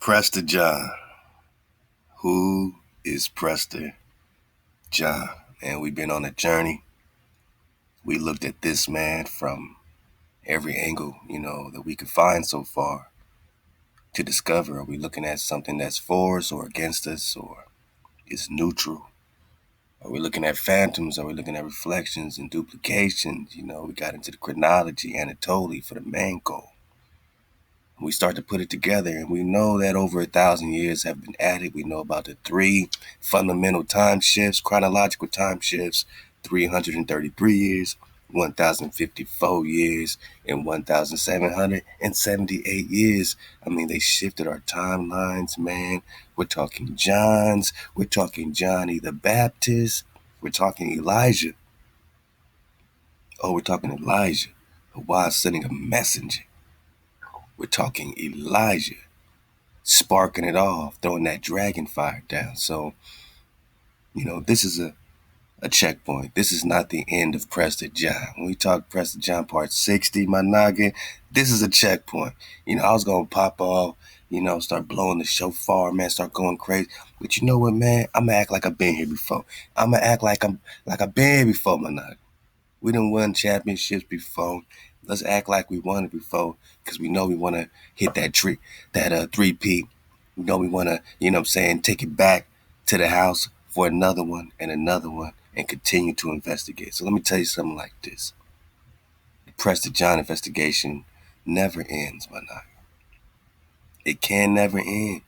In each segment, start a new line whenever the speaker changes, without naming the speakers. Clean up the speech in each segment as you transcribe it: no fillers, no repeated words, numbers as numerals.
Prester John. Who is Prester John? And we've been on a journey. We looked at this man from every angle, that we could find so far to discover. Are we looking at something that's for us or against us, or is neutral? Are we looking at phantoms? Are we looking at reflections and duplications? We got into the chronology, Anatoly, for the main goal. We start to put it together, and we know that over 1,000 years have been added. We know about the three fundamental time shifts, chronological time shifts: 333 years, 1,054 years, and 1,778 years. They shifted our timelines, man. We're talking Johns. We're talking Johnny the Baptist. We're talking Elijah. Oh, we're talking Elijah. HaWaH sending a messenger. We're talking Elijah sparking it off, throwing that dragon fire down. So, this is a checkpoint. This is not the end of Prester John. When we talk Prester John part 60, my noggin, this is a checkpoint. I was going to pop off, start blowing the shofar, man, start going crazy. But you know what, man? I'm going to act like I've been here before. I'm going to act like I've been here before, my noggin. We done won championships before. Let's act like we won it before, because we know we want to hit that three-peat. We know we want to, take it back to the house for another one and continue to investigate. So let me tell you something like this. The Prester John investigation never ends, my night. It can never end,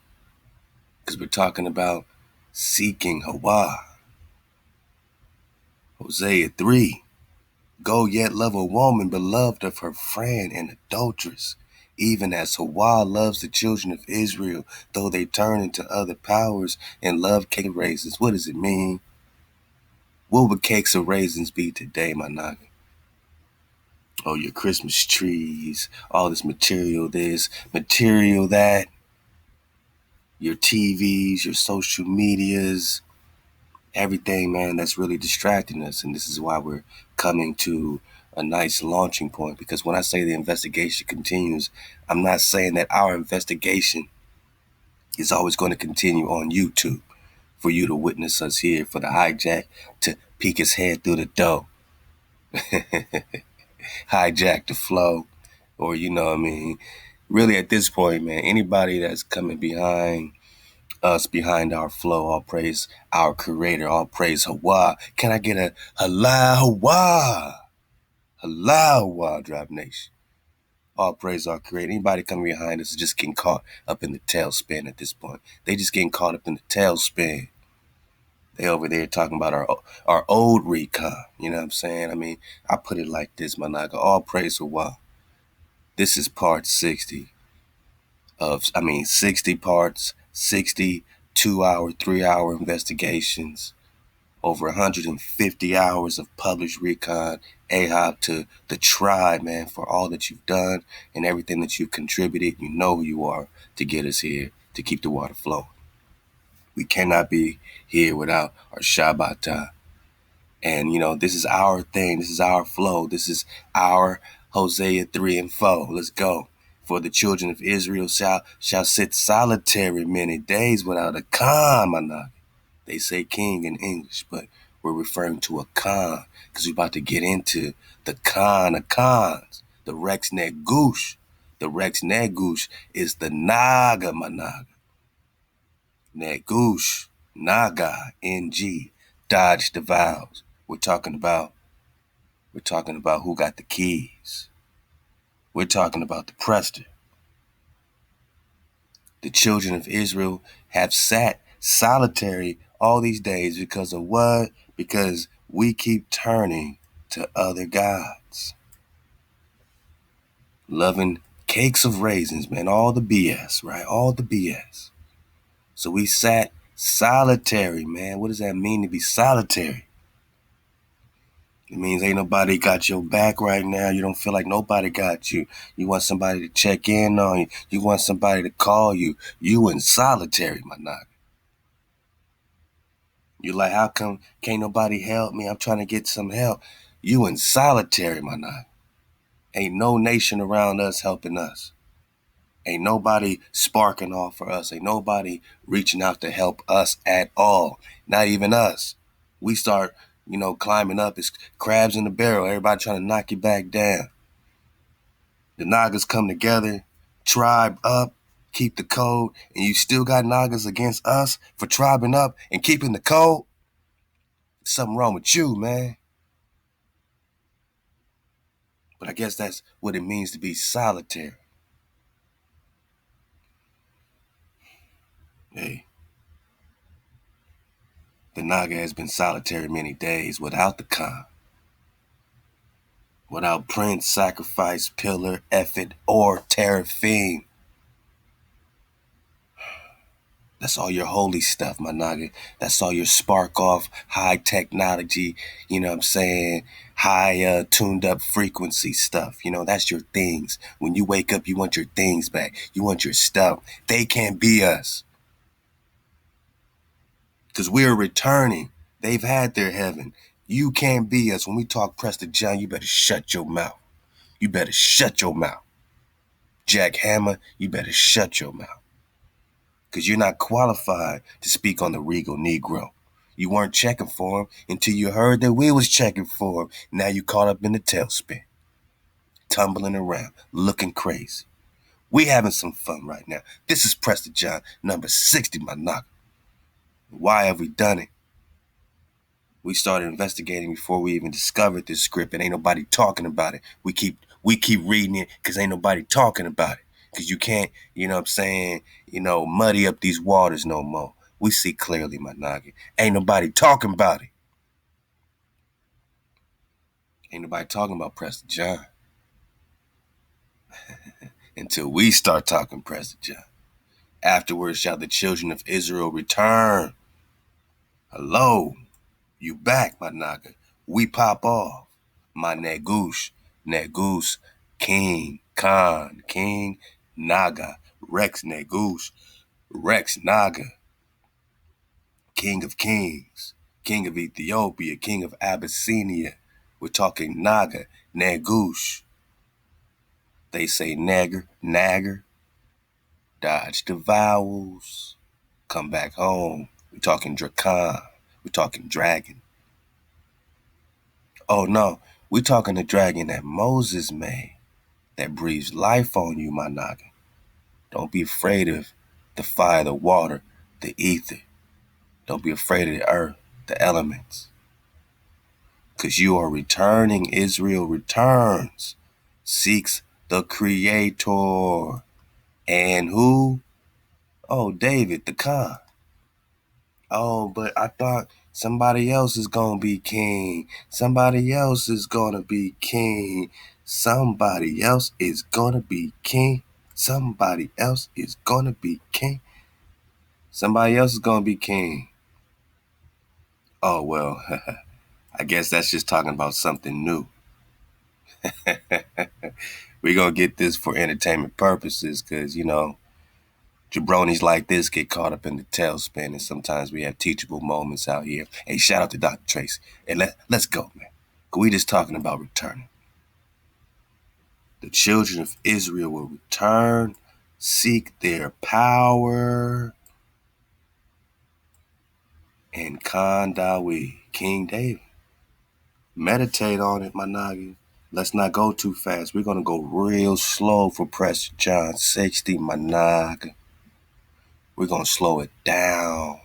because we're talking about seeking HaWaH. Hosea 3. Go yet love a woman beloved of her friend and adulteress, even as HaWaH loves the children of Israel, though they turn into other powers and love cake of raisins. What does it mean? What would cakes of raisins be today, my noggin? Oh, your Christmas trees, all this, material that, your TVs, your social medias, everything, man, that's really distracting us. And this is why we're coming to a nice launching point, because when I say the investigation continues, I'm not saying that our investigation is always going to continue on YouTube for you to witness us here, for the hijack to peek his head through the door, hijack the flow, or really at this point, man, anybody that's coming behind us, behind our flow, all praise our creator, all praise HaWaH. Can I get a halal HaWaH? Halal HaWaH, Drive Nation. All praise our creator. Anybody coming behind us is just getting caught up in the tailspin at this point. They just getting caught up in the tailspin. They over there talking about our old recon. You know what I'm saying? I put it like this, my naga. All praise HaWaH. This is part 60 of, 60 parts, 60 2-hour, 3-hour investigations, over 150 hours of published recon. AHOP to the tribe, man, for all that you've done and everything that you've contributed. You know who you are to get us here, to keep the water flowing. We cannot be here without our Shabata. And, this is our thing. This is our flow. This is our Hosea 3 and 4. Let's go. For the children of Israel shall sit solitary many days without a Khan, my noggin. They say king in English, but we're referring to a Khan, because we're about to get into the Khan of Khans, the Rex Negush. The Rex Negush is the Naga, my Naga. Negush, Naga, NG, dodge the vowels. We're talking about who got the keys. We're talking about the Prester. The children of Israel have sat solitary all these days because of what? Because we keep turning to other gods. Loving cakes of raisins, man, all the BS, right? All the BS. So we sat solitary, man. What does that mean to be solitary? It means ain't nobody got your back right now. You don't feel like nobody got you. You want somebody to check in on you. You want somebody to call you. You in solitary, my noggin. You're like, how come can't nobody help me? I'm trying to get some help. You in solitary, my noggin. Ain't no nation around us helping us. Ain't nobody sparking off for us. Ain't nobody reaching out to help us at all. Not even us. We start, climbing up. It's crabs in the barrel. Everybody trying to knock you back down. The Nagas come together, tribe up, keep the code, and you still got Nagas against us for tribing up and keeping the code? Something wrong with you, man. But I guess that's what it means to be solitary. Hey, the Naga has been solitary many days without the Khan, without Prince, Sacrifice, Pillar, Effort, or Teraphim. That's all your holy stuff, my Naga. That's all your spark off, high technology, high tuned up frequency stuff. That's your things. When you wake up, you want your things back. You want your stuff. They can't be us. Because we're returning. They've had their heaven. You can't be us. When we talk Prester John, you better shut your mouth. You better shut your mouth. Jack Hammer, you better shut your mouth. Because you're not qualified to speak on the regal Negro. You weren't checking for him until you heard that we was checking for him. Now you caught up in the tailspin. Tumbling around, looking crazy. We having some fun right now. This is Prester John, number 60, my knock. Why have we done it? We started investigating before we even discovered this script, and ain't nobody talking about it. We keep reading it because ain't nobody talking about it. Because you can't, muddy up these waters no more. We see clearly, my noggin. Ain't nobody talking about it. Ain't nobody talking about Prester John. Until we start talking Prester John. Afterwards shall the children of Israel return. Hello. You back, my naga. We pop off. My Negush, King, Khan, King, Naga, Rex Negush, Rex Naga, King of Kings, King of Ethiopia, King of Abyssinia. We're talking Naga, Negush. They say nagger, dodge the vowels, come back home. We're talking Dracan, we're talking dragon. Oh no, we're talking the dragon that Moses made, that breathes life on you, my noggin. Don't be afraid of the fire, the water, the ether. Don't be afraid of the earth, the elements. Because you are returning. Israel returns, seeks the Creator. And who? Oh, David, the Khan. Oh, but I thought somebody else is going to be king. Somebody else is going to be king. Somebody else is going to be king. Somebody else is going to be king. Somebody else is going to be king. Oh, well, I guess that's just talking about something new. We're going to get this for entertainment purposes because, jabronis like this get caught up in the tailspin, and sometimes we have teachable moments out here. Hey, shout out to Dr. Tracy. Hey, let's go, man. We just talking about returning. The children of Israel will return, seek their power, and Khandawi, King David. Meditate on it, my noggin. Let's not go too fast. We're going to go real slow for Prester John 60, my noggin. We're going to slow it down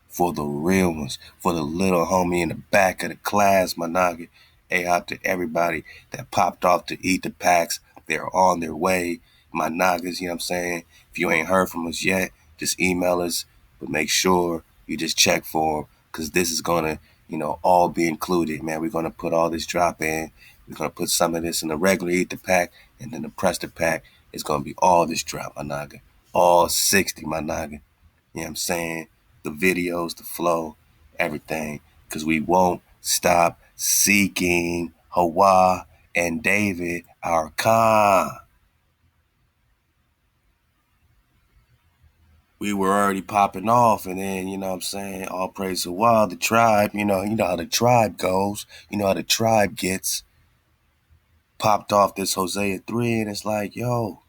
for the real ones, for the little homie in the back of the class, my noggin. Hey, out to everybody that popped off to eat the packs. They're on their way. My niggas, you know what I'm saying? If you ain't heard from us yet, just email us. But make sure you just check for them because this is going to, all be included, man. We're going to put all this drop in. We're going to put some of this in the regular Eat the Pack, and then the Prester Pack is going to be all this drop, my naga. All 60, my naga. You know what I'm saying? The videos, the flow, everything. Because we won't stop seeking HaWaH and David, our Khan. We were already popping off, and then, you know what I'm saying, all praise to HaWaH, the tribe, you know how the tribe goes, you know how the tribe gets. Popped off this Hosea 3, and it's like, yo,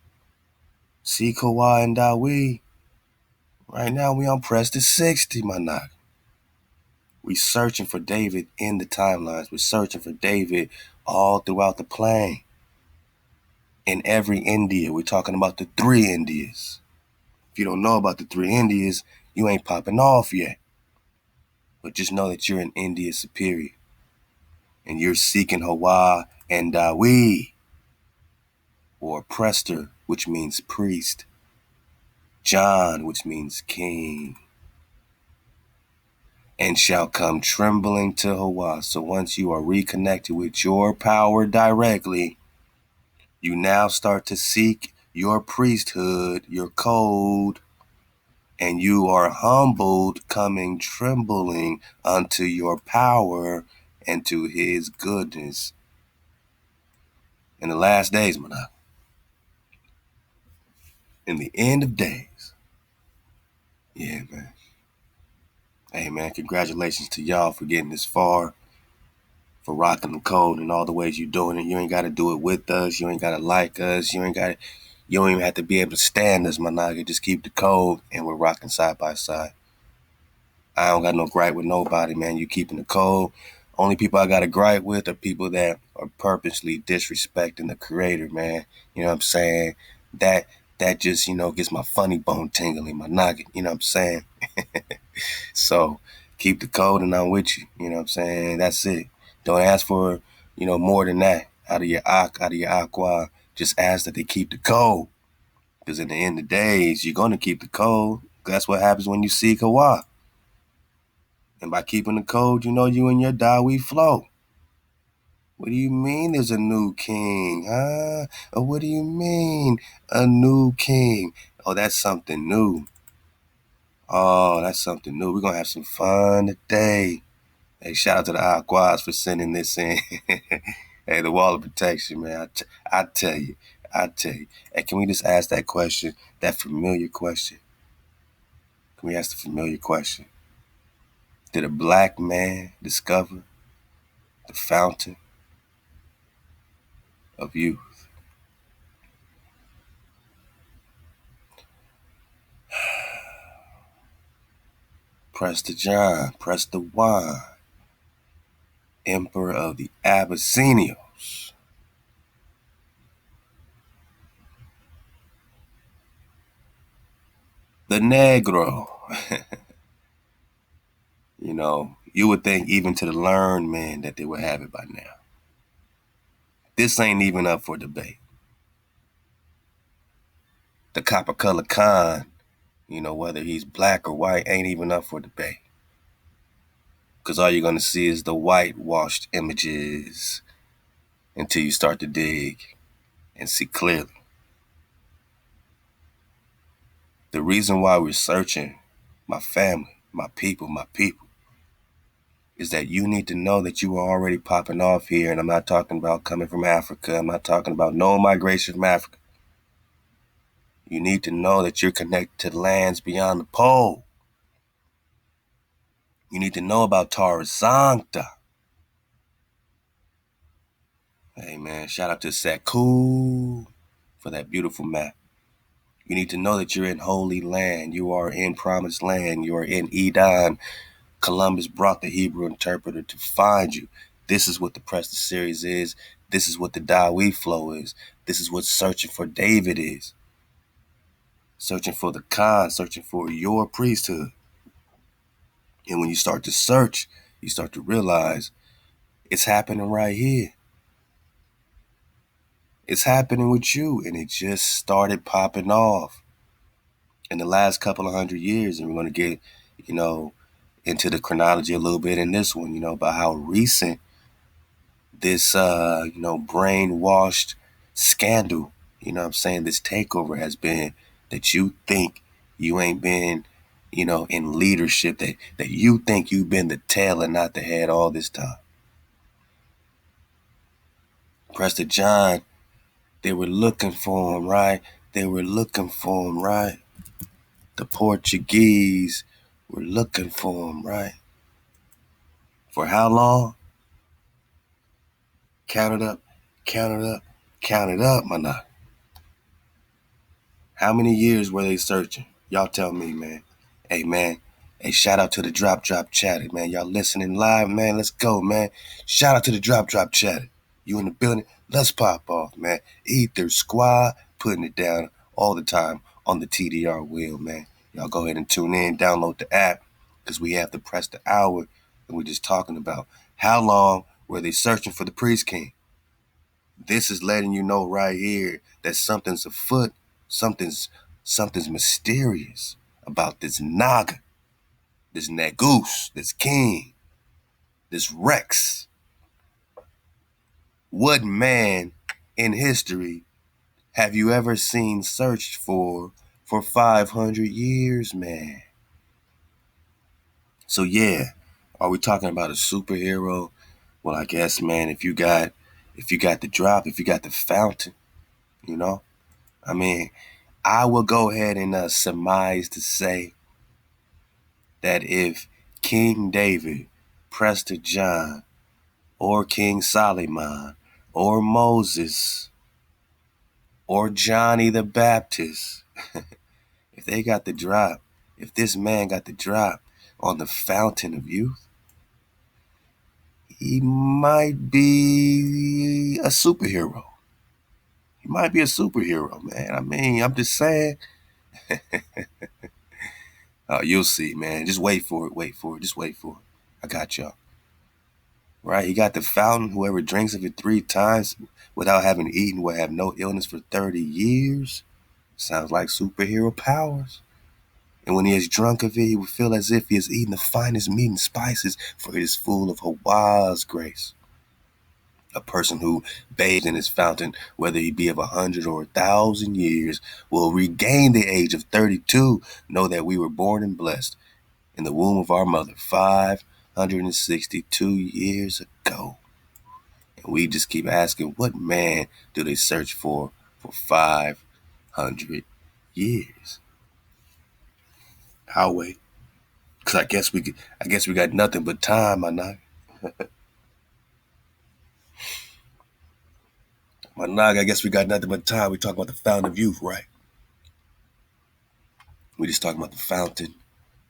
See HaWaH and ThaWaDah. Right now we on Prester 60, my knock. We searching for David in the timelines. We're searching for David all throughout the plain. In every India. We're talking about the 3 Indias. If you don't know about the 3 Indias, you ain't popping off yet. But just know that you're an India superior. And you're seeking HaWaH and ThaWaDah. Or Prester, which means priest. John, which means king. And shall come trembling to HaWaH. So once you are reconnected with your power directly, you now start to seek your priesthood, your code, and you are humbled, coming trembling unto your power and to his goodness. In the last days, man, in the end of days. Yeah, man. Hey, man, congratulations to y'all for getting this far, for rocking the code in all the ways you're doing it. You ain't got to do it with us. You ain't got to like us. You don't even have to be able to stand us, my nigga. Just keep the code, and we're rocking side by side. I don't got no gripe with nobody, man. You keeping the code. Only people I got a gripe with are people that are purposely disrespecting the creator, man. You know what I'm saying? That just, gets my funny bone tingling, my noggin. You know what I'm saying? So keep the code and I'm with you. You know what I'm saying? That's it. Don't ask for, more than that out of your aqua. Just ask that they keep the code. Because in the end of days, you're going to keep the code. That's what happens when you seek HaWaH. And by keeping the code, you and your ThaWaDah flow. What do you mean there's a new king, huh? Or what do you mean a new king? Oh, that's something new. Oh, that's something new. We're going to have some fun today. Hey, shout out to the Aquas for sending this in. Hey, the wall of protection, man. I tell you. Hey, can we just ask that question, that familiar question? Can we ask the familiar question? Did a black man discover the fountain of youth? Prester John, Prester Juan, Emperor of the Abyssinians. The Negro. You would think even to the learned man that they would have it by now. This ain't even up for debate. The copper color Khan, whether he's black or white, ain't even up for debate. Because all you're going to see is the whitewashed images until you start to dig and see clearly. The reason why we're searching, my family, my people, is that you need to know that you are already popping off here. And I'm not talking about coming from Africa. I'm not talking about no migration from Africa. You need to know that you're connected to the lands beyond the pole. You need to know about Tarzanta. Hey, man, shout out to Saku for that beautiful map. You need to know that you're in Holy Land. You are in Promised Land. You are in Edom. Columbus brought the Hebrew interpreter to find you. This is what the Prester series is. This is what the ThaWaDah flow is. This is what searching for David is. Searching for the Khan, searching for your priesthood. And when you start to search, you start to realize it's happening right here. It's happening with you, and it just started popping off in the last couple of 100 years. And we're going to get, into the chronology a little bit in this one, about how recent this, brainwashed scandal, this takeover has been, that you think you ain't been, in leadership, that you think you've been the tail and not the head all this time. Prester John, they were looking for him, right? The Portuguese were looking for him, right? For how long? Count it up, my nigga. How many years were they searching? Y'all tell me, man. Hey, man. Hey, shout out to the Drop Chatter, man. Y'all listening live, man. Let's go, man. Shout out to the Drop Chatter. You in the building? Let's pop off, man. Ether Squad putting it down all the time on the TDR wheel, man. Y'all go ahead and tune in, download the app, because we have the Prester Hour, and we're just talking about how long were they searching for the priest king. This is letting you know right here that something's afoot, something's mysterious about this Naga, this Nagoose, this king, this Rex. What man in history have you ever seen searched for 500 years, man? So yeah, are we talking about a superhero? Well, I guess, man, if you got the drop, if you got the fountain, you know, I mean, I will go ahead and surmise to say that if King David, Prester John, or King Solomon, or Moses, or Johnny the Baptist, if they got the drop, if this man got the drop on the fountain of youth, he might be a superhero. He might be a superhero, man. I mean, I'm just saying. You'll see, man. Just wait for it. Just wait for it. I got y'all. Right? He got the fountain. Whoever drinks of it 3 times without having eaten will have no illness for 30 years. Sounds like superhero powers. And when he is drunk of it, he will feel as if he has eaten the finest meat and spices, for it is full of HaWaH's grace. A person who bathes in his fountain, whether he be of 100 or 1,000 years, will regain the age of 32. Know that we were born and blessed in the womb of our mother 562 years ago. And we just keep asking, what man do they search for 500 years? HaWaH. Cause I guess we got nothing but time, my nog. My nog, I guess we got nothing but time. We talk about the fountain of youth, right? We just talking about the fountain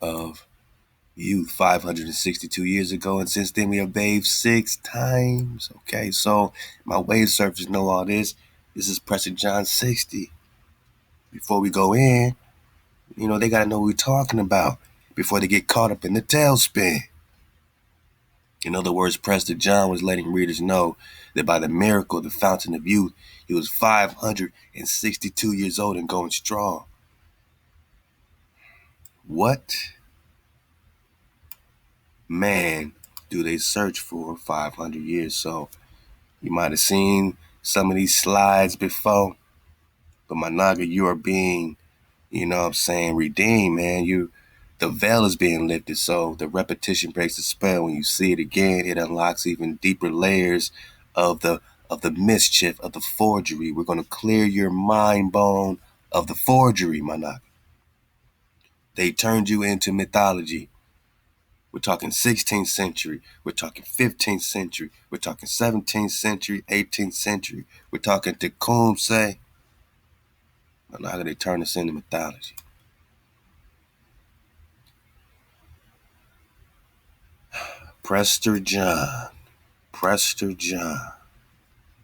of youth 562 years ago, and since then we have bathed 6 times. Okay, so my wave surfers know all this. This is Prester John 60. Before we go in, they gotta know what we're talking about before they get caught up in the tailspin. In other words, Prester John was letting readers know that by the miracle of the fountain of youth, he was 562 years old and going strong. What man do they search for 500 years? So you might have seen some of these slides before, but my naga, you are being, redeemed, man. The veil is being lifted, so the repetition breaks the spell. When you see it again, it unlocks even deeper layers of the mischief, of the forgery. We're going to clear your mind bone of the forgery, my naga. They turned you into mythology. We're talking 16th century. We're talking 15th century. We're talking 17th century, 18th century. We're talking Tecumseh. Now they turn us into mythology. Prester John.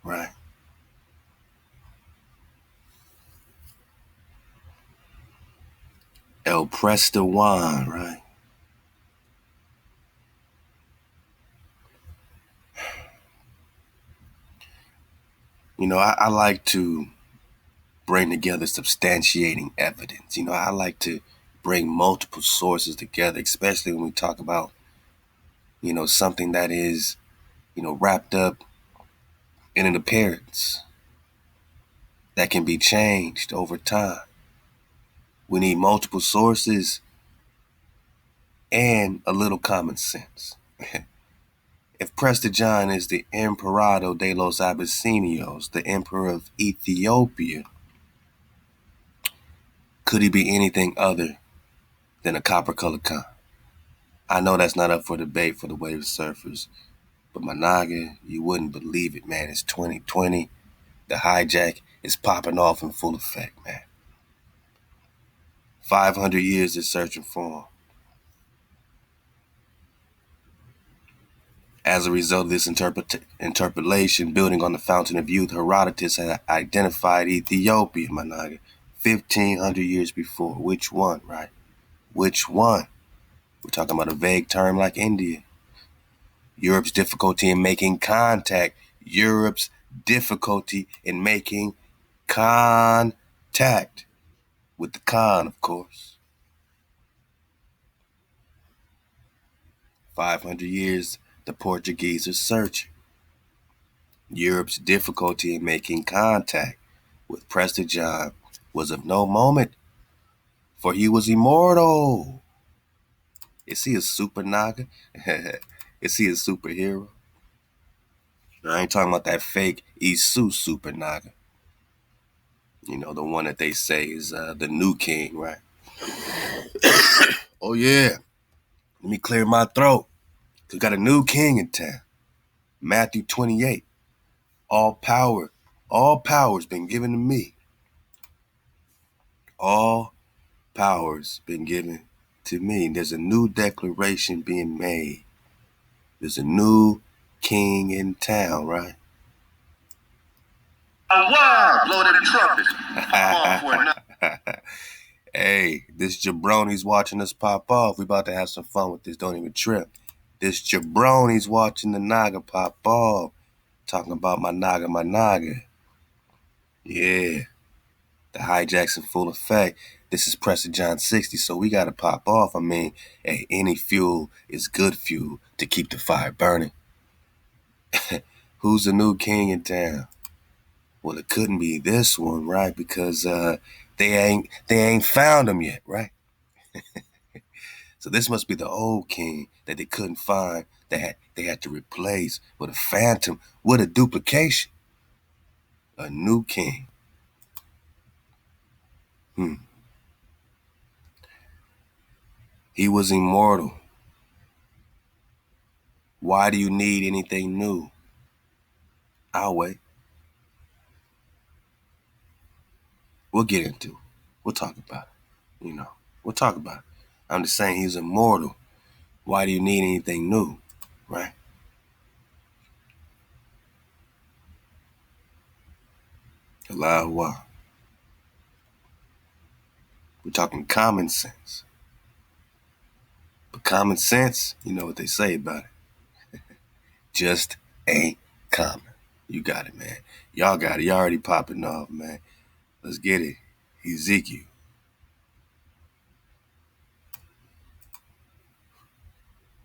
Right? El Prester Juan, right? I like to bring together substantiating evidence. I like to bring multiple sources together, especially when we talk about, something that is, wrapped up in an appearance that can be changed over time. We need multiple sources and a little common sense. If Prester John is the Emperado de los Abyssinios, the Emperor of Ethiopia, could he be anything other than a copper-colored con? I know that's not up for debate for the wave surfers, but my naga, you wouldn't believe it, man. It's 2020. The hijack is popping off in full effect, man. 500 years they're searching for him. As a result of this interpolation, building on the fountain of youth, Herodotus had identified Ethiopia, my nigga, 1,500 years before. Which one, right? Which one? We're talking about a vague term like India. Europe's difficulty in making contact. Europe's difficulty in making contact. With the con, of course. 500 years, the Portuguese are searching. Europe's difficulty in making contact with Prester John was of no moment, for he was immortal. Is he a super naga? Is he a superhero? I ain't talking about that fake Isu super naga. You know, the one that they say is the new king, right? Oh, yeah. Let me clear my throat. We got a new king in town. Matthew 28. All power's been given to me. All power's been given to me. There's a new declaration being made. There's a new king in town, right?
HaWaH! Blow them trumpets. I'm all for it.
Hey, this jabroni's watching us pop off. We about to have some fun with this. Don't even trip. This jabroni's watching the naga pop off. Talking about my naga, my naga. Yeah. The hijacks in full effect. This is Prester John 60, so we gotta pop off. I mean, hey, any fuel is good fuel to keep the fire burning. Who's the new king in town? Well, it couldn't be this one, right? Because they ain't found him yet, right? So this must be the old king that they couldn't find, that they had to replace with a phantom, with a duplication. A new king. He was immortal. Why do you need anything new? I'll wait. We'll get into it. We'll talk about it. We'll talk about it. I'm just saying he's immortal. Why do you need anything new? Right? HaWaH. We're talking common sense. But common sense, you know what they say about it. Just ain't common. You got it, man. Y'all got it. Y'all already popping off, man. Let's get it. Ezekiel.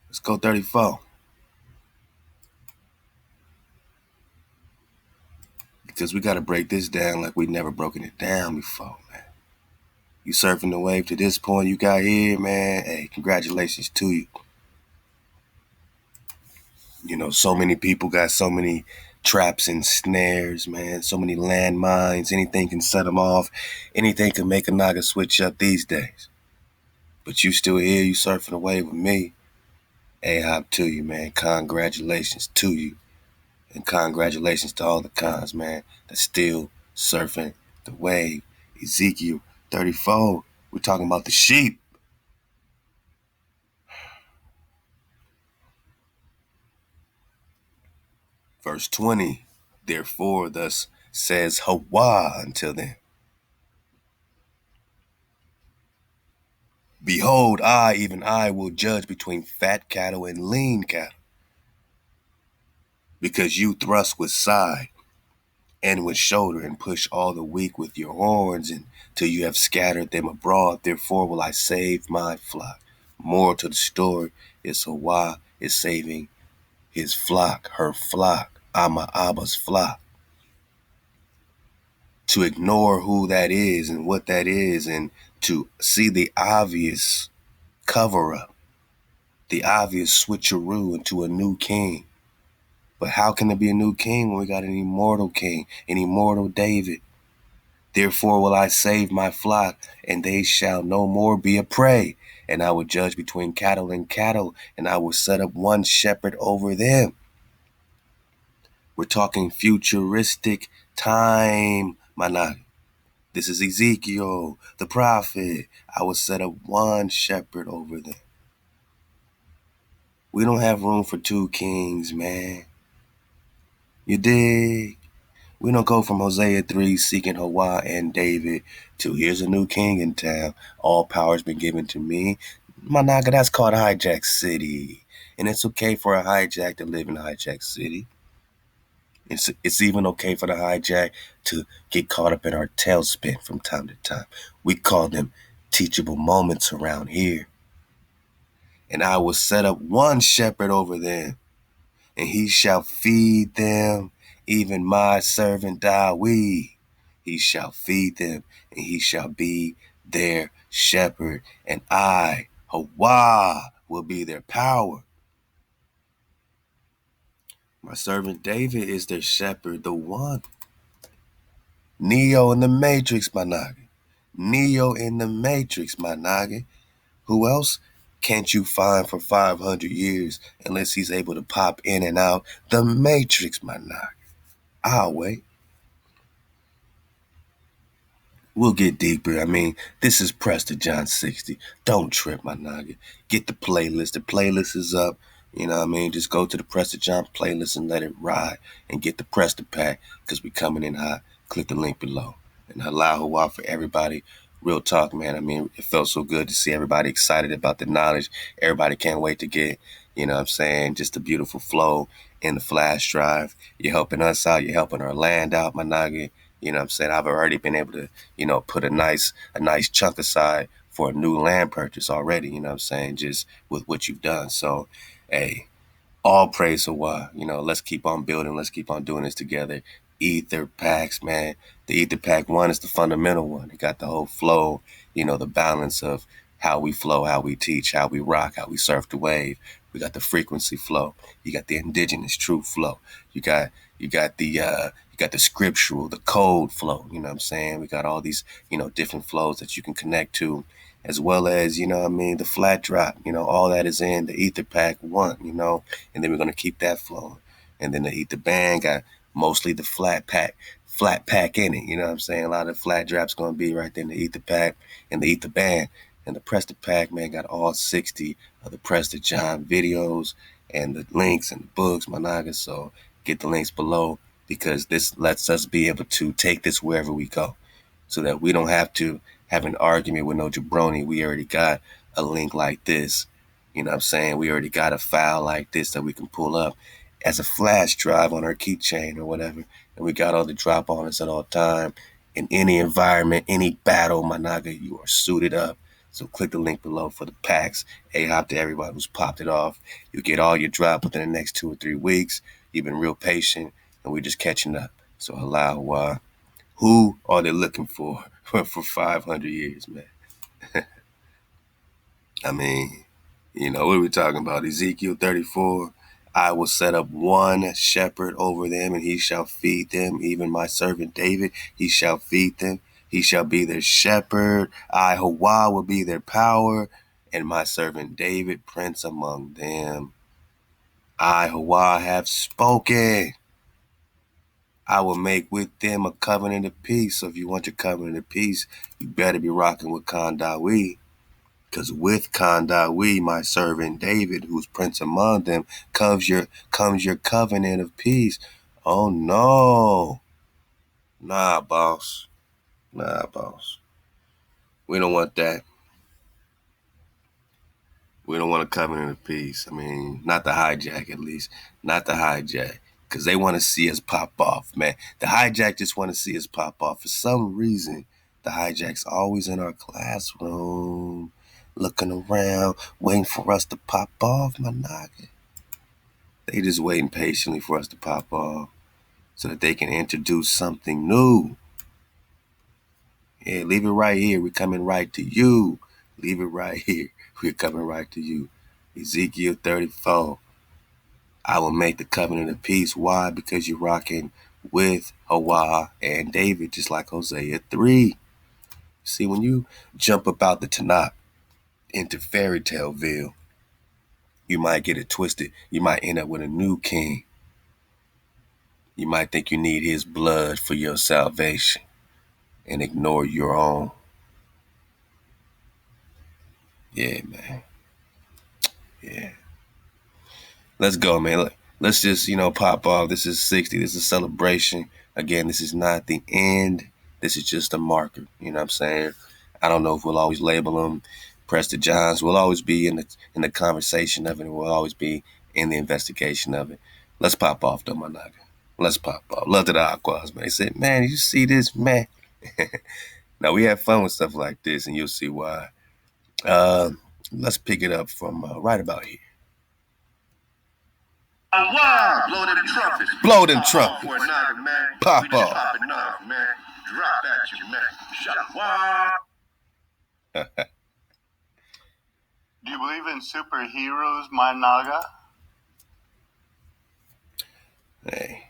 Let's go 34. Because we got to break this down like we never broken it down before, man. You surfing the wave to this point you got here, man. Hey, congratulations to you. You know, so many people got so many traps and snares, man. So many landmines. Anything can set them off. Anything can make a naga switch up these days. But you still here. You surfing the wave with me. Hey, hop to you, man. Congratulations to you. And congratulations to all the cons, man, that's still surfing the wave. Ezekiel 34. We're talking about the sheep. Verse 20. Therefore, thus says HaWaH until then. Behold, I, even I, will judge between fat cattle and lean cattle. Because you thrust with side and with shoulder and push all the weak with your horns until you have scattered them abroad. Therefore will I save my flock. Moral to the story is HaWaH is saving his flock, her flock, Abba's flock. To ignore who that is and what that is and to see the obvious cover up, the obvious switcheroo into a new king. But how can there be a new king when we got an immortal king, an immortal David? Therefore will I save my flock, and they shall no more be a prey. And I will judge between cattle and cattle, and I will set up one shepherd over them. We're talking futuristic time, Manag. This is Ezekiel, the prophet. I will set up one shepherd over them. We don't have room for two kings, man. You dig? We don't go from Hosea 3 seeking HaWaH and David to here's a new king in town. All power's been given to me. My naga, that's called Hijack City. And it's okay for a hijack to live in Hijack City. It's even okay for the hijack to get caught up in our tailspin from time to time. We call them teachable moments around here. And I will set up one shepherd over them, and he shall feed them, even my servant ThaWaDah. He shall feed them, and he shall be their shepherd. And I, HaWaH, will be their power. My servant David is their shepherd, the one. Neo in the Matrix, my noggin. Neo in the Matrix, my noggin. Who else can't you find for 500 years unless he's able to pop in and out? The Matrix, my noggin. I'll wait. We'll get deeper. I mean, this is Prester John 60. Don't trip, my noggin. Get the playlist. The playlist is up. You know what I mean? Just go to the Prester John playlist and let it ride. And get the Prester pack because we coming in hot. Click the link below. And allow HaWaH for everybody. Real talk, man. I mean, it felt so good to see everybody excited about the knowledge. Everybody can't wait to get, you know what I'm saying, just a beautiful flow in the flash drive. You're helping us out. You're helping our land out, my noggin. You know what I'm saying? I've already been able to, put a nice chunk aside for a new land purchase already, you know what I'm saying? Just with what you've done. So, hey, all praise to HaWaH. Let's keep on building. Let's keep on doing this together. Ether packs, man. The Ether pack 1 is the fundamental one. It got the whole flow, the balance of how we flow, how we teach, how we rock, how we surf the wave. We got the frequency flow. You got the indigenous truth flow. You got the scriptural, the code flow. You know what I'm saying? We got all these, different flows that you can connect to, as well as, the flat drop, all that is in the Ether pack 1, and then we're going to keep that flowing. And then the Etha Band got mostly the flat pack in it. You know what I'm saying? A lot of the flat drops going to be right there in the Ether pack and the Etha Band. And the Prester pack, man, got all 60 of the Prester John videos and the links and the books, my naga. So get the links below because this lets us be able to take this wherever we go so that we don't have to have an argument with no jabroni. We already got a link like this. You know what I'm saying? We already got a file like this that we can pull up as a flash drive on our keychain or whatever. And we got all the drop on us at all time. In any environment, any battle, my naga, you are suited up. So click the link below for the packs. A-hop to everybody who's popped it off. You get all your drop within the next 2 or 3 weeks. You've been real patient, and we're just catching up. So allow HaWaH. Who are they looking for 500 years, man? I mean, what are we talking about? Ezekiel 34. I will set up one shepherd over them, and he shall feed them. Even my servant David, he shall feed them. He shall be their shepherd. I, HaWaH, will be their power, and my servant David, prince among them. I, HaWaH, have spoken. I will make with them a covenant of peace. So if you want your covenant of peace, you better be rocking with khandrop. Because with khandrop, my servant David, who's prince among them, comes your covenant of peace. Oh no. Nah, boss. Nah, boss. We don't want that. We don't want a covenant of peace. I mean, not the hijack at least. Not the hijack. Because they want to see us pop off, man. The hijack just want to see us pop off. For some reason, the hijack's always in our classroom, looking around, waiting for us to pop off, my noggin. They just waiting patiently for us to pop off so that they can introduce something new. Yeah, leave it right here. We're coming right to you. Leave it right here. We're coming right to you. Ezekiel 34. I will make the covenant of peace. Why? Because you're rocking with HaWaH and David, just like Hosea 3. See, when you jump about the Tanakh into fairy taleville, you might get it twisted. You might end up with a new king. You might think you need his blood for your salvation. and ignore your own. Yeah, man. Yeah. Let's go, man. Let's just, pop off. This is 60. This is a celebration. Again, this is not the end. This is just a marker. You know what I'm saying? I don't know if we'll always label them Prester Johns. We'll always be in the conversation of it, and we'll always be in the investigation of it. Let's pop off, though, my nigga. Let's pop off. Love to the Aquas, man. They said, man, you see this, man? Now, we have fun with stuff like this, and you'll see why. Let's pick it up from right about here.
HaWaH! Blow them trumpets.
Blow them
Pop off
trumpets.
for a nugget, man.
Pop
We just
off.
popping off, man. Drop at you, man. HaWaH!
Do you believe in superheroes, my Naga?
Hey,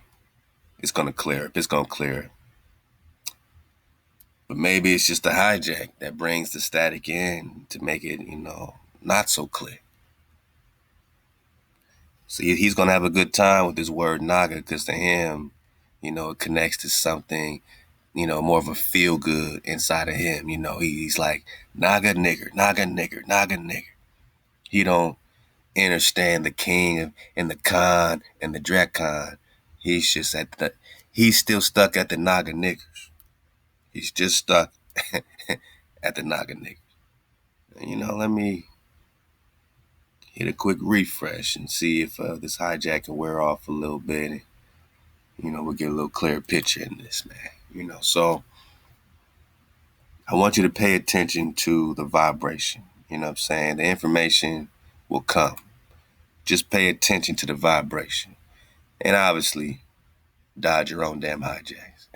it's gonna clear up. It's gonna clear up. But maybe it's just the hijack that brings the static in to make it, not so clear. See, he's gonna have a good time with this word Naga because to him, it connects to something, more of a feel good inside of him. He's like Naga nigger, Naga nigger, Naga nigger. He don't understand the king and the Khan and the Drakon. He's just he's still stuck at the Naga niggers. He's just stuck at the Naga niggers. And, let me hit a quick refresh and see if this hijack can wear off a little bit. And, we'll get a little clearer picture in this, man. So I want you to pay attention to the vibration. You know what I'm saying? The information will come. Just pay attention to the vibration. And obviously, dodge your own damn hijacks.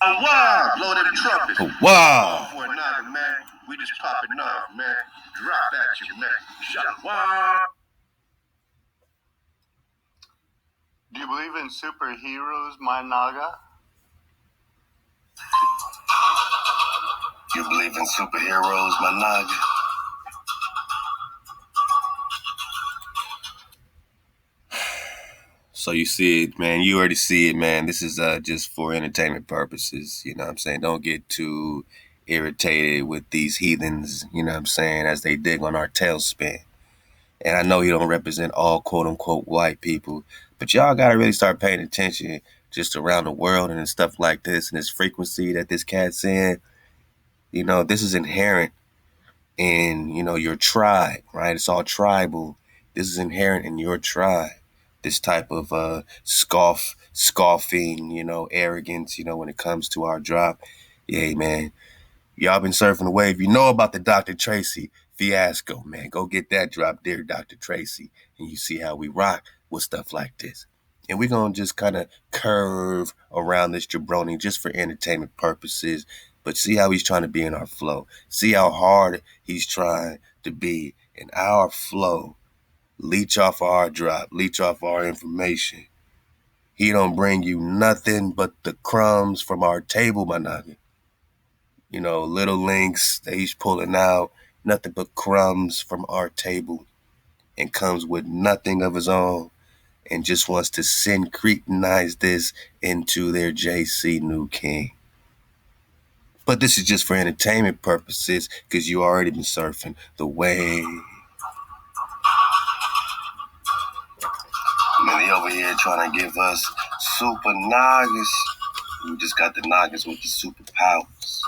HaWaH! Blow them trumpets.
HaWaH!
Pop off for a nugget, man. We just popping off, man. Drop at you, man. HaWaH!
Do you believe in superheroes, my Naga?
You believe in superheroes, my Naga? So you see it, man. You already see it, man. This is just for entertainment purposes. You know what I'm saying? Don't get too irritated with these heathens, you know what I'm saying, as they dig on our tailspin. And I know you don't represent all quote-unquote white people, but y'all got to really start paying attention just around the world and stuff like this and this frequency that this cat's in. This is inherent in, your tribe, right? It's all tribal. This is inherent in your tribe. This type of scoffing, arrogance, when it comes to our drop. Yeah, man. Y'all been surfing the wave. You know about the Dr. Tracy fiasco, man. Go get that drop there, Dr. Tracy. And you see how we rock with stuff like this. And we're going to just kind of curve around this jabroni just for entertainment purposes. But see how he's trying to be in our flow. See how hard he's trying to be in our flow. Leech off our drop. Leech off our information. He don't bring you nothing but the crumbs from our table, my nigga. Little links that he's pulling out, nothing but crumbs from our table, and comes with nothing of his own, and just wants to syncretize this into their JC new king. But this is just for entertainment purposes, because you already been surfing the wave. And they over here trying to give us super noggins. We just got the noggins with the superpowers.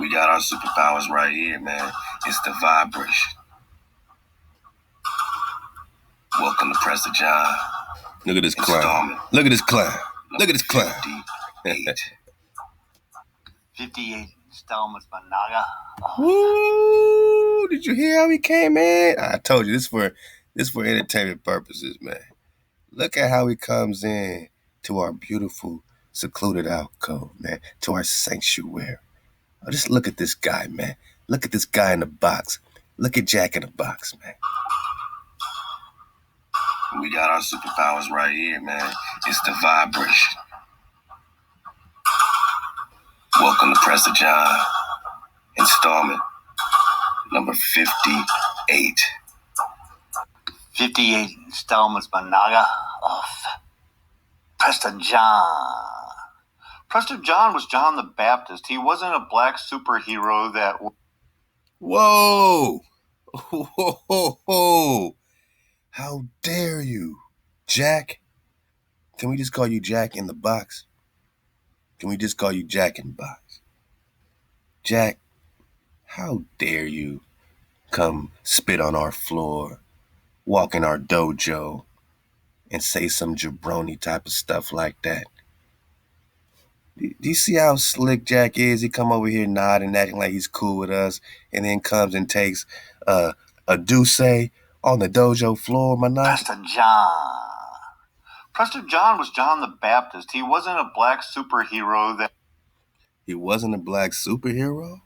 We got our superpowers right here, man. It's the vibration. Welcome to Prester John. Look at this clown. Look at this clown. Look at this clown.
58 installments, my Naga.
Woo! Did you hear how he came in? I told you, this for entertainment purposes, man. Look at how he comes in to our beautiful, secluded alcove, man. To our sanctuary. Oh, just look at this guy, man. Look at this guy in the box. Look at Jack in the box, man. We got our superpowers right here, man. It's the vibration. Welcome to Prester John. Installment number 58.
58 installments, my Naga, of Prester John. Prester John was John the Baptist. He wasn't a black superhero that...
Whoa! Whoa! How dare you, Jack? Can we just call you Jack in the Box? Can we just call you Jack in the Box? Jack, how dare you come spit on our floor, walk in our dojo, and say some jabroni type of stuff like that? Do you see how slick Jack is? He come over here nodding, acting like he's cool with us, and then comes and takes a douce on the dojo floor, my night.
Prester John was John the Baptist. He wasn't a black superhero that...
He wasn't a black superhero?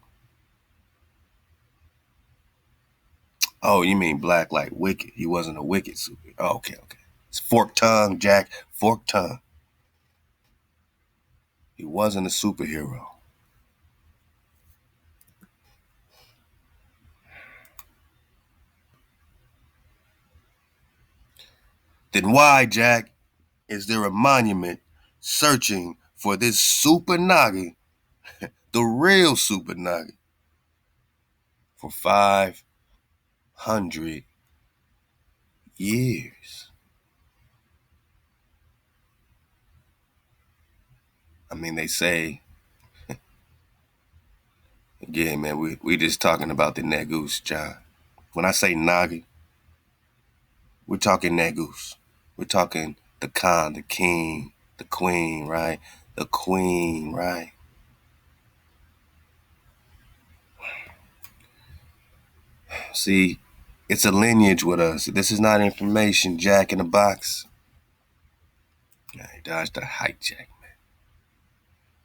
Oh, you mean black like wicked. He wasn't a wicked superhero. Oh, okay. It's forked tongue, Jack. Forked tongue. He wasn't a superhero. Then why, Jack, is there a monument searching for this super Nagi, the real super Nagi, for 500 years? I mean, they say, again, man, we just talking about the Negus, John. When I say Nagi, we're talking Negus. We're talking the Khan, the king, the queen, right? The queen, right? See, it's a lineage with us. This is not information, Jack in the Box. Yeah, he dodged the hijack, man.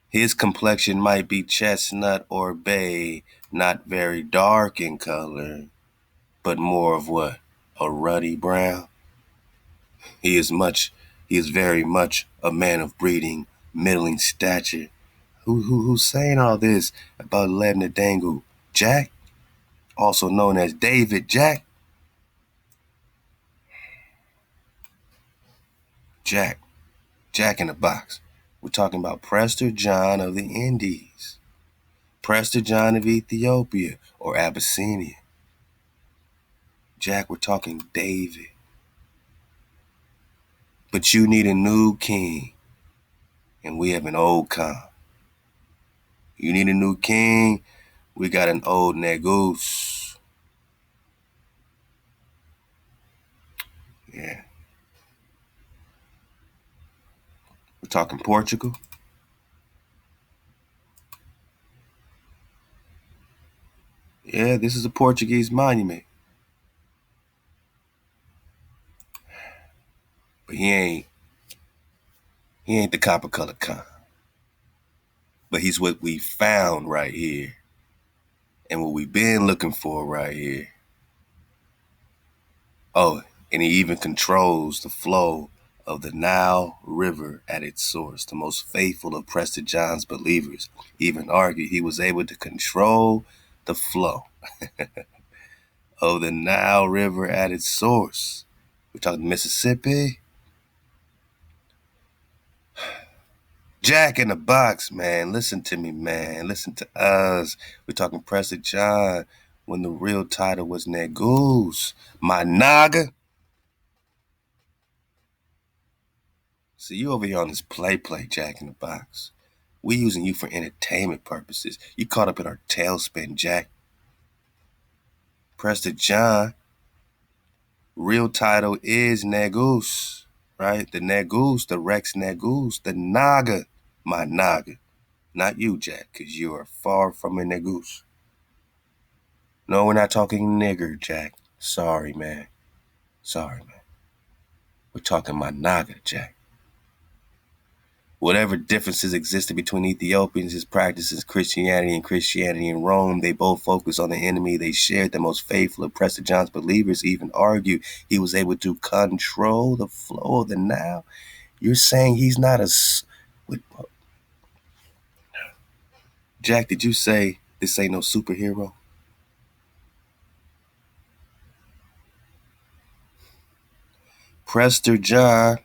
His complexion might be chestnut or bay, not very dark in color, but more of what? A ruddy brown. He is very much a man of breeding, middling stature. Who's saying all this about Lebna Dangu? Jack, also known as David Jack. Jack in the Box. We're talking about Prester John of the Indies, Prester John of Ethiopia or Abyssinia. Jack, we're talking David. But you need a new king, and we have an old Khan. You need a new king, we got an old Negus. Yeah. We're talking Portugal. Yeah, this is a Portuguese monument. But he ain't the copper colored Khan. But he's what we found right here. And what we've been looking for right here. Oh, and he even controls the flow of the Nile River at its source. The most faithful of Prester John's believers even argue he was able to control the flow of the Nile River at its source. We're talking Mississippi. Jack in the Box, man. Listen to me, man. Listen to us. We're talking Prester John when the real title was Negus. My Naga. See, you over here on this play, Jack in the Box. We using you for entertainment purposes. You caught up in our tailspin, Jack. Prester John, real title is Negus, right? The Negus, the Rex Negus, the Naga, my Naga. Not you, Jack, because you are far from a Negus. No, we're not talking nigger, Jack. Sorry, man. We're talking my Naga, Jack. Whatever differences existed between Ethiopians, his practices, Christianity and Christianity in Rome, they both focused on the enemy they shared. The most faithful of Prester John's believers even argue he was able to control the flow of the Nile. You're saying he's not a... Jack, did you say this ain't no superhero? Prester John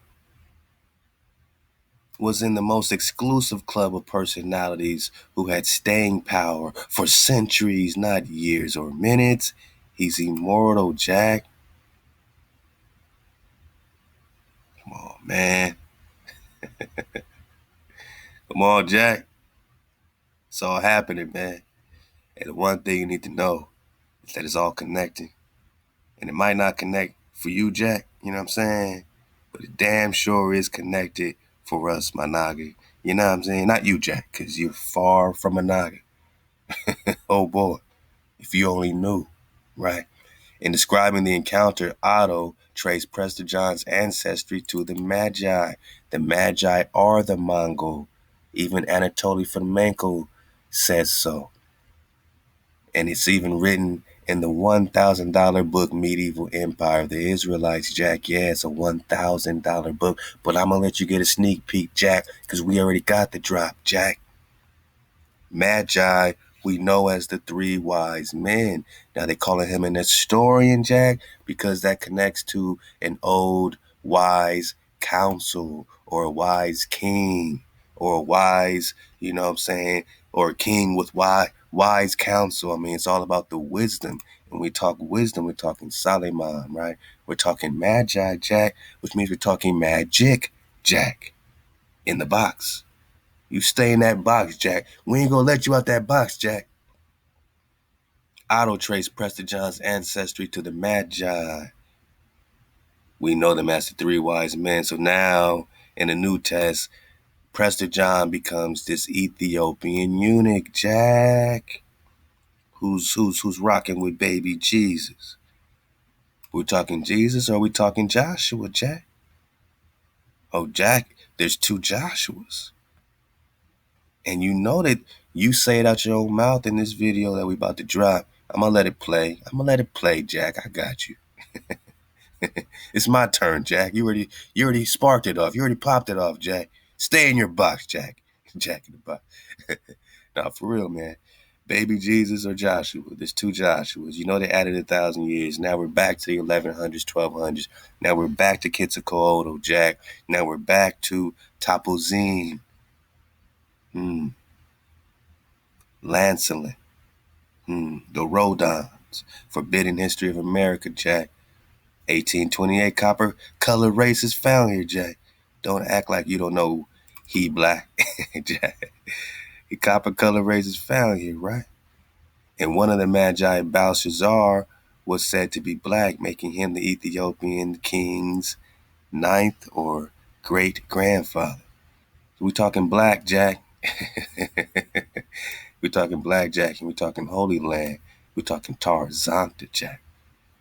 was in the most exclusive club of personalities who had staying power for centuries, not years or minutes. He's immortal, Jack. Come on, man. Come on, Jack. It's all happening, man. And the one thing you need to know is that it's all connecting. And it might not connect for you, Jack, you know what I'm saying? But it damn sure is connected for us, my Naga. You know what I'm saying? Not you, Jack, because you're far from a Naga. Oh boy, if you only knew, right? In describing the encounter, Otto traced Prester John's ancestry to the Magi. The Magi are the Mongol. Even Anatoly Fomenko says so. And it's even written in the $1,000 book, Medieval Empire of the Israelites, Jack. Yeah, it's a $1,000 book, but I'm going to let you get a sneak peek, Jack, because we already got the drop, Jack. Magi, we know as the three wise men. Now they calling him an historian, Jack, because that connects to an old wise council or a wise king or a wise, you know what I'm saying, or a king with wise counsel. I mean, it's all about the wisdom. When we talk wisdom, we're talking Solomon, right? We're talking Magi, Jack, which means we're talking magic, Jack, in the box. You stay in that box, Jack. We ain't gonna let you out that box, Jack. Otto traced Prester John's ancestry to the Magi. We know them as the three wise men. So now, in the New Test, Prester John becomes this Ethiopian eunuch, Jack, who's rocking with baby Jesus. We're talking Jesus or are we talking Joshua, Jack? Oh, Jack, there's two Joshuas. And you know that you say it out your own mouth in this video that we about to drop. I'm going to let it play. I'm going to let it play, Jack. I got you. It's my turn, Jack. You already sparked it off. You already popped it off, Jack. Stay in your box, Jack. Jack in the box. Nah, for real, man. Baby Jesus or Joshua. There's two Joshuas. You know they added 1,000 years. Now we're back to the 1100s, 1200s. Now we're back to Quetzalcoatl, Jack. Now we're back to Tapozine. Lancelin. The Rodons. Forbidden History of America, Jack. 1828 copper color race is found here, Jack. Don't act like you don't know he black, Jack. The copper color race is found here, right? And one of the Magi, Belshazzar, was said to be black, making him the Ethiopian king's ninth or great grandfather. So we're talking black, Jack. We're talking blackjack and we're talking Holy Land. We're talking Tarzanta, Jack.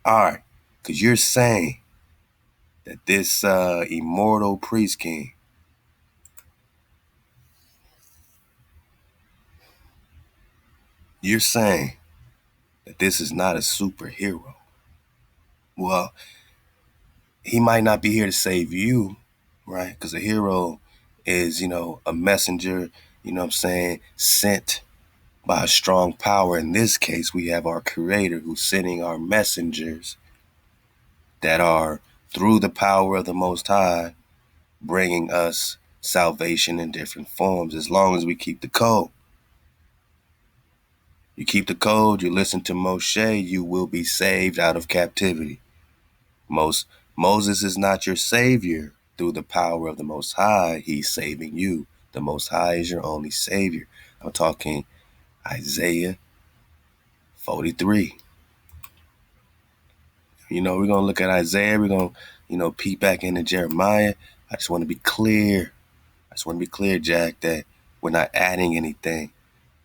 All right, because you're saying that this immortal priest king, you're saying that this is not a superhero. Well, he might not be here to save you, right? Because a hero is, a messenger, you know what I'm saying, sent by a strong power. In this case, we have our creator who's sending our messengers that are through the power of the Most High, bringing us salvation in different forms as long as we keep the code. You keep the code, you listen to Moshe, you will be saved out of captivity. Moses is not your savior through the power of the Most High. He's saving you. The Most High is your only savior. I'm talking Isaiah 43. We're going to look at Isaiah. We're going to, peek back into Jeremiah. I just want to be clear. Jack, that we're not adding anything.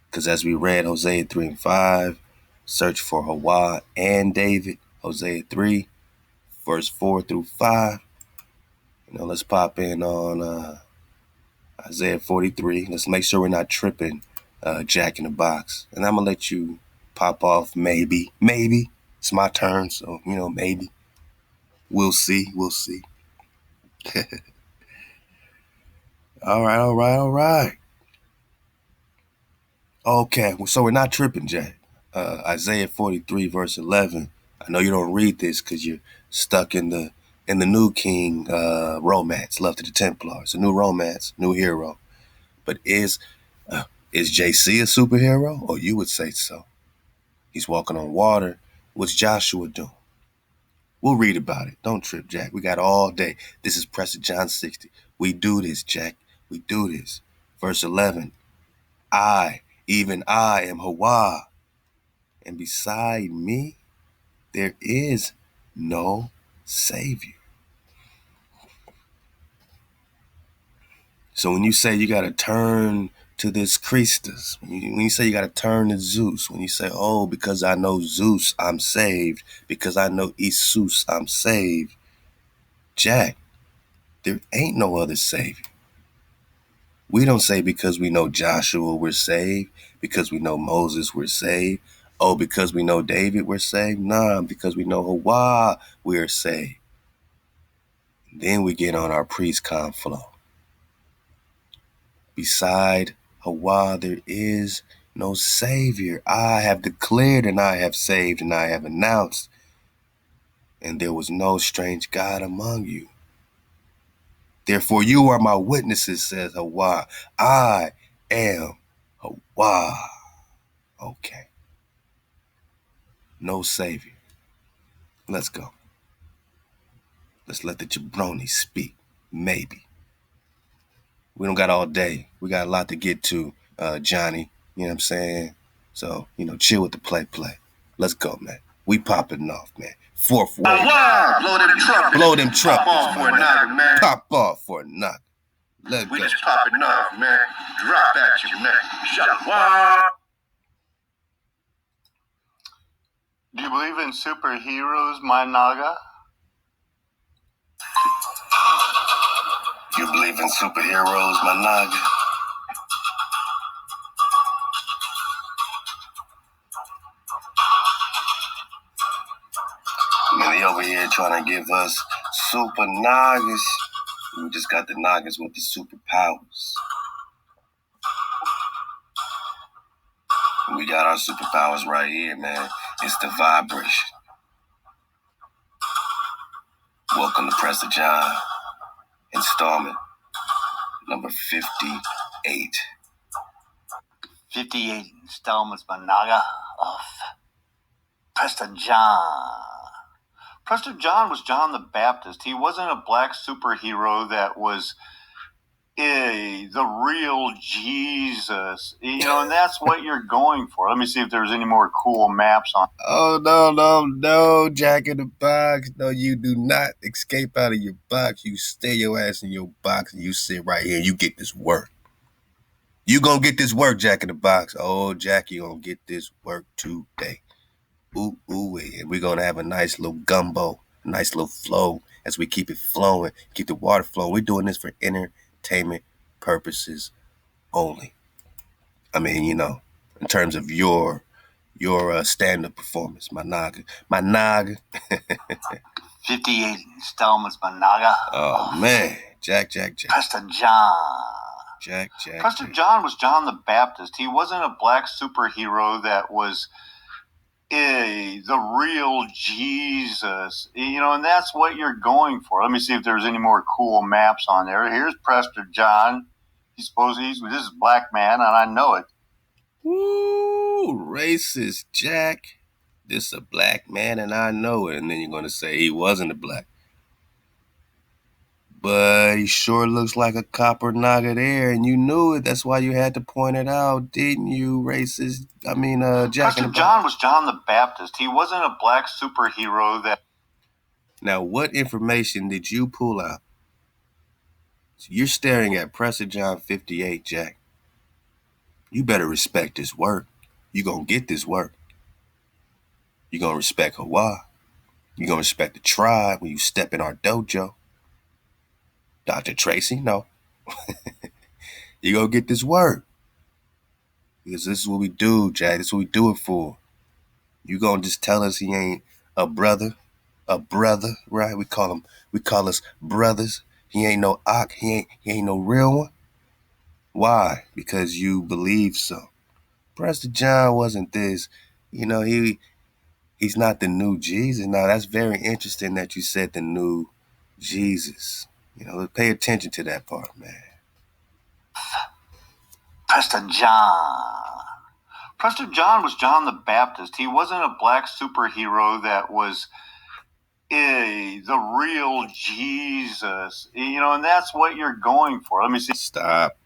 Because as we read Hosea 3 and 5, search for HaWaH and David. Hosea 3, verse 4 through 5. Let's pop in on Isaiah 43. Let's make sure we're not tripping Jack in the Box. And I'm going to let you pop off maybe. Maybe. It's my turn, so, maybe. We'll see. All right. Okay, so we're not tripping, Jack. Isaiah 43, verse 11. I know you don't read this because you're stuck in the And the new king, romance, Love to the Templars, a new romance, new hero. But is JC a superhero? Or you would say so. He's walking on water. What's Joshua doing? We'll read about it. Don't trip, Jack. We got all day. This is Prester John 60. We do this, Jack. We do this. Verse 11. I, even I, am HaWaH. And beside me, there is no Savior. So when you say you got to turn to this Christus, when you say you got to turn to Zeus, when you say, oh, because I know Zeus, I'm saved, because I know Isus, I'm saved, Jack, there ain't no other Savior. We don't say because we know Joshua, we're saved, because we know Moses, we're saved. Oh, because we know David, we're saved. Nah, because we know HaWaH, we're saved. Then we get on our priest-con flow. Beside HaWaH, there is no Savior. I have declared and I have saved and I have announced. And there was no strange God among you. Therefore, you are my witnesses, says HaWaH. I am HaWaH. Okay. No Savior. Let's go. Let's let the jabroni speak. Maybe. We don't got all day. We got a lot to get to, Johnny. You know what I'm saying? So, chill with the play. Let's go, man. We popping off, man. Fourth wave.
Blow them trumpets.
Blow them trumpets.
Pop off for a knock, man.
Pop off for a knock. Let's go.
We just popping off, man. Drop at you, man. HaWaH.
Do you believe in superheroes, my Naga?
You believe in superheroes, my Naga? Man, they over here trying to give us super Nagas. We just got the Nagas with the superpowers. We got our superpowers right here, man. It's the vibration. Welcome to Prester John, installment number 58.
58 installments, my Naga, of Prester John. Prester John was John the Baptist. He wasn't a black superhero that was the real Jesus, and that's what you're going for. Let me see if there's any more cool maps on.
Oh, no, Jack in the Box. No, you do not escape out of your box. You stay your ass in your box and you sit right here and you get this work. You gonna get this work, Jack in the Box. Oh, Jack, you gonna get this work today. Ooh, and we're gonna have a nice little gumbo, a nice little flow as we keep it flowing, keep the water flowing. We're doing this for entertainment purposes only. I mean, in terms of your stand-up performance, my Naga.
58 installments, my Naga.
Oh, man. Jack.
Prester John.
Jack.
Prester John was John the Baptist. He wasn't a black superhero that was the real Jesus, and that's what you're going for. Let me see if there's any more cool maps on there. Here's Prester John. This is black man, and I know it.
Woo, racist Jack. This a black man, and I know it. And then you're going to say he wasn't a black. But he sure looks like a copper Naga there, and you knew it. That's why you had to point it out, didn't you, racist? I mean, Jack.
Prester John was John the Baptist. He wasn't a black superhero that...
Now, what information did you pull out? So you're staring at Prester John 58, Jack. You better respect this work. You gonna get this work. You gonna respect HaWaH. You gonna respect the tribe when you step in our dojo. Dr. Tracy, no. You gonna get this work. Because this is what we do, Jack. This is what we do it for. You gonna just tell us he ain't a brother, right? We call us brothers. He ain't no Ak. He ain't no real one. Why? Because you believe so. Prester John wasn't this. He's not the new Jesus. Now, that's very interesting that you said the new Jesus. Pay attention to that part, man.
Prester John. Prester John was John the Baptist. He wasn't a black superhero that was the real Jesus. And that's what you're going for. Let me see.
Stop.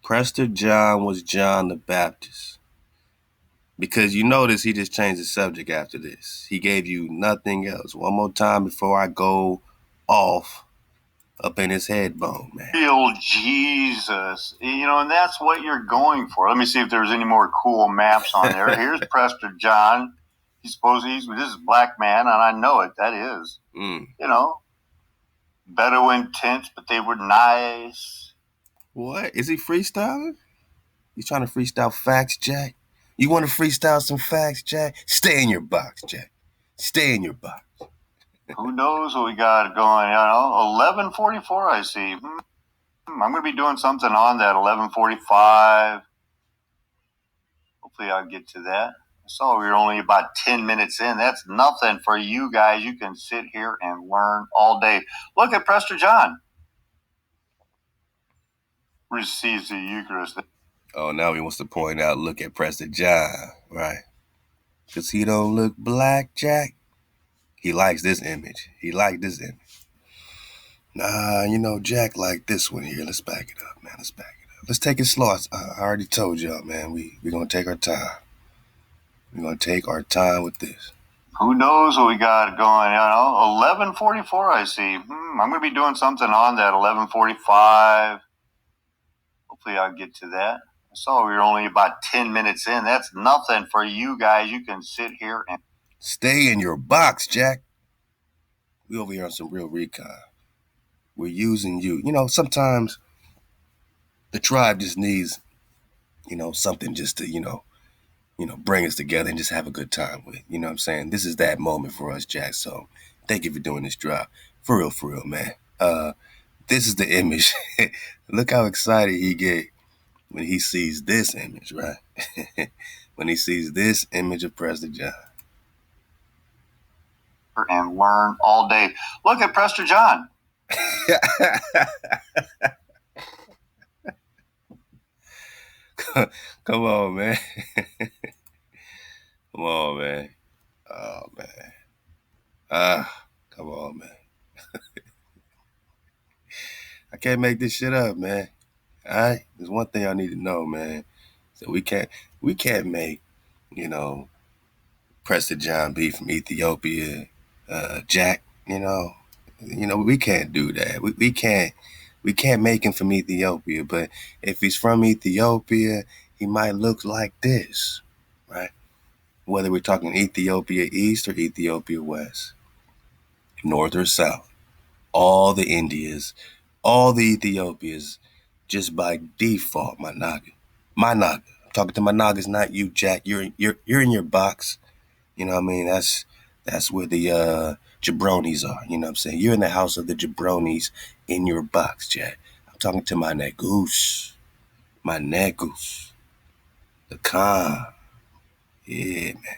Prester John was John the Baptist. Because you notice he just changed the subject after this. He gave you nothing else. One more time before I go off up in his head bone, man.
Real Jesus. And that's what you're going for. Let me see if there's any more cool maps on there. Here's Prester John. This is black man, and I know it. That is. Bedouin tents, but they were nice.
What? Is he freestyling? He's trying to freestyle facts, Jack? You want to freestyle some facts, Jack? Stay in your box, Jack. Stay in your box.
Who knows what we got going? 11:44. I see. I'm going to be doing something on that 11:45. Hopefully, I'll get to that. I saw we were only about 10 minutes in. That's nothing for you guys. You can sit here and learn all day. Look at Prester John. Receives the Eucharist.
Oh, now he wants to point out, look at Prester John, right? Because he don't look black, Jack. He likes this image. He liked this image. Nah, Jack like this one here. Let's back it up, man. Let's back it up. Let's take it slow. I already told y'all, man. We're going to take our time. We're going to take our time with this.
Who knows what we got going? 11:44. I see. I'm going to be doing something on that 11:45. Hopefully, I'll get to that. I saw we were only about 10 minutes in. That's nothing for you guys. You can sit here and
stay in your box, Jack. We over here on some real recon. We're using you. Sometimes the tribe just needs, something just to, bring us together and just have a good time with. You know what I'm saying? This is that moment for us, Jack. So thank you for doing this drop. For real, man. This is the image. Look how excited he get when he sees this image, right? When he sees this image of Prester John.
And learn all day. Look at Prester John.
Come on, man. Come on, man. Oh, man. Come on, man. I can't make this shit up, man. All right? There's one thing I need to know, man. So we can't make, Prester John B from Ethiopia, Jack, we can't do that. We can't make him from Ethiopia, but if he's from Ethiopia, he might look like this, right? Whether we're talking Ethiopia East or Ethiopia West, North or South, all the Indias, all the Ethiopias, just by default, my Naga. I'm talking to my Nagas, not you, Jack. You're in your box. You know what I mean? That's where the jabronis are. You know what I'm saying? You're in the house of the jabronis in your box, Jack. I'm talking to my negus. My negus. The Khan. Yeah, man.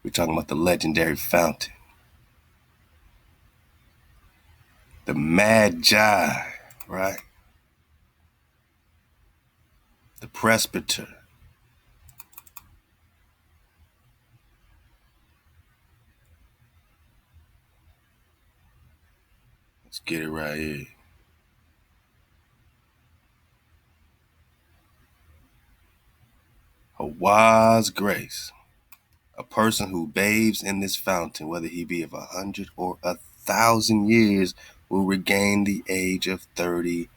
We're talking about the legendary fountain. The Magi, right? The Presbyter. Let's get it right here. HaWaH's grace. A person who bathes in this fountain, whether he be of 100 or 1,000 years, will regain the age of 32.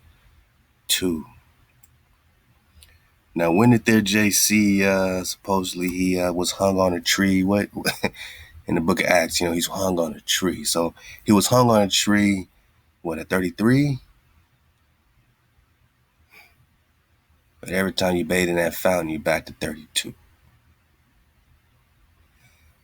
Now, when did their JC, supposedly he was hung on a tree? What in the book of Acts, he's hung on a tree. So he was hung on a tree, at 33? But every time you bathe in that fountain, you're back to 32.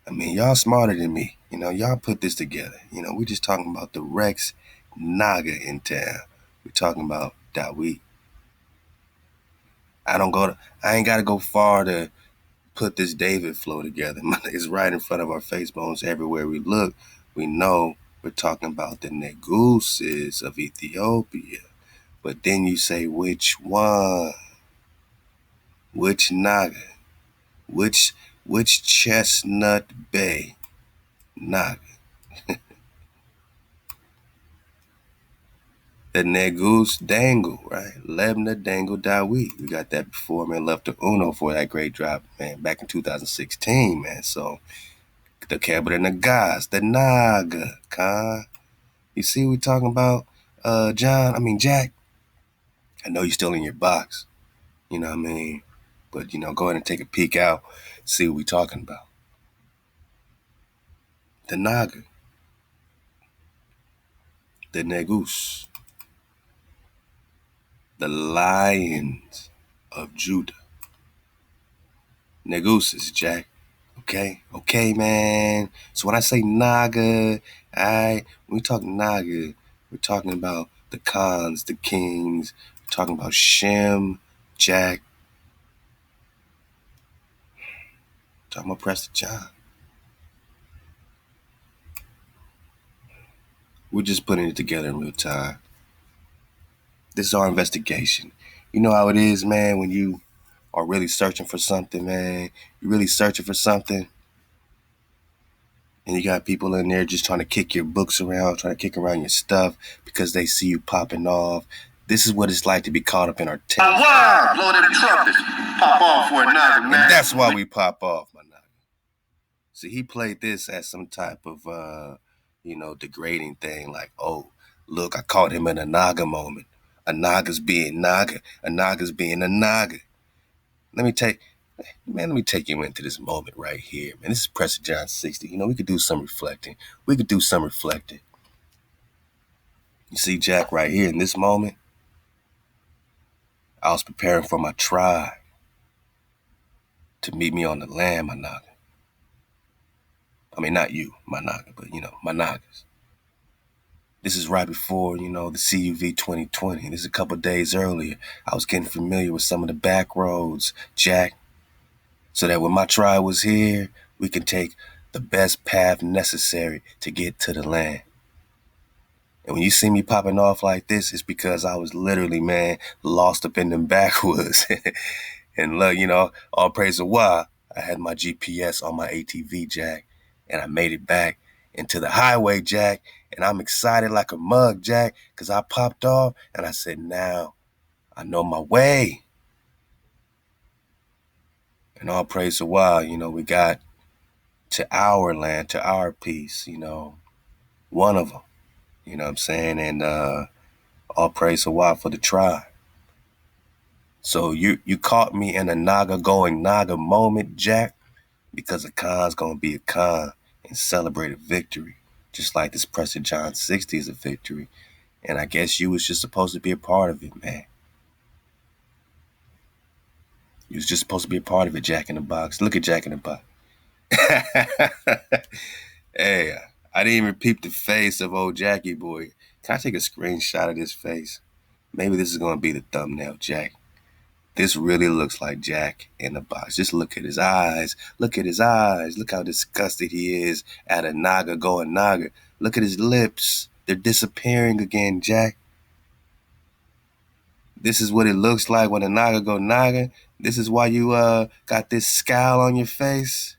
I mean, y'all smarter than me. Y'all put this together. We're just talking about the Rex Naga in town. We're talking about ThaWaDah. I ain't got to go far to put this David flow together. It's right in front of our face bones everywhere we look. We know we're talking about the Neguses of Ethiopia. But then you say, which one? Which Naga? Which Chestnut Bay Naga? The Negus Dangle, right? Lebna Dangle Dawi. We got that before, man. Left to Uno for that great drop, man, back in 2016, man. So, the Cabra and the Guys, the Naga, Khan. You see what we talking about, Jack? I know you're still in your box, you know what I mean? But, go ahead and take a peek out, see what we talking about. The Naga, the Negus, the Lions of Judah. Neguses, Jack. Okay, man. So when I say Naga, when we talk Naga, we're talking about the Khans, the kings. We're talking about Shem, Jack. We're talking about Prester John. We're just putting it together in real time. This is our investigation. You know how it is, man, when you are really searching for something, man. You're really searching for something. And you got people in there just trying to kick your books around, trying to kick around your stuff because they see you popping off. This is what it's like to be caught up in our taste.
HaWaH! Blow them trumpets. Pop off for a Naga, man.
And that's why we pop off, my Naga. See, he played this as some type of, degrading thing. Like, oh, look, I caught him in a Naga moment. A Naga's being Naga. A Naga's being a Naga. Let me take you into this moment right here, man. This is Prester John 60. We could do some reflecting. You see Jack right here in this moment? I was preparing for my tribe to meet me on the land, my Naga. I mean, not you, my Naga, but, my Nagas. This is right before, the CUV 2020. This is a couple days earlier. I was getting familiar with some of the back roads, Jack, so that when my tribe was here, we can take the best path necessary to get to the land. And when you see me popping off like this, it's because I was literally, man, lost up in them backwoods. And look, all praise HaWaH, I had my GPS on my ATV, Jack, and I made it back into the highway, Jack, and I'm excited like a mug, Jack, because I popped off, and I said, now I know my way. And all praise HaWaH, we got to our land, to our peace, one of them, you know what I'm saying? And all praise HaWaH for the tribe. So you caught me in a Naga going Naga moment, Jack, because a Khan's going to be a Khan and celebrate a victory, just like this Prester John 60 is a victory. And I guess you was just supposed to be a part of it, man. You was just supposed to be a part of it, Jack in the Box. Look at Jack in the Box. Hey, I didn't even peep the face of old Jackie boy. Can I take a screenshot of this face? Maybe this is going to be the thumbnail, Jack. This really looks like Jack in the Box. Just look at his eyes. Look at his eyes. Look how disgusted he is at a Naga going Naga. Look at his lips. They're disappearing again, Jack. This is what it looks like when a Naga go Naga. This is why you got this scowl on your face.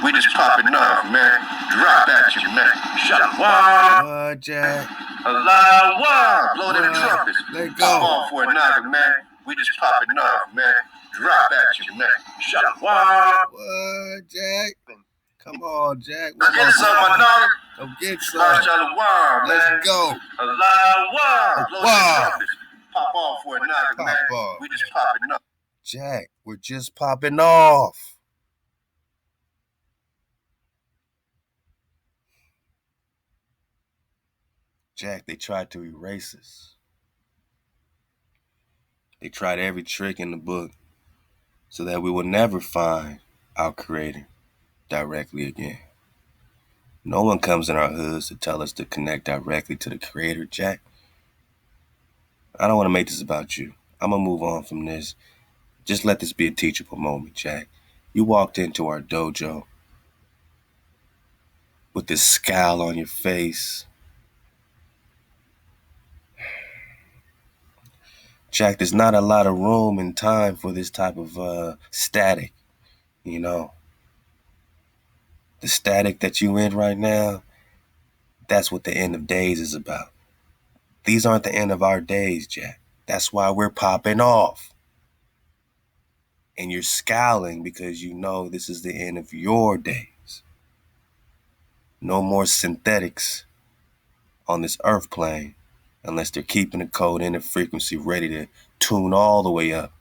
We just popping off, man. Drop at you, man. HaWaH!
What, Jack?
HaWaH! Blow them trumpets.
Let go.
Pop off for a Naga, man. We just popping off, man. Drop at you, man. HaWaH!
What, Jack? Come on, Jack.
Go get some, my Naga.
Go get some.
HaWaH, man.
Let's go.
HaWaH! Blow them
HaWaH.
trumpets. Pop off for a Naga, man.
off.
We just popping off.
Jack, we're just popping off. Jack, they tried to erase us. They tried every trick in the book so that we will never find our Creator directly again. No one comes in our hoods to tell us to connect directly to the Creator, Jack. I don't want to make this about you. I'm going to move on from this. Just let this be a teachable moment, Jack. You walked into our dojo with this scowl on your face. Jack, there's not a lot of room and time for this type of static, you know. The static that you in right now, that's what the end of days is about. These aren't the end of our days, Jack. That's why we're popping off. And you're scowling because you know this is the end of your days. No more synthetics on this earth plane unless they're keeping the code in the frequency ready to tune all the way up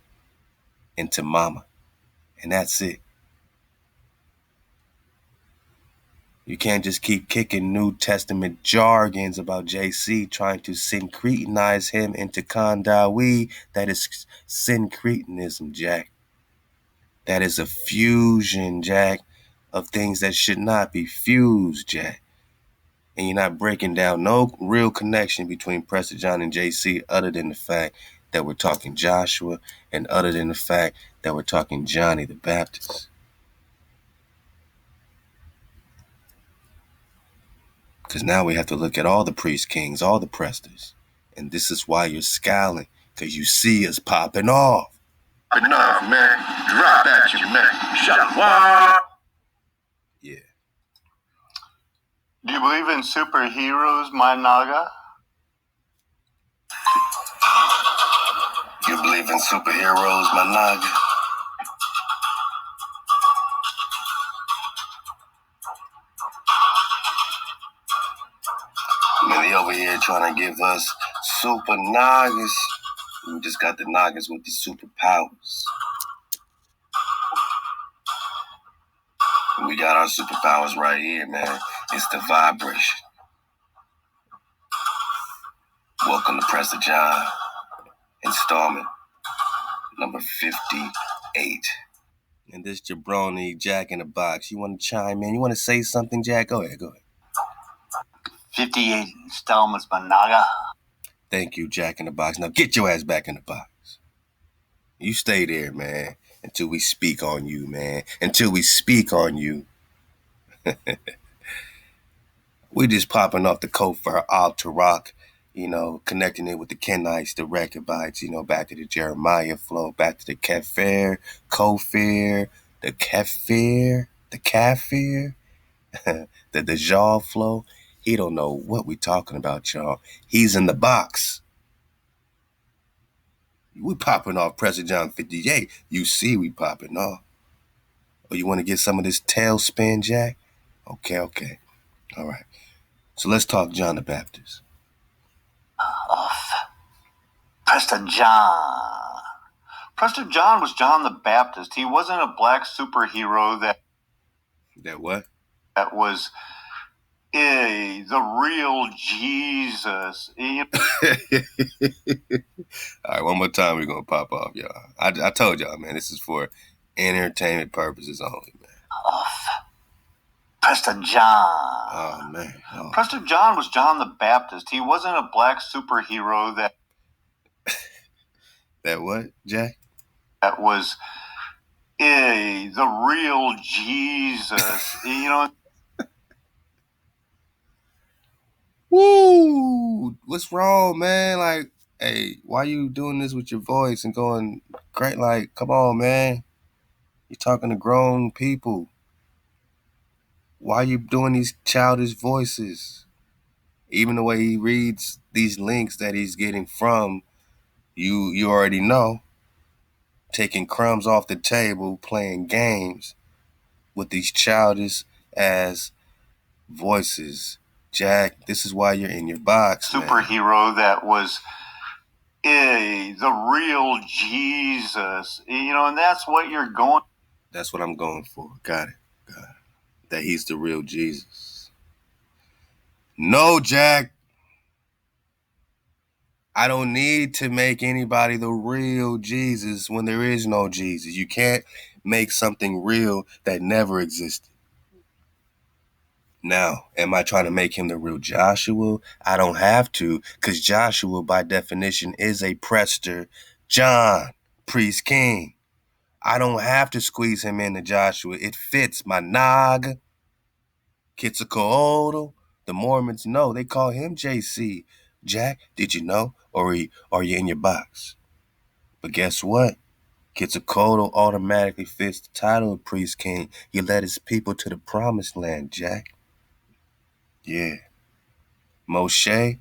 into mama. And that's it. You can't just keep kicking New Testament jargons about JC trying to syncretinize him into khandrop. That is syncretinism, Jack. That is a fusion, Jack, of things that should not be fused, Jack. And you're not breaking down no real connection between Prester John and JC other than the fact that we're talking Joshua and other than the fact that we're talking Johnny the Baptist. Because now we have to look at all the priest kings, all the Presters. And this is why you're scowling, because you see us popping off.
Enough, man. Drop at you, man. Shabata.
Yeah.
Do you believe in superheroes, my Naga?
You believe in superheroes, my Naga? Man, they over here trying to give us super Nagas. We just got the Nagas with the superpowers. We got our superpowers right here, man. It's the vibration. Welcome to Prester John, installment number 58. And this jabroni Jack in the Box. You want to chime in? You want to say something, Jack? Go ahead.
58 installments, my Naga.
Thank you, Jack in the Box. Now get your ass back in the box. You stay there, man, until we speak on you, man. Until we speak on you. We just popping off the coat for Alta Rock, connecting it with the Kenites, the Rechabites, back to the Jeremiah flow, back to the Kafir, Kofir, the Kafir, the Kafir, the Dajjal flow. He don't know what we talking about, y'all. He's in the box. We popping off Prester John 58. You see we popping off. Oh, you want to get some of this tailspin, Jack? Okay. All right. So let's talk John the Baptist.
Prester John. Prester John was John the Baptist. He wasn't a black superhero that
what?
That was the real Jesus.
All right, one more time we're going to pop off, y'all. I told y'all, man, this is for entertainment purposes only, man.
Prester John.
Oh, man. Oh.
Prester John was John the Baptist. He wasn't a black superhero that...
That what, Jack?
That was the real Jesus.
Woo! What's wrong, man? Like, hey, why you doing this with your voice and going great? Like, come on, man. You're talking to grown people. Why you doing these childish voices? Even the way he reads these links that he's getting from, you already know. Taking crumbs off the table, playing games with these childish ass voices. Jack, this is why you're in your box,
superhero,
man.
That was the real Jesus. And that's what you're going...
That's what I'm going for. Got it. That he's the real Jesus. No, Jack. I don't need to make anybody the real Jesus when there is no Jesus. You can't make something real that never existed. Now, am I trying to make him the real Joshua? I don't have to, because Joshua, by definition, is a Prester John, priest king. I don't have to squeeze him into Joshua. It fits my nog. Quetzalcoatl, the Mormons know. They call him JC. Jack, did you know? Or are you in your box? But guess what? Quetzalcoatl automatically fits the title of priest king. He led his people to the promised land, Jack. Yeah. Moshe,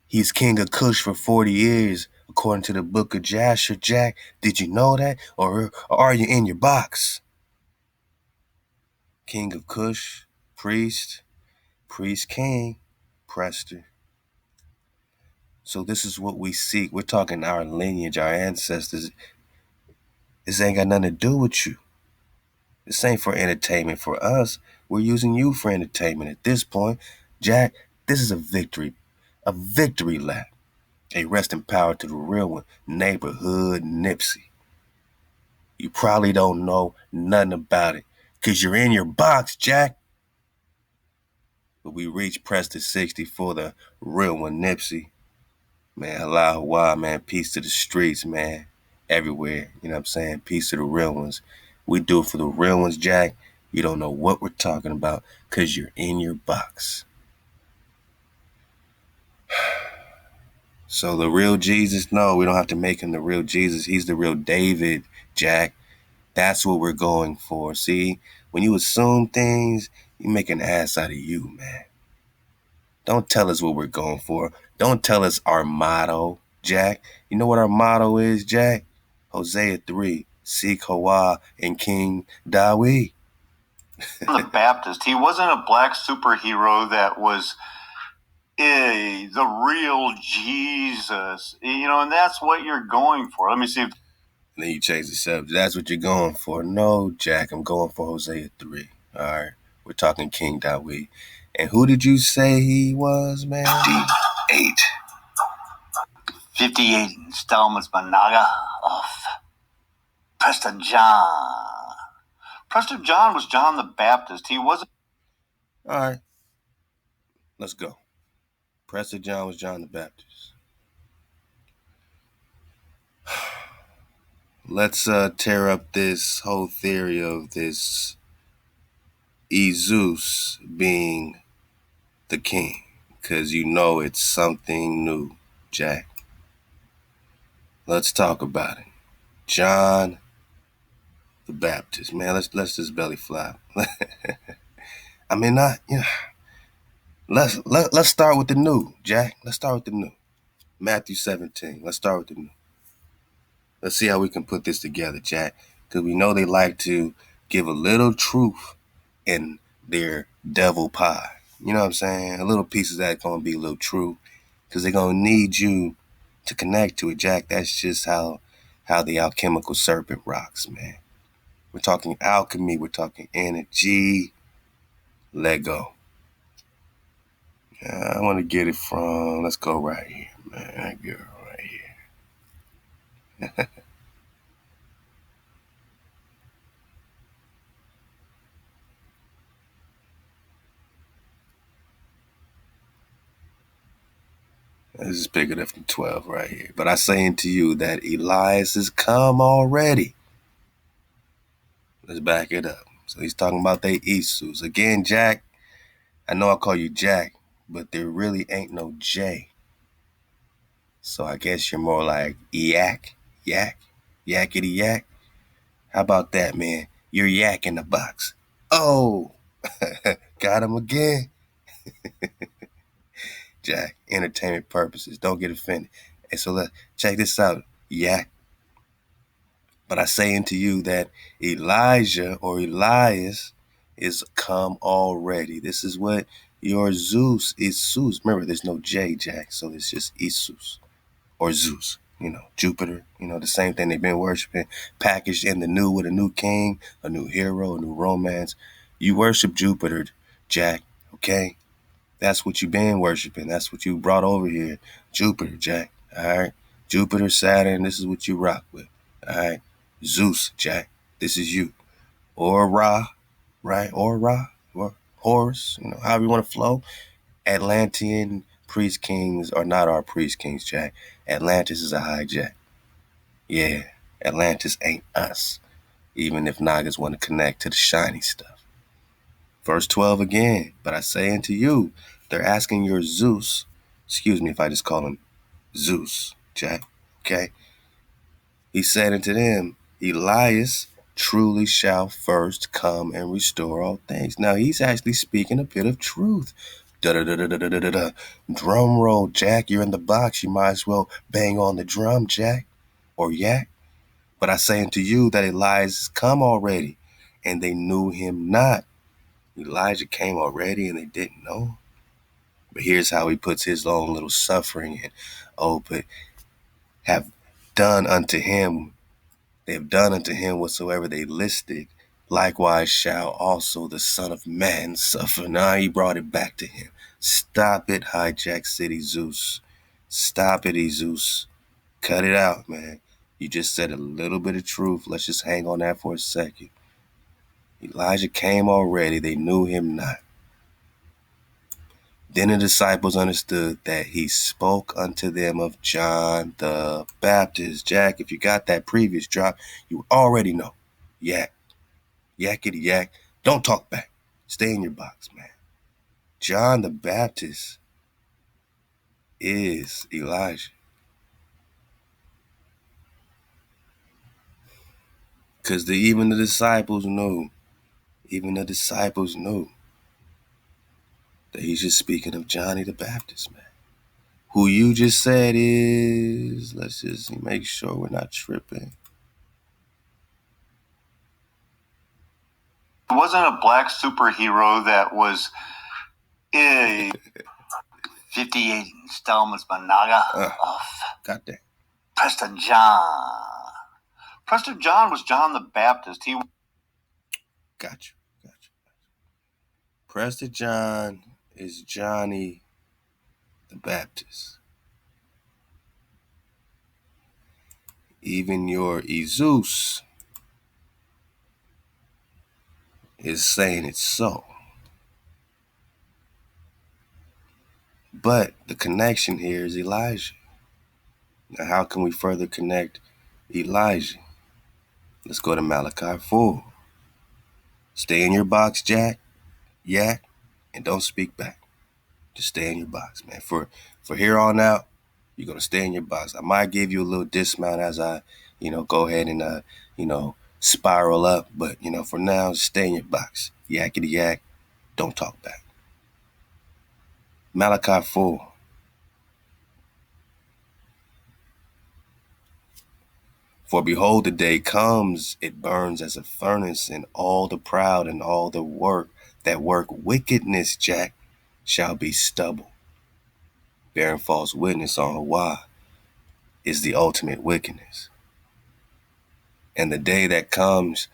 he's king of Cush for 40 years, according to the book of Jasher. Jack, did you know that? Or are you in your box? King of Cush, priest king, Prester. So this is what we seek. We're talking our lineage, our ancestors. This ain't got nothing to do with you. This ain't for entertainment for us. We're using you for entertainment at this point. Jack, this is a victory lap. A rest in power to the real one, neighborhood Nipsey. You probably don't know nothing about it because you're in your box, Jack. But we reached Prester 60 for the real one, Nipsey. Man, HaWaH, man. Peace to the streets, man. Everywhere. You know what I'm saying? Peace to the real ones. We do it for the real ones, Jack. You don't know what we're talking about because you're in your box. So the real Jesus, no, we don't have to make him the real Jesus. He's the real David, Jack. That's what we're going for. See, when you assume things, you make an ass out of you, man. Don't tell us what we're going for. Don't tell us our motto, Jack. You know what our motto is, Jack? Hosea 3, seek HaWaH and King Dawid.
The Baptist, he wasn't a black superhero that was the real Jesus, and that's what you're going for. Let me see if
And then you change the subject. That's what you're going for. No, Jack, I'm going for Hosea 3. All right. We're talking King Dawid. And who did you say he was, man?
58 installments, Managa, of Prester John. Prester John was John the Baptist. He wasn't.
All right. Let's go. Prester John was John the Baptist. Let's tear up this whole theory of this Jesus being the king. Because you know it's something new, Jack. Let's talk about it. John the Baptist. Man, let's just belly flop. I mean, let's start with the new, Jack. Let's start with the new. Matthew 17. Let's start with the new. Let's see how we can put this together, Jack. Because we know they like to give a little truth in their devil pie. You know what I'm saying? A little piece of that going to be a little true. Because they're going to need you to connect to it, Jack. That's just how the alchemical serpent rocks, man. We're talking alchemy. We're talking energy. Let go. I want to get it from, let's go right here, man. That girl right here. Let's just pick it up from 12 right here. But I say unto you that Elias has come already. Let's back it up. So he's talking about they Isus. Again, Jack, I know I call you Jack, but there really ain't no J. So I guess you're more like yak, yakety yak. How about that, man? You're yak in the box. Oh, got him again. Jack, entertainment purposes. Don't get offended. And so let's check this out. Yak. But I say unto you that Elijah or Elias is come already. This is what your Zeus is. Zeus. Remember, there's no J, Jack, so it's just Isus or Zeus. Jupiter. The same thing they've been worshiping, packaged in the new with a new king, a new hero, a new romance. You worship Jupiter, Jack, okay? That's what you've been worshiping. That's what you brought over here. Jupiter, Jack, all right? Jupiter, Saturn, this is what you rock with, all right? Zeus, Jack, this is you. Or Ra, right? Or Ra, or Horus, however you want to flow. Atlantean priest kings are not our priest kings, Jack. Atlantis is a hijack. Yeah, Atlantis ain't us, even if Nagas want to connect to the shiny stuff. Verse 12 again. But I say unto you, they're asking your Zeus. Excuse me if I just call him Zeus, Jack. Okay. He said unto them, Elias truly shall first come and restore all things. Now he's actually speaking a bit of truth. Da-da-da-da-da-da-da. Drum roll, Jack. You're in the box. You might as well bang on the drum, Jack, or yak. But I say unto you that Elias is come already, and they knew him not. Elijah came already, and they didn't know. But here's how he puts his own little suffering in. Oh, but have done unto him, they have done unto him whatsoever they listed. Likewise shall also the Son of Man suffer. Now he brought it back to him. Stop it, Hijack City Zeus. Stop it, Zeus. Cut it out, man. You just said a little bit of truth. Let's just hang on that for a second. Elijah came already. They knew him not. Then the disciples understood that he spoke unto them of John the Baptist. Jack, if you got that previous drop, you already know. Yak. Yakety yak. Don't talk back. Stay in your box, man. John the Baptist is Elijah. Because even the disciples knew that he's just speaking of Johnny the Baptist, man. Who you just said is, let's just make sure we're not tripping.
It wasn't a black superhero that was 58 installments Managa of
Got that.
Prester John. Prester John was John the Baptist. He
Got you. Prester John is Johnny the Baptist. Even your Zeus is saying it's so. But the connection here is Elijah. Now, how can we further connect Elijah? Let's go to Malachi 4. Stay in your box, Jack, yak, and don't speak back. Just stay in your box, man. For here on out, you're going to stay in your box. I might give you a little dismount as I, go ahead and, spiral up. But, for now, just stay in your box. Yakety yak. Don't talk back. Malachi 4. For behold, the day comes, it burns as a furnace, and all the proud and all the work that work wickedness, Jack, shall be stubble. Bearing false witness on HaWaH is the ultimate wickedness. And the day that comes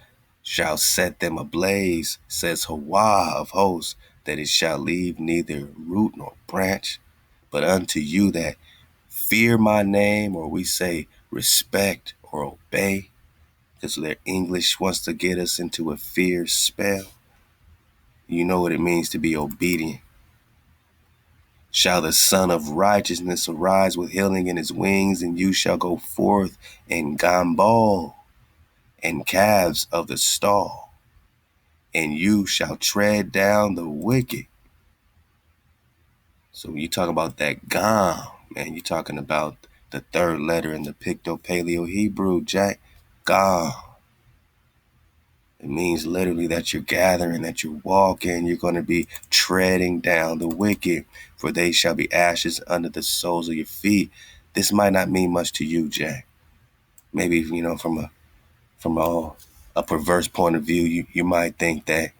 shall set them ablaze, says HaWaH of hosts, that it shall leave neither root nor branch. But unto you that fear my name, or we say respect or obey, because their English wants to get us into a fear spell. You know what it means to be obedient. Shall the Son of Righteousness arise with healing in his wings, and you shall go forth in gambol and calves of the stall, and you shall tread down the wicked. So when you talk about that gam, man, you're talking about the third letter in the Picto-Paleo-Hebrew, Jack. Gam. It means literally that you're gathering, that you're walking, you're going to be treading down the wicked, for they shall be ashes under the soles of your feet. This might not mean much to you, Jack. Maybe, from a perverse point of view, you might think that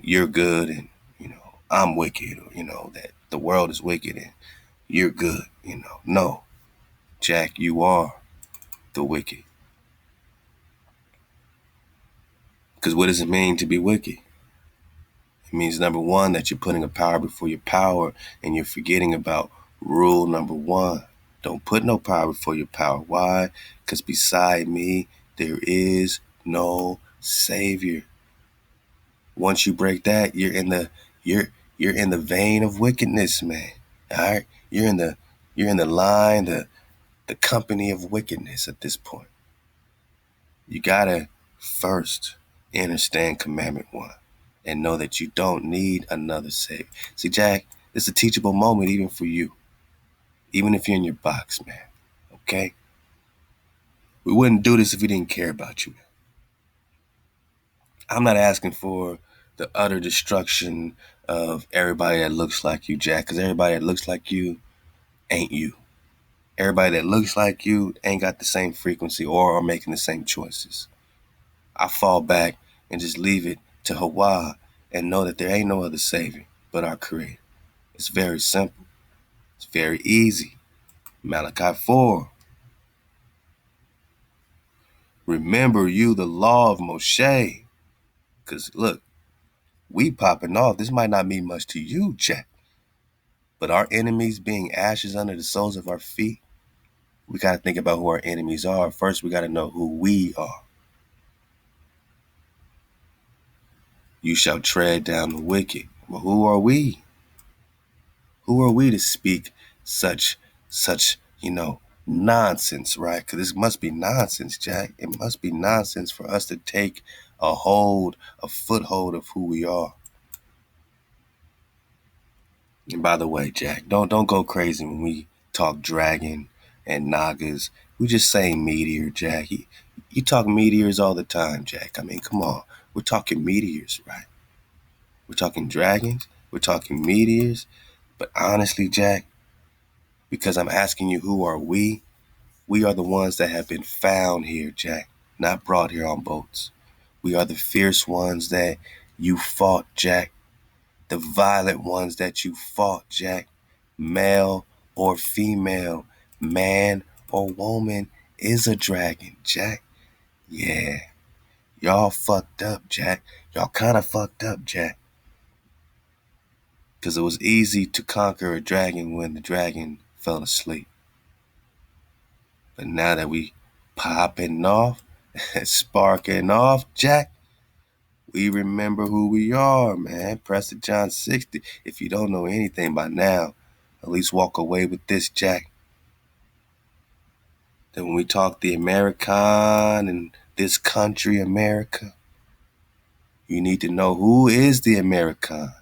you're good and, I'm wicked, or, that the world is wicked and you're good, No, Jack, you are the wicked. Because what does it mean to be wicked? It means, number one, that you're putting a power before your power, and you're forgetting about rule number one. Don't put no power before your power. Why? Because beside me, there is no savior. Once you break that, you're in the vein of wickedness, man. All right? You're in the line, the company of wickedness at this point. You gotta first Understand commandment 1 and know that you don't need another Savior. See, Jack, it's a teachable moment even for you, even if you're in your box, man. Okay? We wouldn't do this if we didn't care about you. I'm not asking for the utter destruction of everybody that looks like you, Jack, because everybody that looks like you ain't you. Everybody that looks like you ain't got the same frequency or are making the same choices. I fall back and just leave it to HaWaH and know that there ain't no other Savior but our Creator. It's very simple. It's very easy. Malachi 4. Remember you the law of Moshe. Because look, we popping off. This might not mean much to you, Jack. But our enemies being ashes under the soles of our feet, we got to think about who our enemies are. First, we got to know who we are. You shall tread down the wicked. Well, who are we? Who are we to speak such, nonsense, right? Because this must be nonsense, Jack. It must be nonsense for us to take a foothold of who we are. And by the way, Jack, don't go crazy when we talk dragon and nagas. We just say meteor, Jack. You talk meteors all the time, Jack. I mean, come on. We're talking meteors, right? We're talking dragons. We're talking meteors. But honestly, Jack, because I'm asking you who are we are the ones that have been found here, Jack, not brought here on boats. We are the fierce ones that you fought, Jack. The violent ones that you fought, Jack. Male or female, man or woman is a dragon, Jack. Yeah, y'all fucked up, Jack. Y'all kind of fucked up, Jack. Because it was easy to conquer a dragon when the dragon fell asleep. But now that we popping off, sparking off, Jack, we remember who we are, man. Prester John 60. If you don't know anything by now, at least walk away with this, Jack. That when we talk the American and this country, America, you need to know who is the American.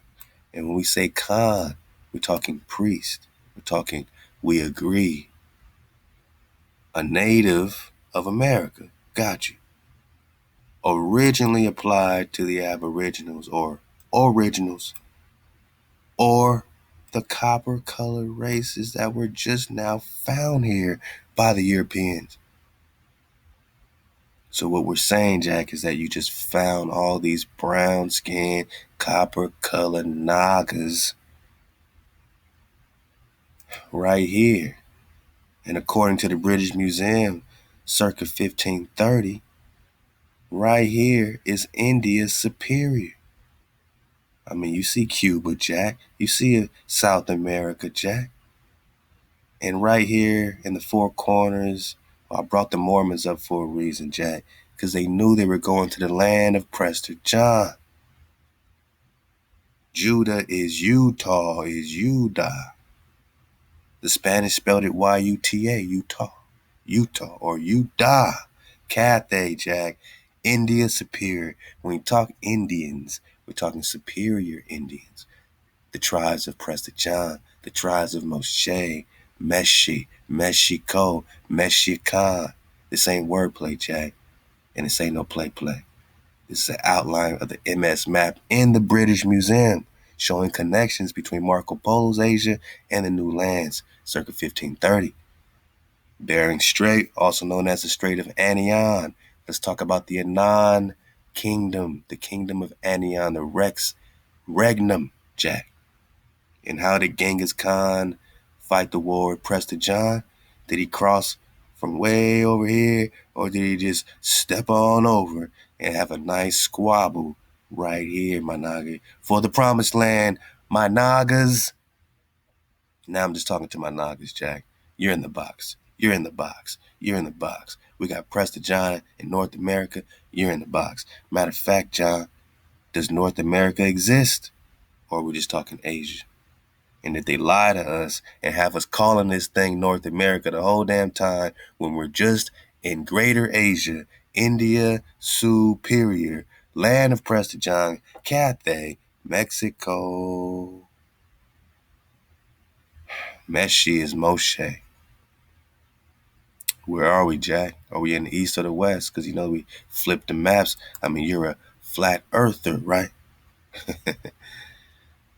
And when we say Khan, we're talking priest. We're talking we agree. A native of America. Got you. Originally applied to the Aboriginals or originals or the copper-colored races that were just now found here by the Europeans. So what we're saying, Jack, is that you just found all these brown-skinned, copper-colored Nagas right here. And according to the British Museum, circa 1530, right here is India's superior. I mean, you see Cuba, Jack. You see South America, Jack. And right here in the four corners, I brought the Mormons up for a reason, Jack, because they knew they were going to the land of Prester John. Judah is Utah, is Yudah. The Spanish spelled it Y-U-T-A, Utah, or Yudah. Cathay, Jack. India superior. When we talk Indians, we're talking superior Indians. The tribes of Prester John, the tribes of Moshe, Meshi, Meshiko, Meshikan. This ain't wordplay, Jack, and this ain't no play. This is an outline of the MS map in the British Museum, showing connections between Marco Polo's Asia and the New Lands, circa 1530. Bering Strait, also known as the Strait of Anion. Let's talk about the Anan Kingdom, the Kingdom of Anion, the Rex Regnum, Jack. And how did Genghis Khan fight the war with Prester John? Did he cross from way over here, or did he just step on over and have a nice squabble right here, my Naga? For the promised land, my Nagas. Now I'm just talking to my Nagas, Jack. You're in the box. You're in the box. You're in the box. We got Prester John in North America. You're in the box. Matter of fact, John, does North America exist? Or are we just talking Asia? And if they lie to us and have us calling this thing North America the whole damn time when we're just in Greater Asia, India superior, land of Prester John, Cathay, Mexico. Meshi is Moshe. Where are we, Jack? Are we in the east or the west? Because, we flipped the maps. I mean, you're a flat earther, right?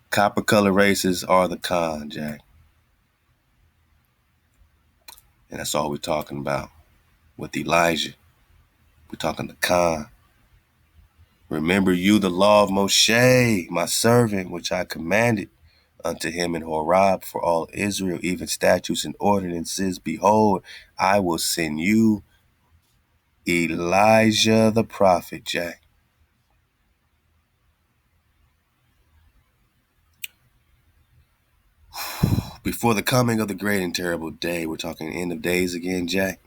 Copper color races are the con, Jack. And that's all we're talking about. With Elijah, we're talking the con. Remember you the law of Moshe, my servant, which I commanded unto him in Horeb for all Israel, even statutes and ordinances. Behold, I will send you Elijah the prophet, Jack. Before the coming of the great and terrible day, we're talking end of days again, Jack.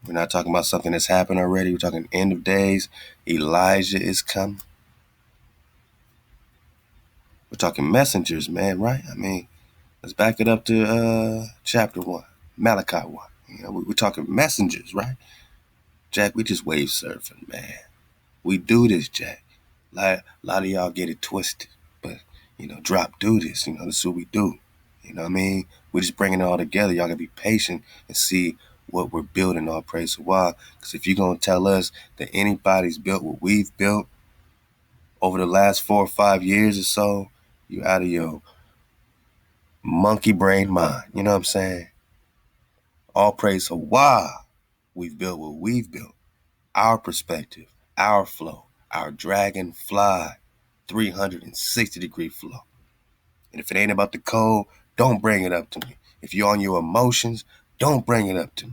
We're not talking about something that's happened already. We're talking end of days. Elijah is coming. We're talking messengers, man, right? I mean, let's back it up to chapter 1, Malachi 1. We're talking messengers, right? Jack, we just wave surfing, man. We do this, Jack. A lot of y'all get it twisted. But, drop do this. This is what we do. You know what I mean? We're just bringing it all together. Y'all got to be patient and see what we're building, all praise HaWaH. Because if you're going to tell us that anybody's built what we've built over the last 4 or 5 years or so, you're out of your monkey brain mind. You know what I'm saying? All praise HaWaH. We've built what we've built. Our perspective, our flow, our dragonfly, 360-degree flow. And if it ain't about the code, don't bring it up to me. If you're on your emotions, don't bring it up to me.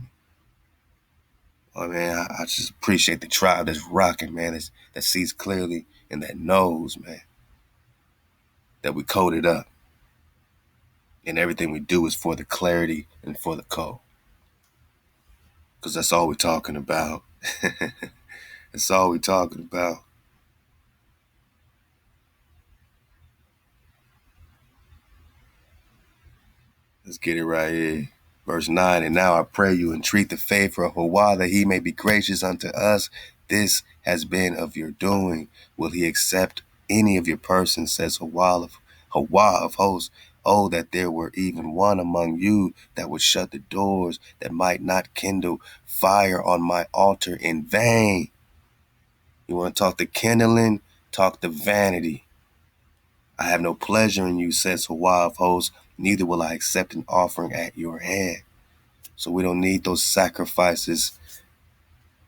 Oh, man, I just appreciate the tribe that's rocking, man, that sees clearly and that knows, man, that we coded up. And everything we do is for the clarity and for the code. Because that's all we're talking about. That's all we're talking about. Let's get it right here. Verse 9, and now I pray you entreat the favor of HaWaH that he may be gracious unto us. This has been of your doing. Will he accept any of your persons, says HaWaH of hosts. Oh, that there were even one among you that would shut the doors, that might not kindle fire on my altar in vain. You want to talk the kindling? Talk the vanity. I have no pleasure in you, says HaWaH of hosts, neither will I accept an offering at your hand. So we don't need those sacrifices.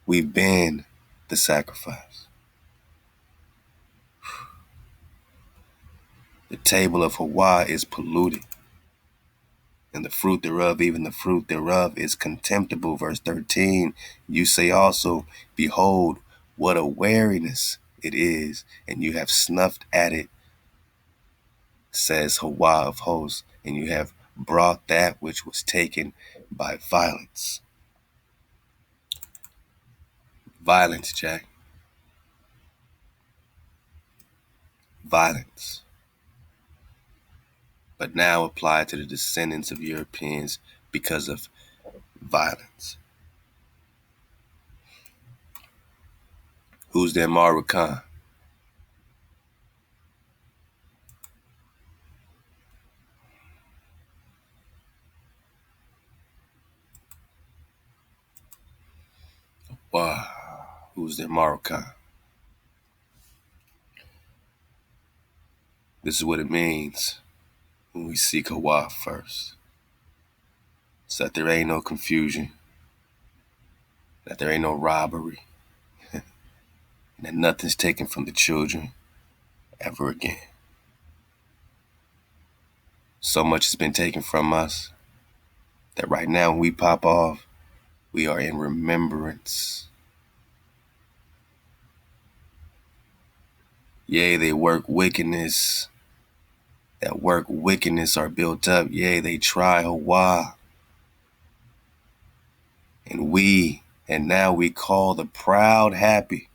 We've been the sacrifice. The table of HaWaH is polluted, and the fruit thereof, even the fruit thereof, is contemptible. Verse 13, you say also, behold, what a wariness it is, and you have snuffed at it, says HaWaH of hosts, and you have brought that which was taken by violence. Violence, Jack. Violence. But now applied to the descendants of Europeans because of violence. Who's their Marukan? Wow. Who's their Marukan? This is what it means when we seek HaWaH first. So that there ain't no confusion, that there ain't no robbery, and that nothing's taken from the children ever again. So much has been taken from us that right now when we pop off, we are in remembrance. Yea, they work wickedness. That work wickedness are built up. Yea, they try HaWaH. And now we call the proud happy.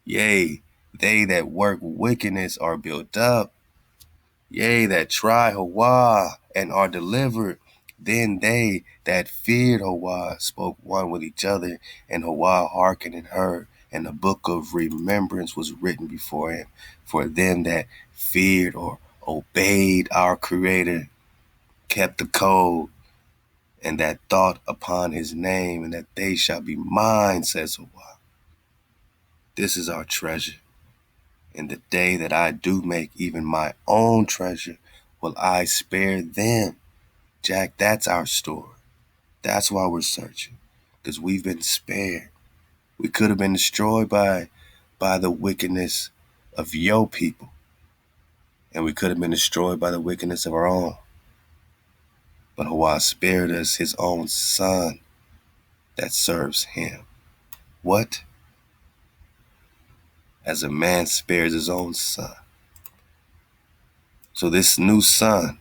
Yea, they that work wickedness are built up. Yea, that try HaWaH and are delivered. Then they that feared HaWaH spoke one with each other, and HaWaH hearkened and heard. and the book of remembrance was written before him for them that feared or obeyed our Creator, kept the code, and that thought upon his name, and that they shall be mine, says HaWaH. This is our treasure. In the day that I do make even my own treasure, will I spare them. Jack, that's our story. That's why we're searching, because we've been spared. We could have been destroyed by the wickedness of your people, and we could have been destroyed by the wickedness of our own. But HaWaH spared us his own son that serves him. What? As a man spares his own son. So this new son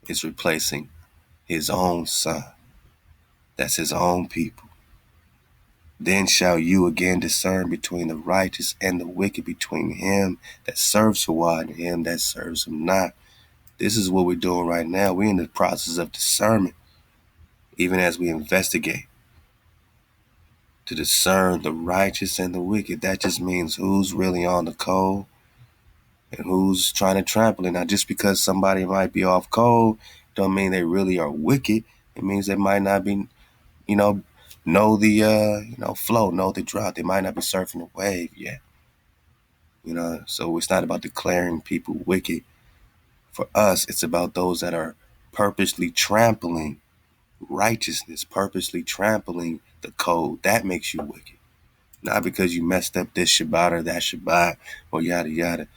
is replacing his own son. That's his own people. Then shall you again discern between the righteous and the wicked, between him that serves HaWaH and him that serves him not. This is what we're doing right now. We're in the process of discernment, even as we investigate to discern the righteous and the wicked. That just means who's really on the code and who's trying to trample it. Now, just because somebody might be off code don't mean they really are wicked. It means they might not be, know the, flow, know the drought. They might not be surfing the wave yet. So it's not about declaring people wicked. For us, it's about those that are purposely trampling righteousness, purposely trampling the code. That makes you wicked. Not because you messed up this Shabbat or that Shabbat or yada yada.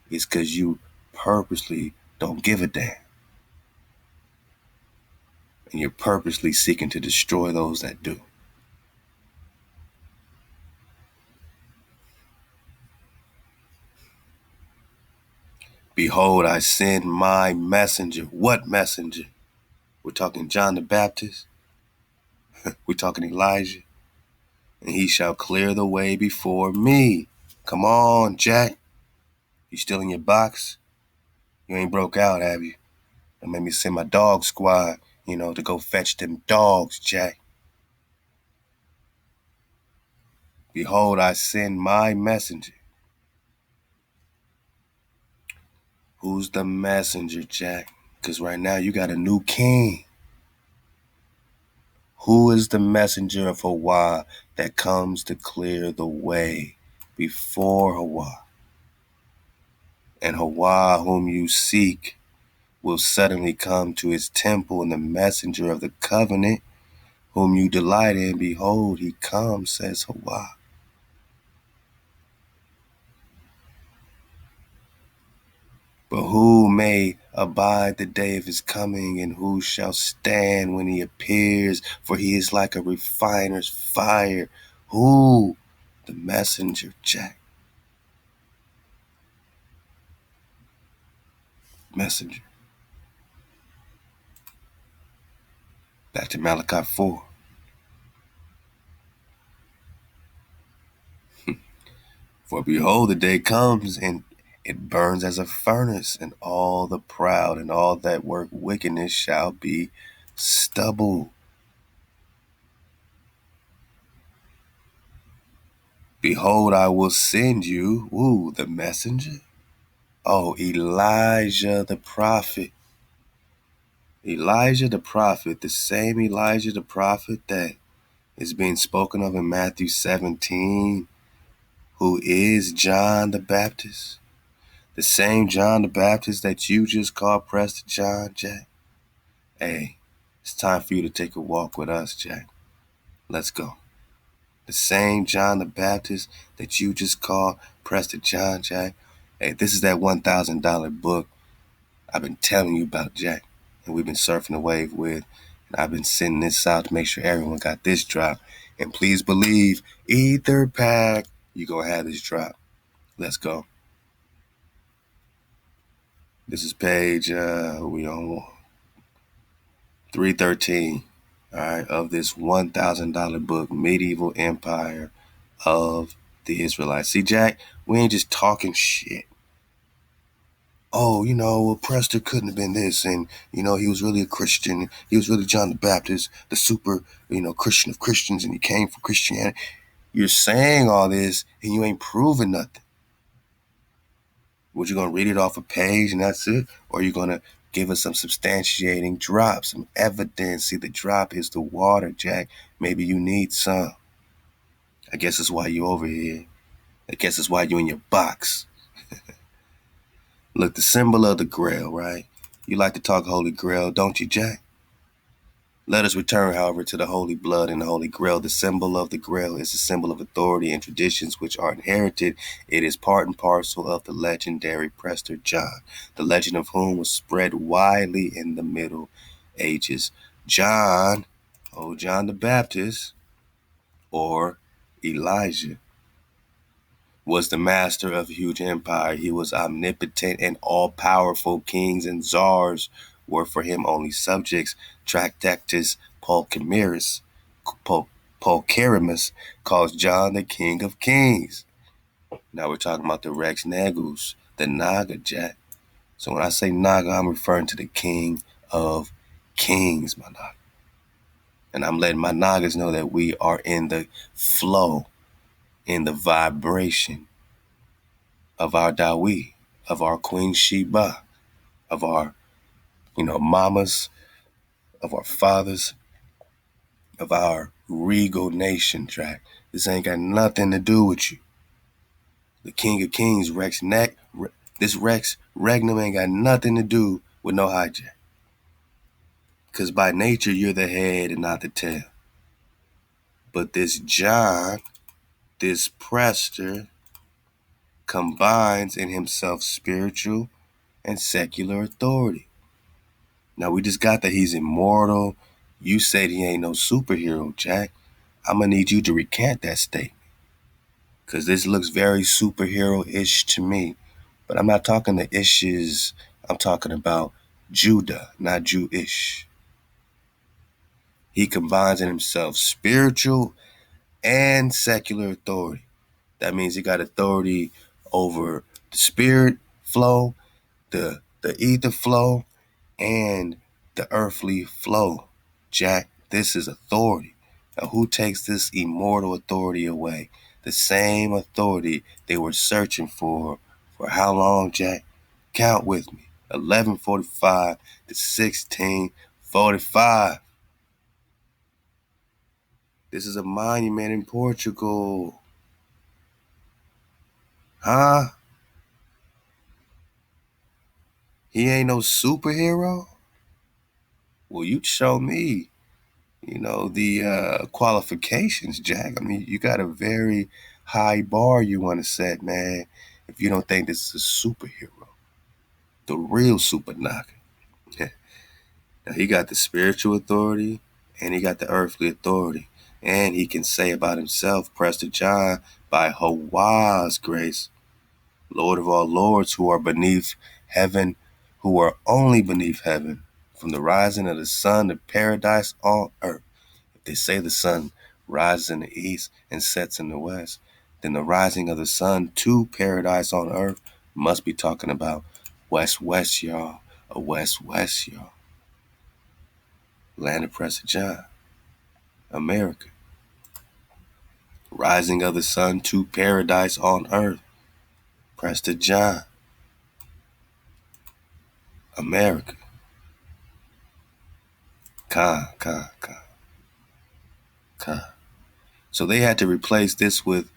It's because you purposely don't give a damn. And you're purposely seeking to destroy those that do. Behold, I send my messenger. What messenger? We're talking John the Baptist. We're talking Elijah. And he shall clear the way before me. Come on, Jack. You still in your box? You ain't broke out, have you? That made me send my dog squad, to go fetch them dogs, Jack. Behold, I send my messenger. Who's the messenger, Jack? Because right now you got a new king. Who is the messenger of HaWaH that comes to clear the way before HaWaH? And HaWaH, whom you seek, will suddenly come to his temple, and the messenger of the covenant, whom you delight in, behold, he comes, says HaWaH. But who may abide the day of his coming, and who shall stand when he appears? For he is like a refiner's fire. Who? The messenger, Jack. Messenger. Back to Malachi 4. For behold, the day comes, and it burns as a furnace, and all the proud and all that work wickedness shall be stubble. Behold, I will send you, the messenger. Oh, Elijah the prophet. Elijah the prophet, the same Elijah the prophet that is being spoken of in Matthew 17, who is John the Baptist. The same John the Baptist that you just called Prester John, Jack. Hey, it's time for you to take a walk with us, Jack. Let's go. The same John the Baptist that you just called Prester John, Jack. Hey, this is that $1,000 book I've been telling you about, Jack, and we've been surfing the wave with. And I've been sending this out to make sure everyone got this drop. And please believe, Etha Pak, you're going to have this drop. Let's go. This is page, we on 313, all right, of this $1,000 book, Medieval Empire of the Israelites. See, Jack, we ain't just talking shit. Oh, Prester couldn't have been this, and, he was really a Christian. He was really John the Baptist, the super, Christian of Christians, and he came from Christianity. You're saying all this and you ain't proving nothing. What, you going to read it off a page and that's it? Or you going to give us some substantiating drop, some evidence? See, the drop is the water, Jack. Maybe you need some. I guess that's why you over here. I guess that's why you in your box. Look, the symbol of the grail, right? You like to talk Holy Grail, don't you, Jack? Let us return, however, to the holy blood and the holy grail. The symbol of the grail is a symbol of authority and traditions which are inherited. It is part and parcel of the legendary Prester John, the legend of whom was spread widely in the Middle Ages. John, John the Baptist, or Elijah, was the master of a huge empire. He was omnipotent and all-powerful. Kings and czars were for him only subjects. Tractatus Pulcherimus calls John the King of Kings. Now we're talking about the Rex Negus, the Naga, Jack. So when I say Naga, I'm referring to the King of Kings, my Naga. And I'm letting my Nagas know that we are in the flow, in the vibration of our Dawi, of our Queen Sheba, of our, mamas, of our fathers, of our regal nation, Jack. This ain't got nothing to do with you. The King of Kings, this Rex Regnum ain't got nothing to do with no hijack. Because by nature, you're the head and not the tail. But this John, this Prester, combines in himself spiritual and secular authority. Now, we just got that he's immortal. You said he ain't no superhero, Jack. I'm going to need you to recant that statement. Because this looks very superhero-ish to me. But I'm not talking the ishes. I'm talking about Judah, not Jewish. He combines in himself spiritual and secular authority. That means he got authority over the spirit flow, the ether flow, and the earthly flow. Jack, this is authority. Now, who takes this immortal authority away? The same authority they were searching for how long, Jack? Count with me. 1145 to 1645. This is a monument in Portugal. Huh? He ain't no superhero? Well, you show me, the qualifications, Jack. I mean, you got a very high bar you want to set, man, if you don't think this is a superhero. The real super knocker. Now, he got the spiritual authority and he got the earthly authority. And he can say about himself, Prester John, by HaWaH's grace, Lord of all lords, who are beneath heaven, who are only beneath heaven, from the rising of the sun to paradise on earth. If they say the sun rises in the east and sets in the west, then the rising of the sun to paradise on earth must be talking about west-west, y'all, a west-west, y'all. Land of Prester John, America. Rising of the sun to paradise on earth, Prester John, America. Con. So they had to replace this with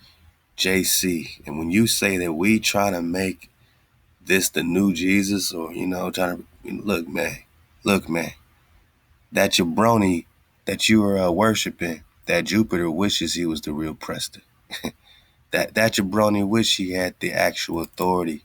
JC. And when you say that we trying to make this the new Jesus, or, trying to, look, man, that jabroni that you are worshiping, that Jupiter wishes he was the real Prester. that jabroni wish he had the actual authority.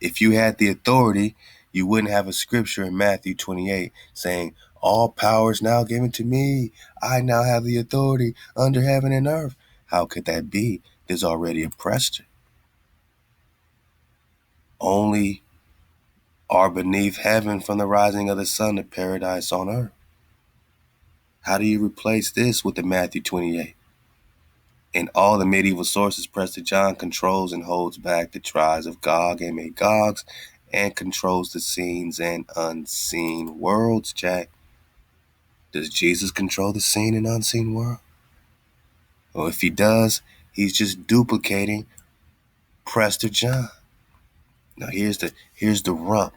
If you had the authority, you wouldn't have a scripture in Matthew 28 saying, all power is now given to me. I now have the authority under heaven and earth. How could that be? There's already a Prester. Only are beneath heaven from the rising of the sun to paradise on earth. How do you replace this with the Matthew 28? In all the medieval sources, Prester John controls and holds back the tribes of Gog and Magogs and controls the seen and unseen worlds, Jack. Does Jesus control the seen and unseen world? Or if he does, he's just duplicating Prester John. Now here's the rump.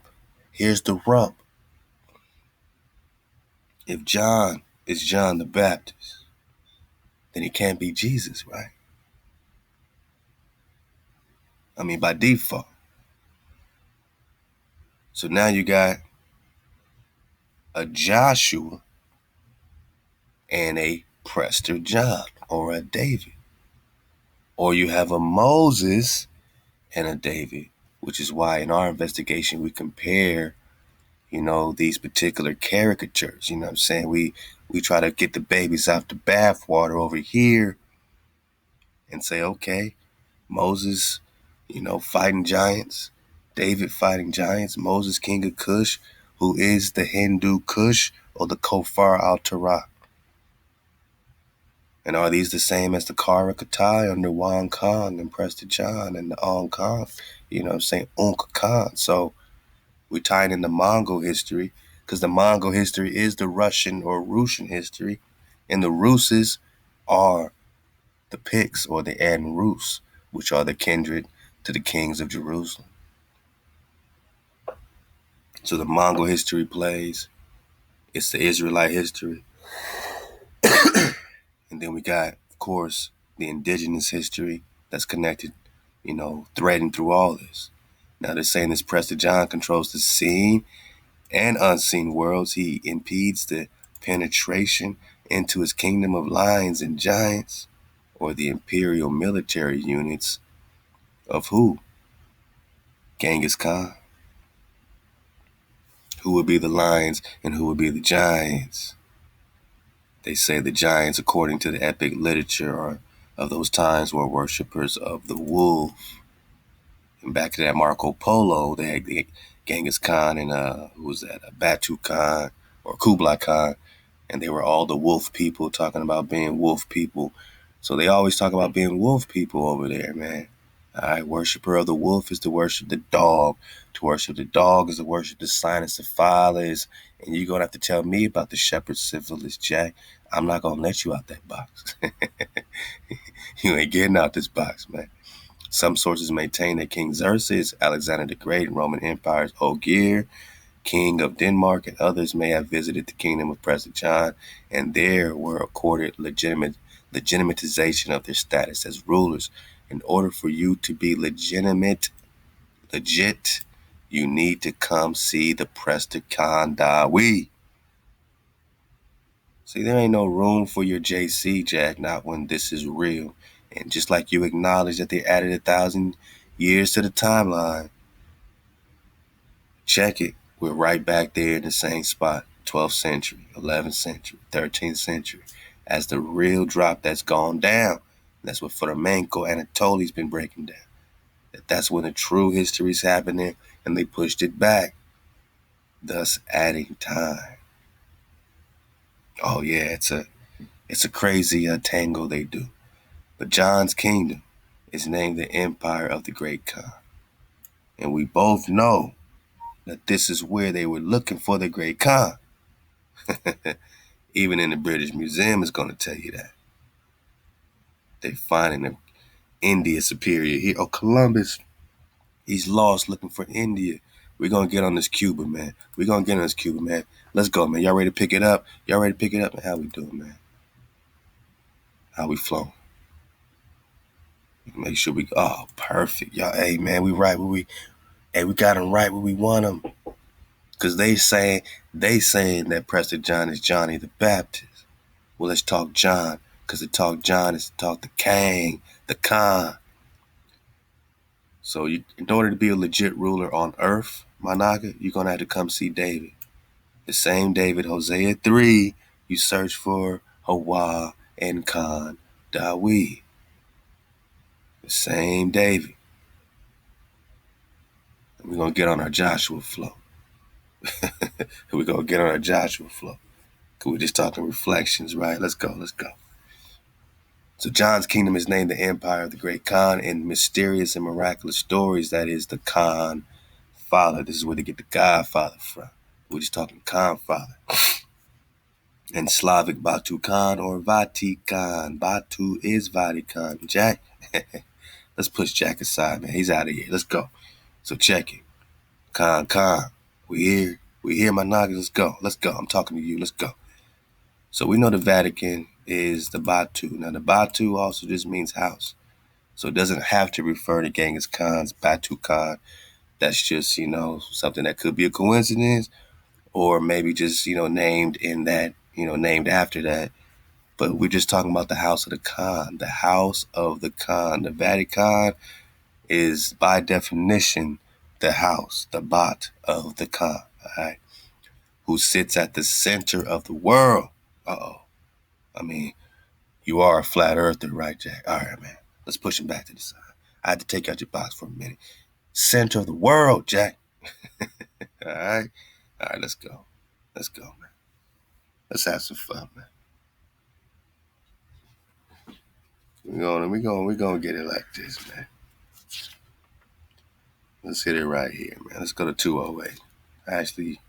Here's the rump. If John is John the Baptist, then he can't be Jesus, right? I mean, by default. So now you got a Joshua and a Prester John, or a David. Or you have a Moses and a David, which is why in our investigation we compare, these particular caricatures. You know what I'm saying? We try to get the babies out the bathwater over here and say, okay, Moses, fighting giants, David fighting giants, Moses, king of Cush, who is the Hindu Kush or the Kofar al-Torah. And are these the same as the Kara Katai under Wang Khan and Prester John and the Ong Khan? You know what I'm saying? Unka Khan. So we tie it into Mongol history because the Mongol history is the Russian or Russian history. And the Ruses are the Picts or the An Rus, which are the kindred to the kings of Jerusalem. So the Mongol history plays. It's the Israelite history. And then we got, of course, the indigenous history that's connected, threading through all this. Now they're saying this Prester John controls the seen and unseen worlds. He impedes the penetration into his kingdom of lions and giants, or the imperial military units of who? Genghis Khan. Who would be the lions and who would be the giants? They say the giants, according to the epic literature of those times, were worshippers of the wolf. And back to that Marco Polo, they had the Genghis Khan and who was that? Batu Khan or Kublai Khan, and they were all the wolf people talking about being wolf people. So they always talk about being wolf people over there, man. All right, worshiper of the wolf is to worship the dog. To worship the dog is to worship the sinus of fathers. And you're going to have to tell me about the shepherd syphilis, Jack. I'm not going to let you out that box. You ain't getting out this box, man. Some sources maintain that King Xerxes, Alexander the Great, Roman Empire's Ogier, king of Denmark, and others may have visited the kingdom of Prester John, and there were accorded legitimatization of their status as rulers. In order for you to be legit, you need to come see the Prester Khandawi. See, there ain't no room for your JC, Jack, not when this is real. And just like you acknowledge that they added 1,000 years to the timeline, check it. We're right back there in the same spot. 12th century, 11th century, 13th century. As the real drop that's gone down. That's what Flamenco Anatoli's been breaking down. That's when the true history's happening, and they pushed it back, thus adding time. Oh yeah, it's a crazy tango they do. But John's kingdom is named the Empire of the Great Khan. And we both know that this is where they were looking for the Great Khan. Even in the British Museum is going to tell you that. They're finding India superior here. Oh, Columbus, he's lost looking for India. We're going to get on this Cuba, man. Let's go, man. Y'all ready to pick it up? Man, how we doing, man? How we flowing? Make sure perfect. Y'all, hey, man, we right where we got them right where we want them. Because they saying that Prester John is Johnny the Baptist. Well, let's talk John. Because to talk John is to talk the Kang, the Khan. So in order to be a legit ruler on earth, my naga, you're going to have to come see David. The same David, Hosea 3, you search for HaWaH and Khan Dawi. The same David. We're going to get on our Joshua flow. We're going to get on our Joshua flow. Because we're just talking reflections, right? Let's go. So John's kingdom is named the Empire of the Great Khan. In mysterious and miraculous stories, that is the Khan Father. This is where they get the Godfather from. We're just talking Khan Father. In Slavic, Batu Khan or Vatikan. Batu is Vatikan. Jack, let's push Jack aside, man. He's out of here. Let's go. So check it. Khan. We here. We here, my niggas. Let's go. Let's go. I'm talking to you. Let's go. So we know the Vatican is the Batu. Now, the Batu also just means house. So it doesn't have to refer to Genghis Khan's Batu Khan. That's just, something that could be a coincidence or maybe just, named in that, named after that. But we're just talking about the house of the Khan, the house of the Khan. The Vatican is, by definition, the house, the Bat of the Khan, all right, who sits at the center of the world. I mean, you are a flat earther, right, Jack? All right, man. Let's push him back to the side. I had to take out your box for a minute. Center of the world, Jack. All right? All right, let's go. Let's go, man. Let's have some fun, man. We're gonna get it like this, man. Let's hit it right here, man. Let's go to 208. Actually,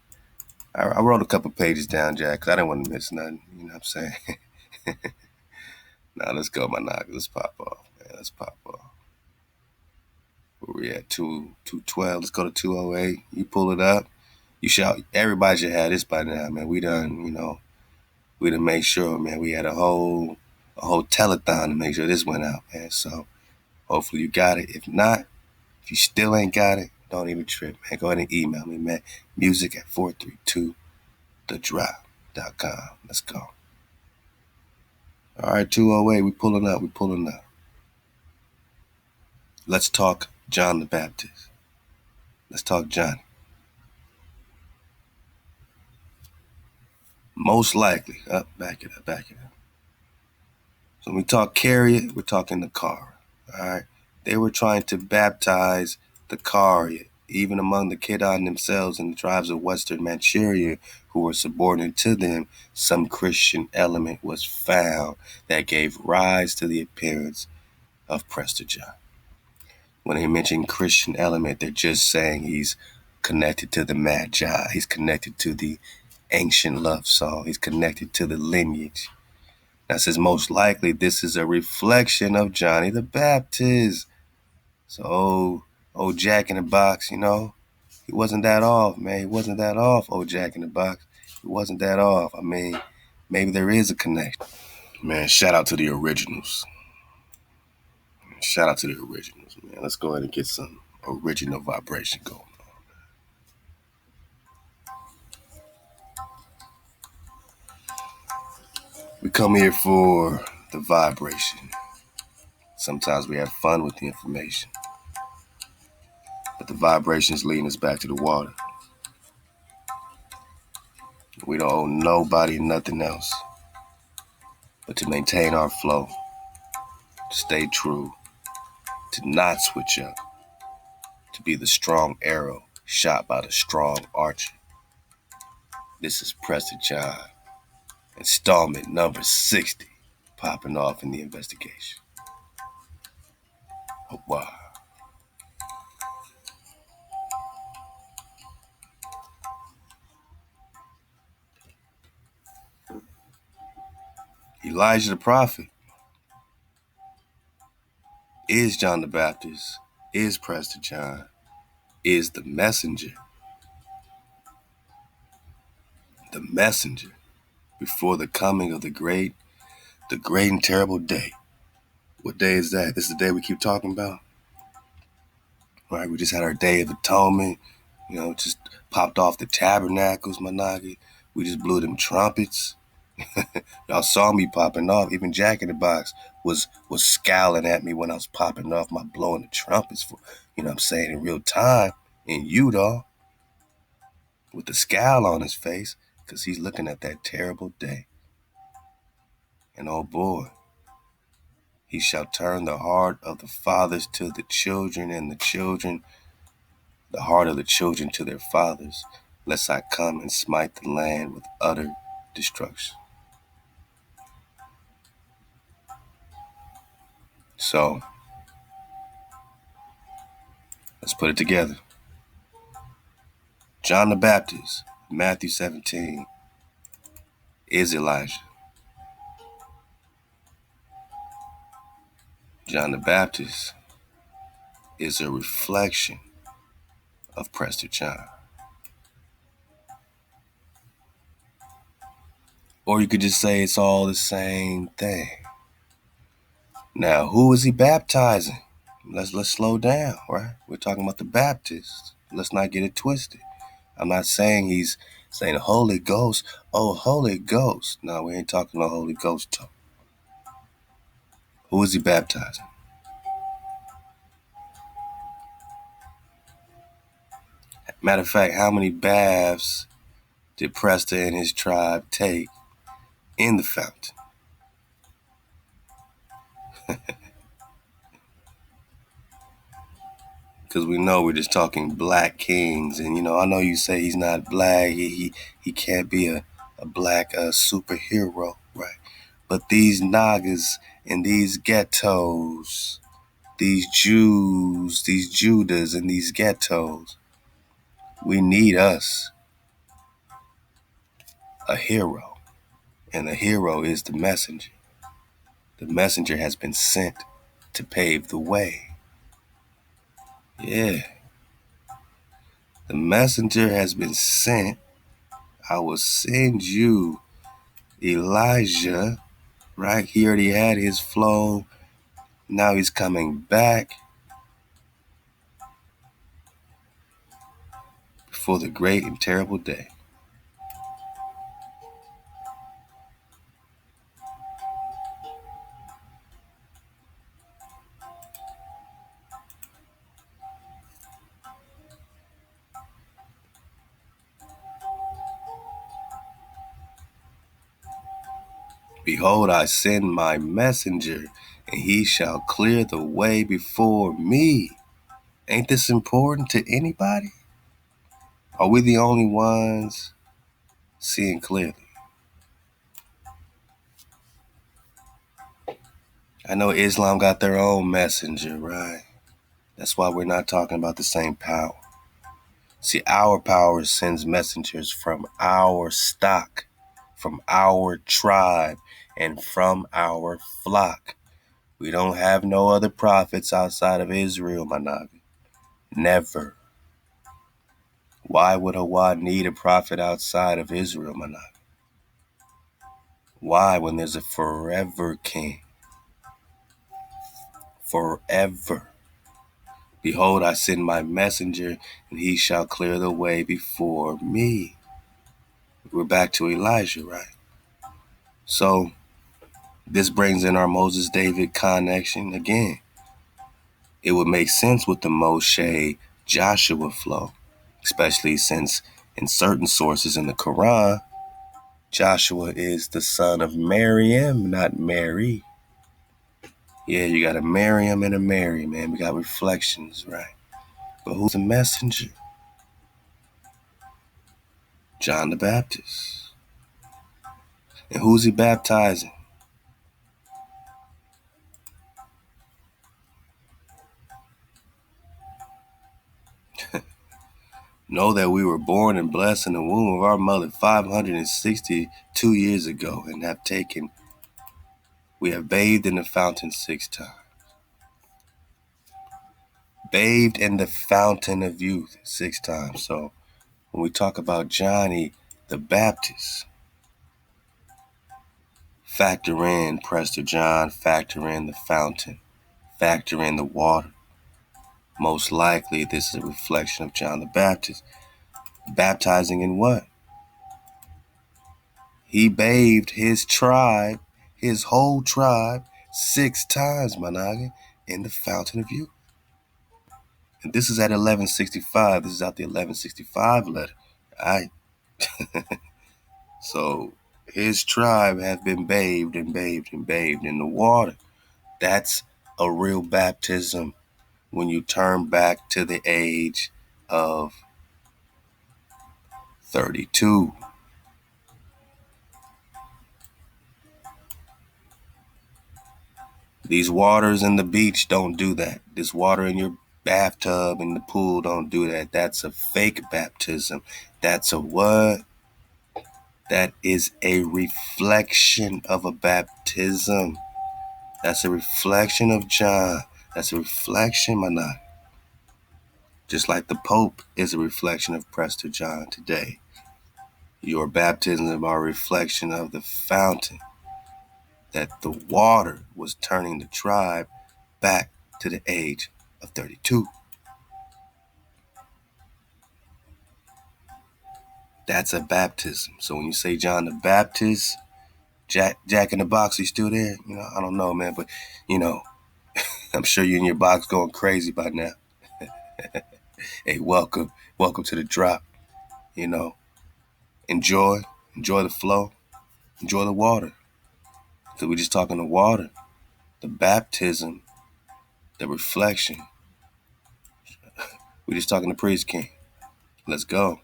I wrote a couple pages down, Jack, because I didn't want to miss nothing. You know what I'm saying? Now, let's go, my knock. Let's pop off, man. Let's pop off. Where we at? 212. Let's go to 208. You pull it up. Everybody should have this by now, man. We done made sure, man. We had a whole telethon to make sure this went out, man. So hopefully you got it. If not, if you still ain't got it, don't even trip, man. Go ahead and email me, man. music@432thedrop.com. Let's go. All right, 208. We pulling up. Let's talk John the Baptist. Let's talk Johnny. Most likely. Back it up. So when we talk chariot, we're talking the car. All right. They were trying to baptize the car, even among the Kedan themselves and the tribes of Western Manchuria who were subordinate to them. Some Christian element was found that gave rise to the appearance of Prester John. When they mention Christian element, they're just saying he's connected to the Magi. He's connected to the ancient love song. He's connected to the lineage. Now, it says most likely this is a reflection of Johnny the Baptist. So, old Jack in the Box, he wasn't that off, man. He wasn't that off, old Jack in the Box. He wasn't that off. I mean, maybe there is a connection. Man, shout out to the originals. Man. Let's go ahead and get some original vibration going on. We come here for the vibration. Sometimes we have fun with the information. But the vibrations leading us back to the water. We don't owe nobody nothing else but to maintain our flow, to stay true, to not switch up, to be the strong arrow shot by the strong archer. This is Prester John, installment number 60, popping off in the investigation. HaWaH. Elijah the prophet is John the Baptist, is Prester John, is the messenger before the coming of the great and terrible day. What day is that? This is the day we keep talking about. Right, we just had our Day of Atonement, just popped off the tabernacles, my nigga. We just blew them trumpets. Y'all saw me popping off. Even Jack in the Box was scowling at me when I was popping off my blowing the trumpets for, I'm saying, in real time in Utah with the scowl on his face because he's looking at that terrible day. And oh boy, he shall turn the heart of the fathers to the children and the heart of the children to their fathers, lest I come and smite the land with utter destruction. So, let's put it together. John the Baptist, Matthew 17, is Elijah. John the Baptist is a reflection of Prester John. Or you could just say it's all the same thing. Now, who is he baptizing? Let's slow down, right? We're talking about the Baptist. Let's not get it twisted. I'm not saying he's saying Holy Ghost. Oh, Holy Ghost. No, we ain't talking no Holy Ghost talk. Who is he baptizing? Matter of fact, how many baths did Prester and his tribe take in the fountain? Because we know we're just talking black kings. And, I know you say he's not black. He can't be a black superhero, right? But these Nagas and these ghettos, these Jews, these Judas and these ghettos, we need us a hero. And the hero is the messenger. The messenger has been sent to pave the way. Yeah. The messenger has been sent. I will send you Elijah, right? He already had his flow. Now he's coming back before the great and terrible day. Behold, I send my messenger, and he shall clear the way before me. Ain't this important to anybody? Are we the only ones seeing clearly? I know Islam got their own messenger, right? That's why we're not talking about the same power. See, our power sends messengers from our stock, from our tribe, and from our flock. We don't have no other prophets outside of Israel, my Naga. Never. Why would HaWaH need a prophet outside of Israel, my Naga? Why, when there's a forever king? Forever. Behold, I send my messenger, and he shall clear the way before me. We're back to Elijah, right? So, this brings in our Moses-David connection again. It would make sense with the Moshe-Joshua flow, especially since in certain sources in the Quran, Joshua is the son of Miriam, not Mary. Yeah, you got a Miriam and a Mary, man. We got reflections, right? But who's the messenger? John the Baptist. And who's he baptizing? Know that we were born and blessed in the womb of our mother 562 years ago and we have bathed in the fountain 6 times. Bathed in the fountain of youth 6 times. So when we talk about Johnny the Baptist, factor in Prester John, factor in the fountain, factor in the water. Most likely this is a reflection of John the Baptist. Baptizing in what? He bathed his tribe, his whole tribe, 6 times, my noggin, in the fountain of youth. And this is at 1165. This is out the 1165 letter. All right. So his tribe have been bathed and bathed and bathed in the water. That's a real baptism when you turn back to the age of 32. These waters in the beach don't do that. This water in your bathtub in the pool don't do that. That's a fake baptism. That's a what? That is a reflection of a baptism. That's a reflection of John. That's a reflection, Mana. Just like the Pope is a reflection of Prester John today. Your baptisms are a reflection of the fountain, that the water was turning the tribe back to the age of 32. That's a baptism. So when you say John the Baptist, Jack in the Box, he's still there? I don't know, man, but I'm sure you in your box going crazy by now. Hey, welcome to the drop. Enjoy the flow, enjoy the water. So we're just talking the water, the baptism, the reflection. We're just talking the priest king. Let's go.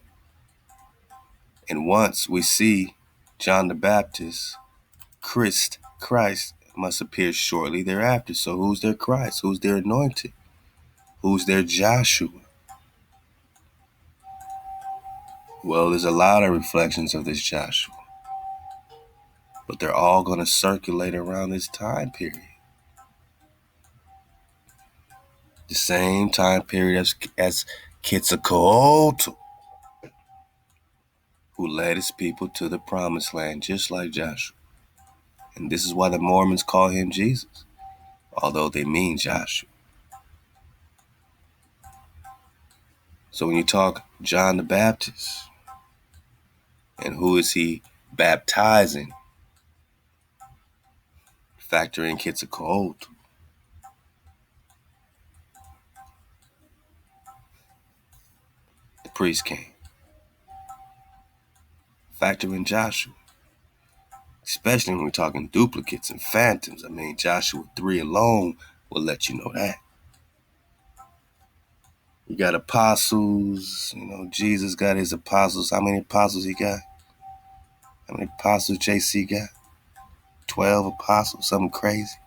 And once we see John the Baptist, Christ must appear shortly thereafter. So who's their Christ? Who's their anointed? Who's their Joshua? Well, there's a lot of reflections of this Joshua, but they're all going to circulate around this time period. The same time period as Quetzalcoatl, who led his people to the promised land, just like Joshua. And this is why the Mormons call him Jesus, although they mean Joshua. So when you talk John the Baptist, and who is he baptizing? Factor in Quetzalcoatl. The priest king. Factor in Joshua. Especially when we're talking duplicates and phantoms. I mean, Joshua 3 alone will let you know that. You got apostles, Jesus got his apostles. How many apostles he got? How many apostles JC got? 12 apostles, something crazy.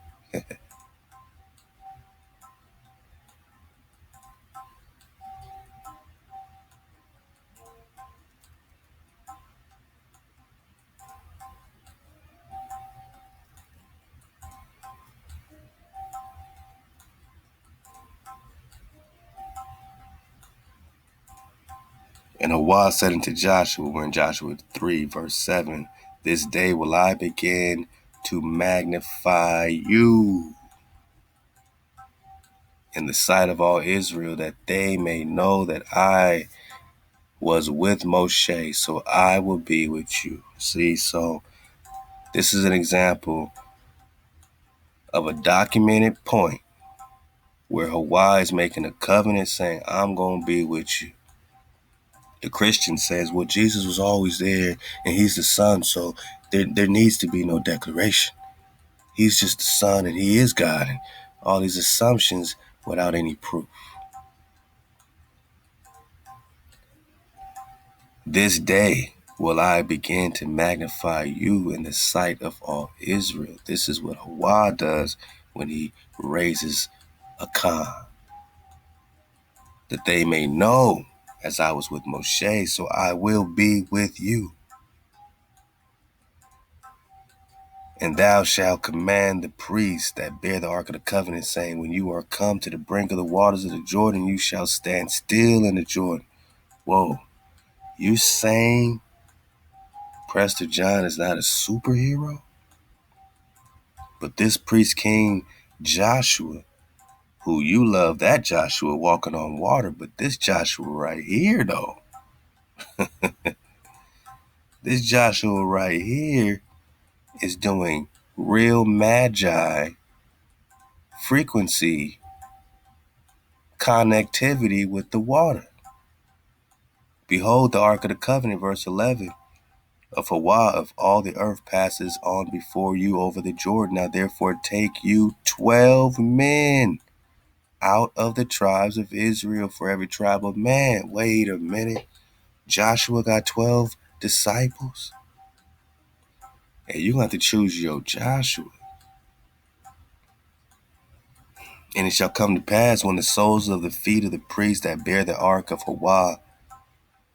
And HaWaH said unto Joshua, we're in Joshua 3, verse 7, this day will I begin to magnify you in the sight of all Israel, that they may know that I was with Moshe, so I will be with you. See, so this is an example of a documented point where HaWaH is making a covenant saying, I'm going to be with you. The Christian says, well, Jesus was always there and he's the Son, so there needs to be no declaration. He's just the Son and he is God, and all these assumptions without any proof. This day will I begin to magnify you in the sight of all Israel. This is what HaWaH does when he raises a Khan, that they may know, as I was with Moshe, so I will be with you. And thou shalt command the priests that bear the ark of the covenant, saying, when you are come to the brink of the waters of the Jordan, you shall stand still in the Jordan. Whoa, you saying Prester John is not a superhero? But this priest king Joshua, who you love, that Joshua walking on water, but this Joshua right here, though, this Joshua right here is doing real magi frequency connectivity with the water. Behold, the ark of the covenant, verse 11, of HaWaH of all the earth passes on before you over the Jordan. Now therefore take you 12 men out of the tribes of Israel for every tribe of man. Wait a minute. Joshua got 12 disciples? And you're going to have to choose your Joshua. And it shall come to pass when the soles of the feet of the priests that bear the ark of HaWaH,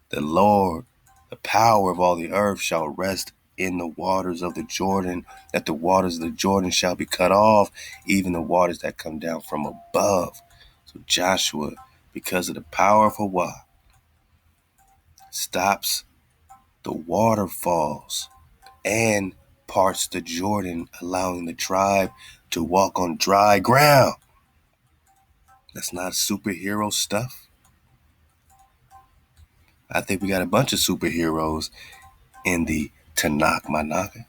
the Lord The power of all the earth shall rest in the waters of the Jordan, that the waters of the Jordan shall be cut off, even the waters that come down from above. So Joshua, because of the power of HaWaH, stops the waterfalls and parts the Jordan, allowing the tribe to walk on dry ground. That's not superhero stuff. I think we got a bunch of superheroes in the Tanakh, my naga.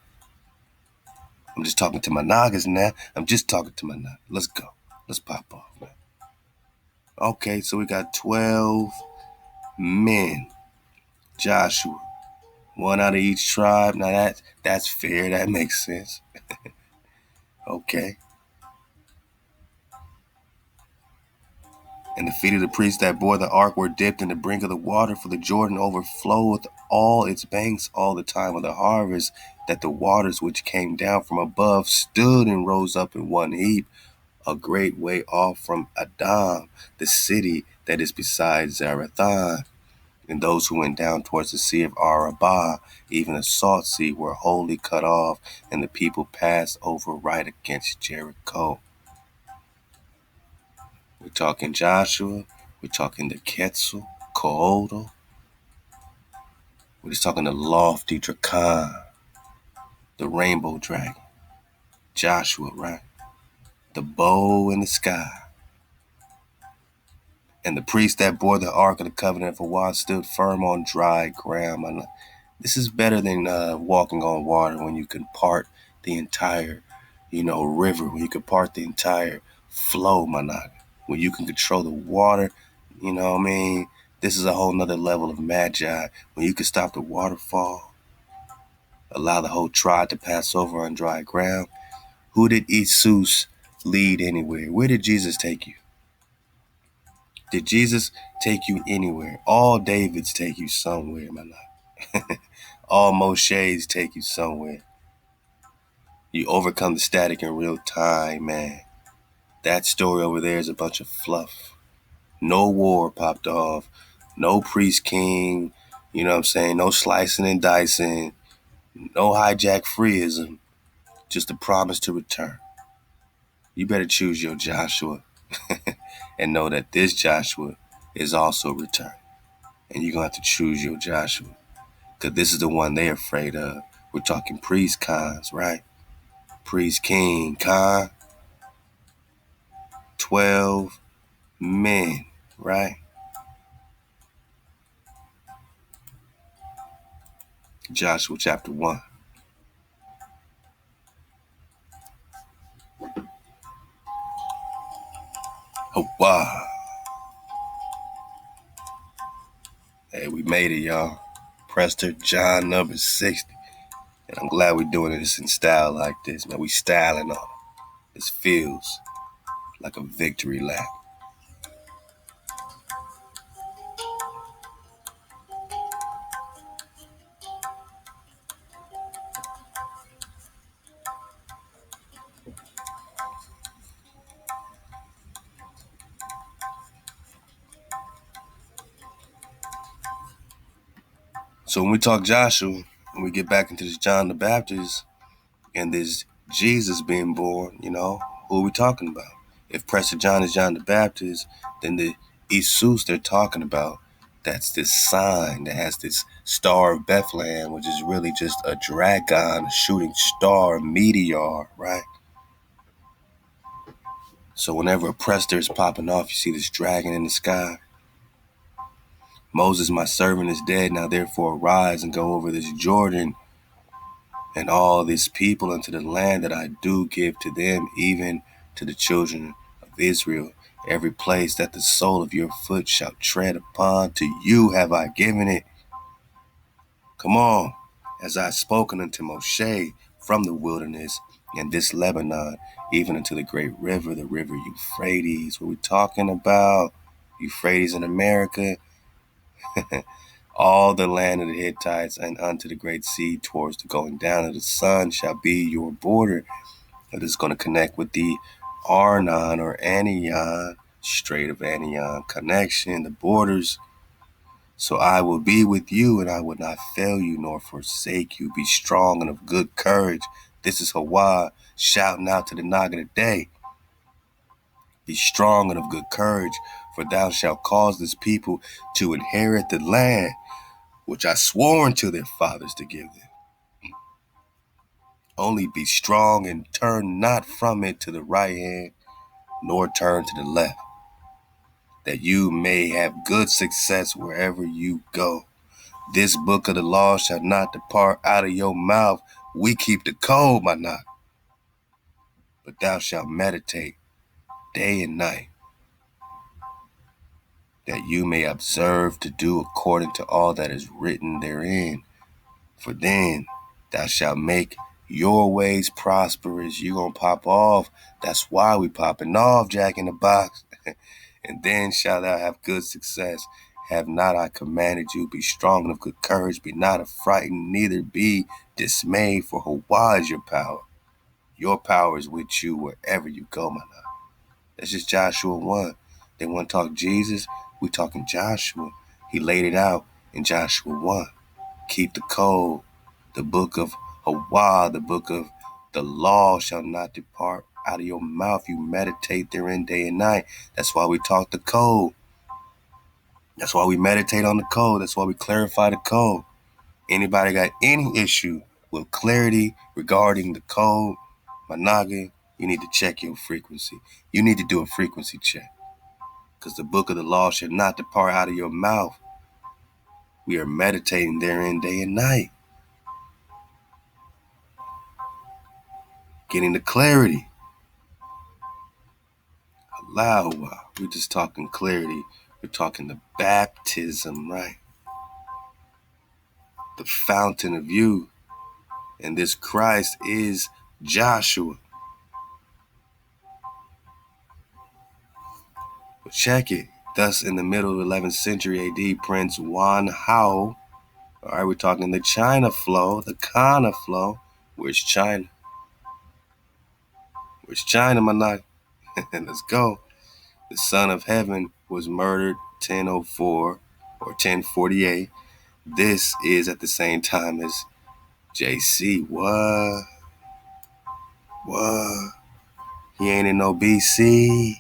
I'm just talking to my nagas now. I'm just talking to my naga. Let's go. Let's pop off, man. Okay, so we got 12 men. Joshua, one out of each tribe. Now that's fair. That makes sense. Okay. And the feet of the priests that bore the ark were dipped in the brink of the water, for the Jordan overflowed all its banks all the time of the harvest, that the waters which came down from above stood and rose up in one heap, a great way off from Adam, the city that is beside Zarethan. And those who went down towards the sea of Arabah, even the salt sea, were wholly cut off, and the people passed over right against Jericho. We're talking Joshua. We're talking the Quetzal, Coatl. We're just talking the lofty Dracan, the rainbow dragon, Joshua, right? The bow in the sky. And the priest that bore the ark of the covenant of HaWaH stood firm on dry ground. This is better than walking on water, when you can part the entire, river, when you can part the entire flow, manag. When you can control the water, you know what I mean? This is a whole nother level of magi. When you can stop the waterfall, allow the whole tribe to pass over on dry ground. Who did Jesus lead anywhere? Where did Jesus take you? Did Jesus take you anywhere? All Davids take you somewhere, my love. All Moshes take you somewhere. You overcome the static in real time, man. That story over there is a bunch of fluff. No war popped off. No priest king. You know what I'm saying? No slicing and dicing. No hijack freeism. Just a promise to return. You better choose your Joshua and know that this Joshua is also returning. And you're going to have to choose your Joshua, because this is the one they're afraid of. We're talking priest cons, right? Priest king con, 12 men, right? Joshua chapter 1. HaWaH. Hey, we made it, y'all. Prester, John number 60. And I'm glad we're doing this in style like this, man. We styling on it. This feels like a victory lap. So when we talk Joshua, when we get back into this John the Baptist and this Jesus being born, who are we talking about? If Prester John is John the Baptist, then the Jesus they're talking about, that's this sign that has this star of Bethlehem, which is really just a dragon, a shooting star, meteor, right? So whenever a Prester is popping off, you see this dragon in the sky. Moses, my servant, is dead. Now therefore arise and go over this Jordan and all these people into the land that I do give to them, even to the children of Israel. Every place that the sole of your foot shall tread upon, to you have I given it. Come on, as I have spoken unto Moshe from the wilderness and this Lebanon, even unto the great river, the river Euphrates. What we talking about? Euphrates in America. All the land of the Hittites and unto the great sea towards the going down of the sun shall be your border. It is going to connect with the Arnon or Anion, Strait of Anion connection, the borders. So I will be with you, and I will not fail you nor forsake you. Be strong and of good courage. This is HaWaH shouting out to the Naga today. Be strong and of good courage, for thou shalt cause this people to inherit the land which I swore unto their fathers to give them. Only be strong and turn not from it to the right hand, nor turn to the left, that you may have good success wherever you go. This book of the law shall not depart out of your mouth. We keep the code, my knock. But thou shalt meditate day and night, that you may observe to do according to all that is written therein. For then thou shalt make your ways prosperous. You gonna pop off. That's why we popping off, Jack in the Box. And then shalt thou have good success. Have not I commanded you? Be strong and of good courage. Be not affrighted, neither be dismayed. For HaWaH is your power. Your power is with you wherever you go, my love. That's just Joshua 1. They want to talk Jesus. We talking Joshua. He laid it out in Joshua 1. Keep the code. The book of HaWaH, the book of the law shall not depart out of your mouth. You meditate therein day and night. That's why we talk the code. That's why we meditate on the code. That's why we clarify the code. Anybody got any issue with clarity regarding the code, my noggin, you need to check your frequency. You need to do a frequency check. Because the book of the law shall not depart out of your mouth. We are meditating therein day and night. Getting the clarity. Allow. We're just talking clarity. We're talking the baptism, right? The fountain of youth. And this Christ is Joshua. But check it. Thus, in the middle of the 11th century AD, Prince Wan Hao, all right, we're talking the China flow, the Kana flow. Where's China? Where's China, my night? Let's go. The Son of Heaven was murdered 1004 or 1048. This is at the same time as JC. What? What? He ain't in no BC.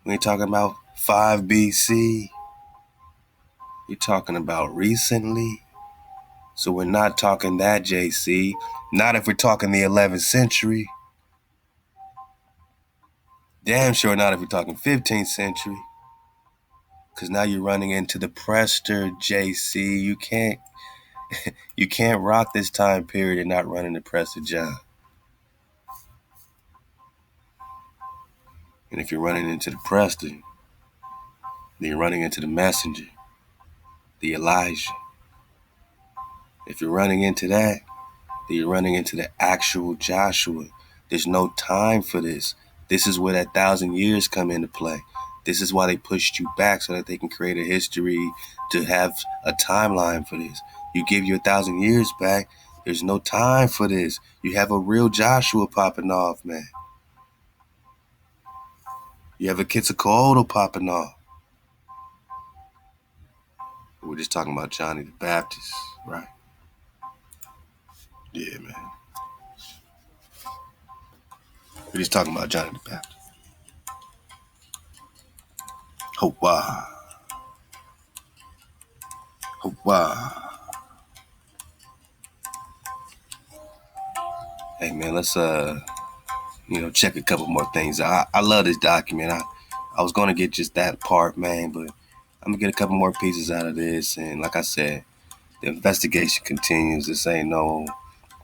We ain't talking about 5 BC. You're talking about recently. So we're not talking that JC. Not if we're talking the 11th century. Damn sure not if we're talking 15th century. Because now you're running into the Prester JC. You can't rock this time period and not run into Prester John. And if you're running into the Prester, then you're running into the messenger, the Elijah. If you're running into that, then you're running into the actual Joshua. There's no time for this. This is where that 1,000 years come into play. This is why they pushed you back so that they can create a history to have a timeline for this. You give you 1,000 years back, there's no time for this. You have a real Joshua popping off, man. You have a Quetzalcoatl popping off. We're just talking about Johnny the Baptist, right? Yeah, man. We're just talking about Johnny the Baptist. HaWaH. HaWaH. Hey, man, let's check a couple more things. I love this document. I was gonna get just that part, man, but I'm gonna get a couple more pieces out of this. And like I said, the investigation continues. This ain't no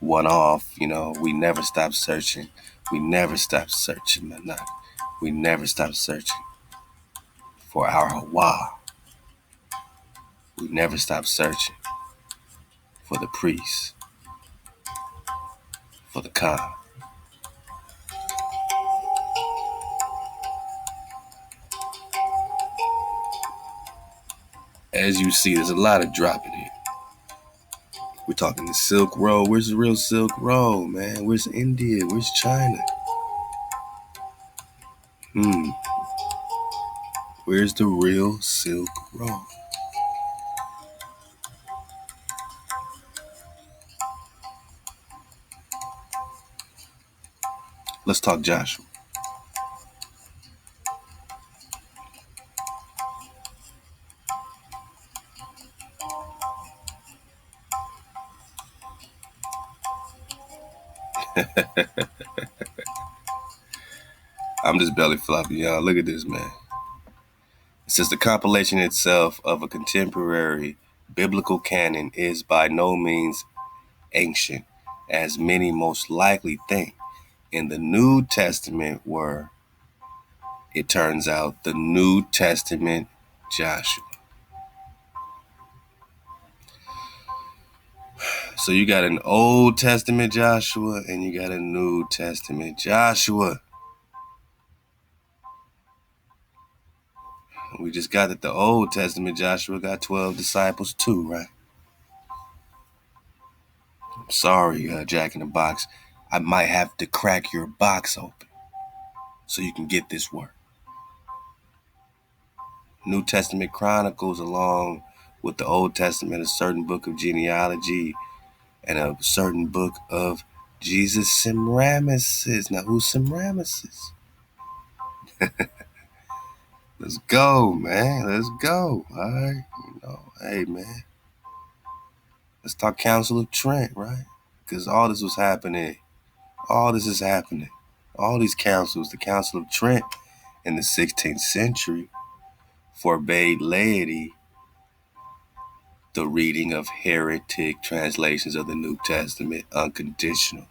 one-off. We never stop searching. We never stop searching, man. We never stop searching for our HaWaH. We never stop searching for the priest, for the Khan. As you see, there's a lot of dropping here. We're talking the Silk Road. Where's the real Silk Road, man? Where's India? Where's China? Where's the real Silk Road? Let's talk Joshua. I'm just belly flopping, y'all. Look at this, man. It says the compilation itself of a contemporary biblical canon is by no means ancient, as many most likely think. In the New Testament were, it turns out, the New Testament Joshua. So you got an Old Testament Joshua and you got a New Testament Joshua. We just got that the Old Testament Joshua got 12 disciples too, right? I'm sorry, Jack in the Box. I might have to crack your box open so you can get this work. New Testament chronicles along with the Old Testament a certain book of genealogy and a certain book of Jesus Semiramis. Now, who's Semiramis? Let's go, man. Let's go. All right. Hey, man. Let's talk Council of Trent, right? Because all this was happening. All this is happening. All these councils, the Council of Trent in the 16th century, forbade laity the reading of heretic translations of the New Testament unconditionally.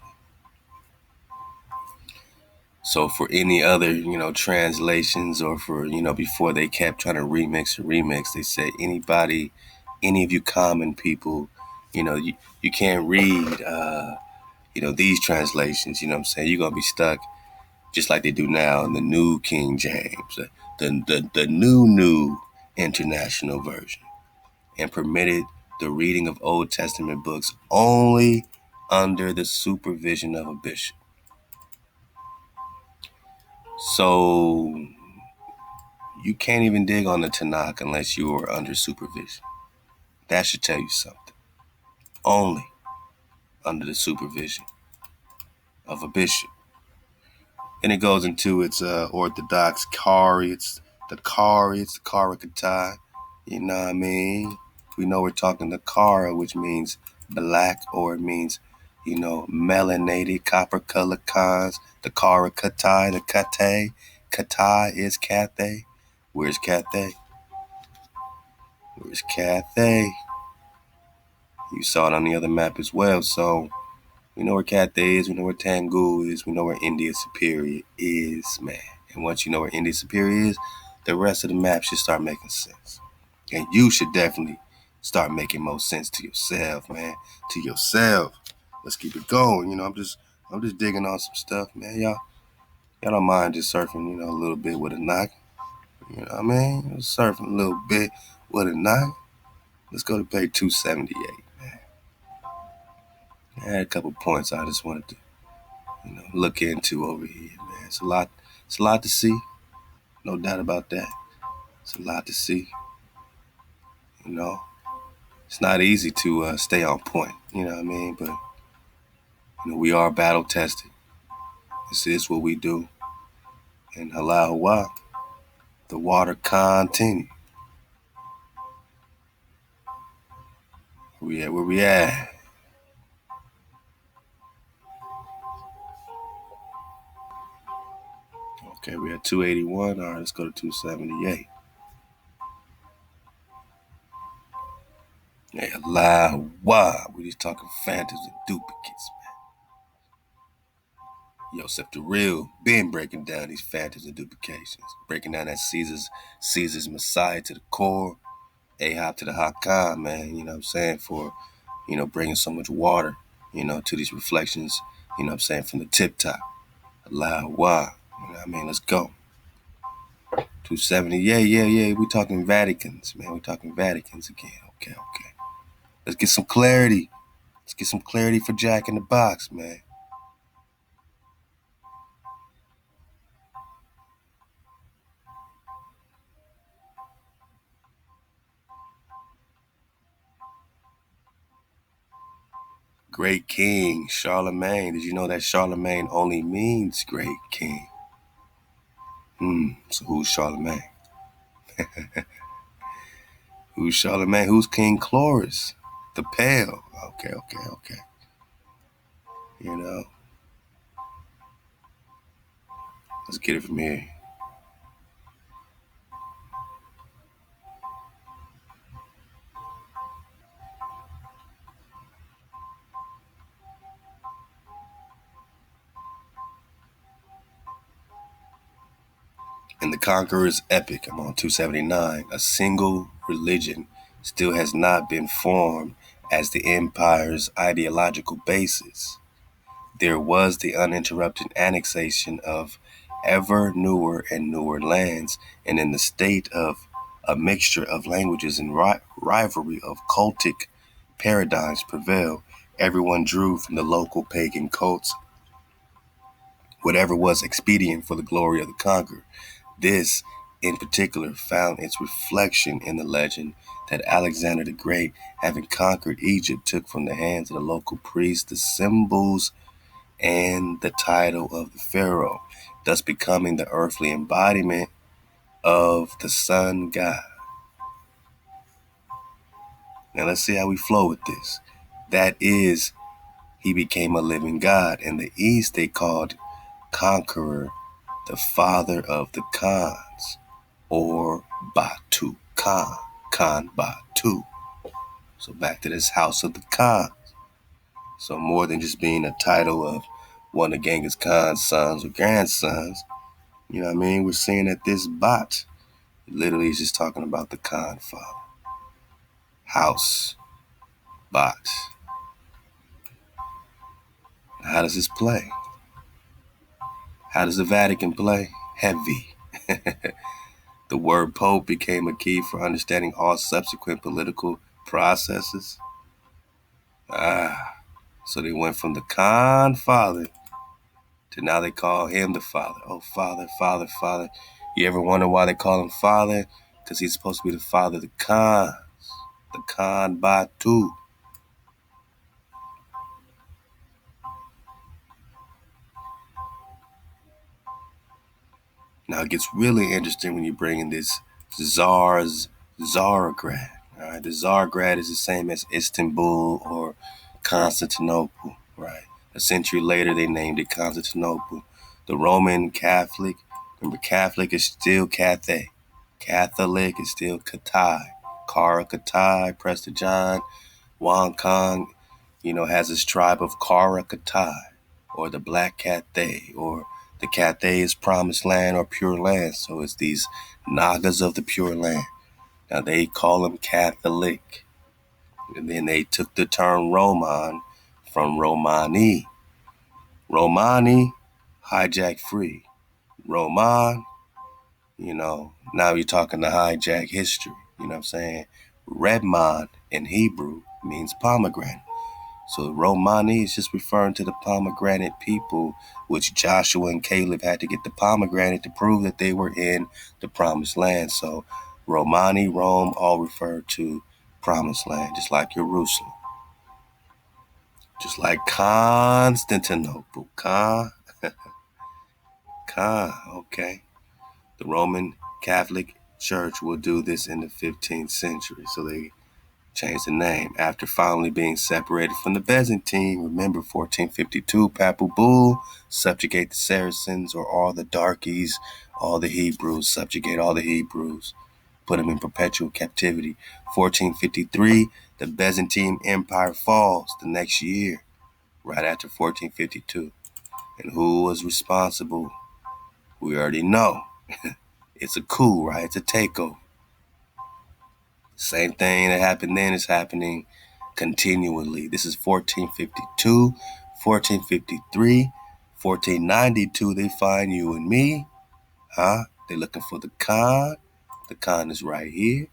So for any other, translations or for, before they kept trying to remix, they said anybody, any of you common people, you can't read, these translations, you know what I'm saying? You're going to be stuck just like they do now in the New King James, the new international version, and permitted the reading of Old Testament books only under the supervision of a bishop. So you can't even dig on the Tanakh unless you are under supervision. That should tell you something. Only under the supervision of a bishop. And it goes into its Orthodox Kari. It's the Karakatai. You know what I mean? We know we're talking the Kara, which means black, or it means, melanated, copper colored cons. The Karakatai, the Kate. Katai is Cathay. Where's Cathay? Where's Cathay? You saw it on the other map as well. So we know where Cathay is. We know where Tangul is. We know where India Superior is, man. And once you know where India Superior is, the rest of the map should start making sense. And you should definitely start making more sense to yourself, man. To yourself. Let's keep it going. I'm just digging on some stuff, man. Y'all don't mind just surfing, a little bit with a knock. You know what I mean? Surfing a little bit with a knock. Let's go to page 278, man. I had a couple points I just wanted to, look into over here, man. It's a lot to see. No doubt about that. It's a lot to see. It's not easy to stay on point. You know what I mean? But we are battle tested. This is what we do. And HaWaH, the water continue. Where we at? Okay, we at 281. All right, let's go to 278. Yeah, HaWaH. We just talking phantoms and duplicates, man. Yosef the Real been breaking down these phantoms and duplications. Breaking down that Caesar's Messiah to the core. Ahab to the Hakam, man. You know what I'm saying? For, bringing so much water, to these reflections, you know what I'm saying, from the tip top. HaWaH. You know what I mean? Let's go. 270. Yeah. We talking Vaticans, man. We talking Vaticans again. Okay. Let's get some clarity. Let's get some clarity for Jack in the Box, man. Great king, Charlemagne. Did you know that Charlemagne only means great king? So who's Charlemagne? Who's Charlemagne? Who's King Cloris? The Pale. Okay. You know, let's get it from here. In the Conqueror's epic, I'm on 279, a single religion still has not been formed as the empire's ideological basis. There was the uninterrupted annexation of ever newer and newer lands, and in the state of a mixture of languages and rivalry of cultic paradigms prevailed, everyone drew from the local pagan cults whatever was expedient for the glory of the conqueror. This, in particular, found its reflection in the legend that Alexander the Great, having conquered Egypt, took from the hands of the local priests the symbols and the title of the pharaoh, thus becoming the earthly embodiment of the sun god. Now let's see how we flow with this. That is, he became a living god. In the East, they called conqueror the father of the Khans, or Batu Khan Batu. So back to this house of the Khans. So more than just being a title of one of Genghis Khan's sons or grandsons, you know what I mean? We're seeing that this Bat literally is just talking about the Khan father. House Bat. How does this play? How does the Vatican play? Heavy. The word Pope became a key for understanding all subsequent political processes. So they went from the Khan father to now they call him the father. Oh, father, father, father. You ever wonder why they call him father? Because he's supposed to be the father of the Khans, the Khan Batu. Now it gets really interesting when you bring in this Tsarograd. All right, the Tsarograd is the same as Istanbul or Constantinople. Right, a century later they named it Constantinople. The Roman Catholic, remember Catholic is still Cathay. Catholic is still Katai. Kara Katai, Prester John, Wang Kong, has his tribe of Kara Katai, or the Black Cathay, or the Cathay is promised land or pure land. So it's these Nagas of the pure land. Now they call them Catholic. And then they took the term Roman from Romani. Romani, hijack free. Roman, now you're talking the hijack history. You know what I'm saying? Redmon in Hebrew means pomegranate. So Romani is just referring to the pomegranate people, which Joshua and Caleb had to get the pomegranate to prove that they were in the promised land. So Romani, Rome, all refer to promised land, just like Jerusalem. Just like Constantinople. Okay. The Roman Catholic Church will do this in the 15th century. So they changed the name after finally being separated from the Byzantine. Remember 1452, Papal Bull, subjugate the Saracens or all the darkies, all the Hebrews, subjugate all the Hebrews, put them in perpetual captivity. 1453, the Byzantine Empire falls the next year, right after 1452. And who was responsible? We already know. It's a coup, right? It's a takeover. Same thing that happened then is happening continually. This is 1452, 1453, 1492. They find you and me. They're looking for the Khan. The Khan is right here.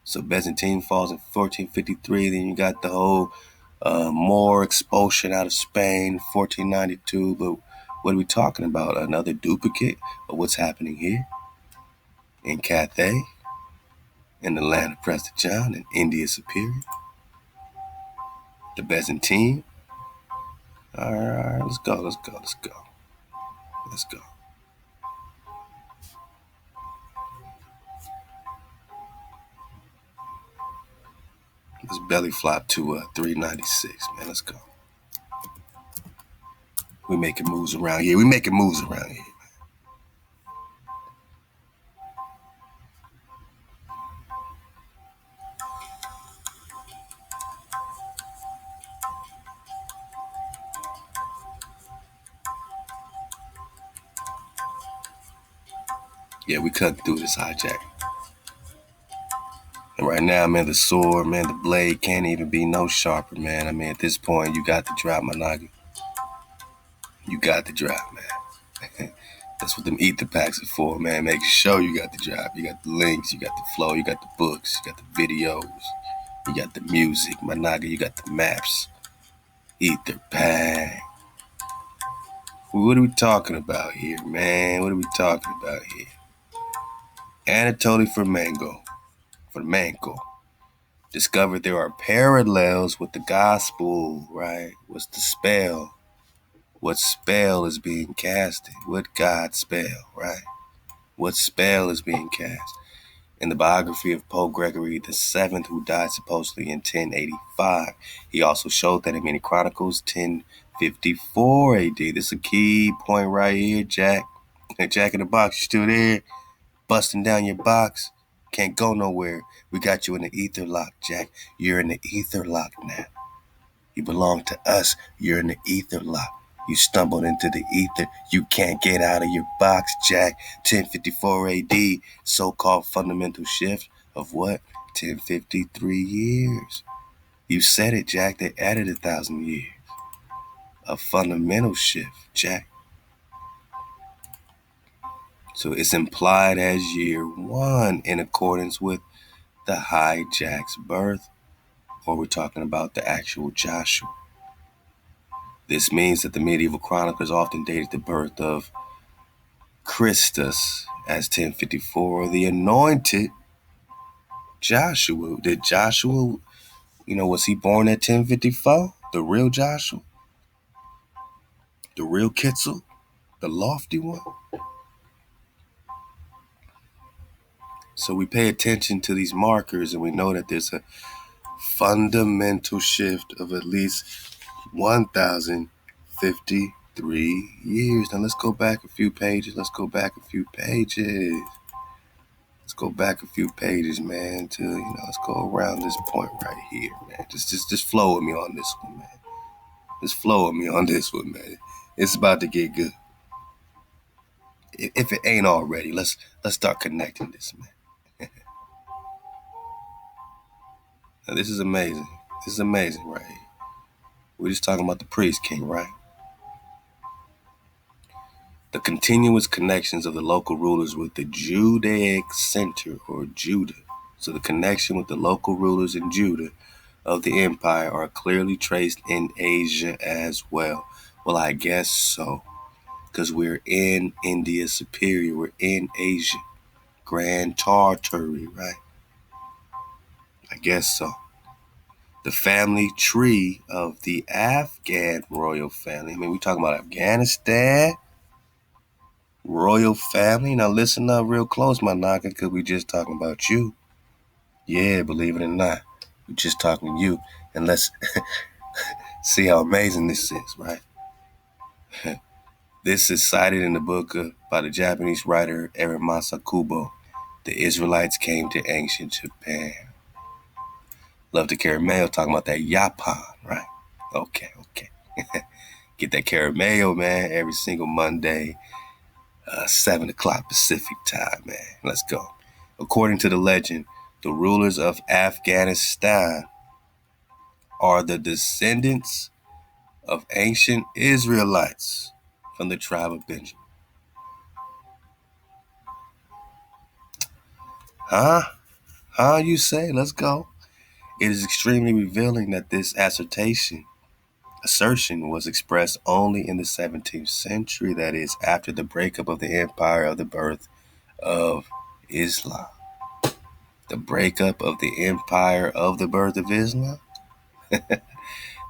So Byzantine falls in 1453. Then you got the whole Moor expulsion out of Spain, 1492. But what are we talking about? Another duplicate of what's happening here in Cathay, in the land of Prester John and India Superior. The Byzantine. All right, let's go. Let's go. Let's belly flop to 396, man. Let's go. We making moves around here. Yeah, we cut through this hijack. And right now, man, the sword, man, the blade can't even be no sharper, man. I mean, at this point, you got to drop, my nigga. You got to drop, man. That's what them Etha Packs are for, man. Make sure you got the drop. You got the links, you got the flow, you got the books, you got the videos, you got the music, my nigga. You got the maps. Etha Pack. What are we talking about here, man? What are we talking about here? Anatoly Fomenko discovered there are parallels with the gospel, right? What's the spell? What spell is being casted? What God spell, right? What spell is being cast? In the biography of Pope Gregory VII, who died supposedly in 1085, he also showed that in many chronicles, 1054 AD. This is a key point right here, Jack. Hey, Jack in the box, you still there? Busting down your box? Can't go nowhere. We got you in the ether lock, Jack. You're in the ether lock now. You belong to us. You're in the ether lock. You stumbled into the ether. You can't get out of your box, Jack. 1054 AD, so-called fundamental shift of what? 1053 years. You said it, Jack. They added 1,000 years. A fundamental shift, Jack. So it's implied as year one in accordance with the hijack's birth, or we're talking about the actual Joshua. This means that the medieval chroniclers often dated the birth of Christus as 1054, or the anointed Joshua. Did Joshua, was he born at 1054? The real Joshua? The real Kitzel? The lofty one? So we pay attention to these markers and we know that there's a fundamental shift of at least 1,053 years. Now let's go back a few pages. Let's go back a few pages, man, let's go around this point right here, man. Just flow with me on this one, man. Just flow with me on this one, man. It's about to get good. If it ain't already, let's start connecting this, man. Now, this is amazing. This is amazing right here. We're just talking about the priest king, right? The continuous connections of the local rulers with the Judaic center, or Judah. So the connection with the local rulers in Judah of the empire are clearly traced in Asia as well. Well, I guess so, because we're in India Superior. We're in Asia. Grand Tartary, right? I guess so. The family tree of the Afghan royal family. I mean, we talking about Afghanistan royal family. Now listen up real close, my knocker, because we just talking about you. Yeah, believe it or not, we just talking to you. And let's see how amazing this is, right? This is cited in the book by the Japanese writer Eramasa Kubo. The Israelites came to ancient Japan. Love to caramel, talking about that Japan, right? Okay. Get that caramel, man, every single Monday, 7 o'clock Pacific time, man. Let's go. According to the legend, the rulers of Afghanistan are the descendants of ancient Israelites from the tribe of Benjamin. Huh? You say? Let's go. It is extremely revealing that this assertion was expressed only in the 17th century, that is, after the breakup of the empire of the birth of Islam. The breakup of the empire of the birth of Islam?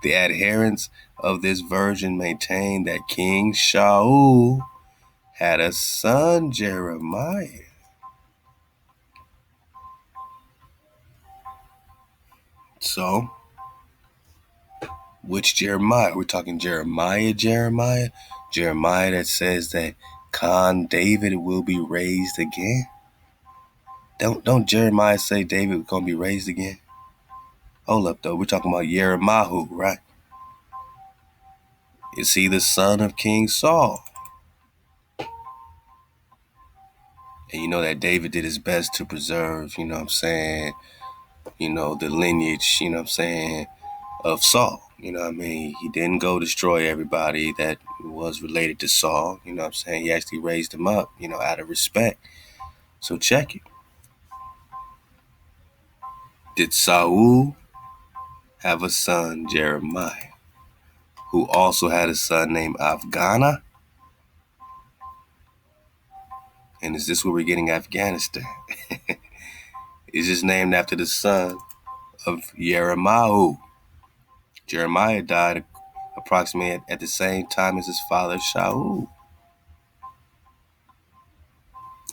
The adherents of this version maintain that King Shaul had a son, Jeremiah. So, which Jeremiah? We're talking Jeremiah that says that David will be raised again. Don't Jeremiah say David was gonna be raised again? Hold up though, we're talking about Yeremahu, right? Is he the son of King Saul? And you know that David did his best to preserve, you know what I'm saying, the lineage, you know what I'm saying, of Saul. You know what I mean? He didn't go destroy everybody that was related to Saul. You know what I'm saying? He actually raised him up, out of respect. So check it. Did Saul have a son, Jeremiah, who also had a son named Afghana? And is this where we're getting Afghanistan? Is this named after the son of Yeremahu? Jeremiah died approximately at the same time as his father Shaul.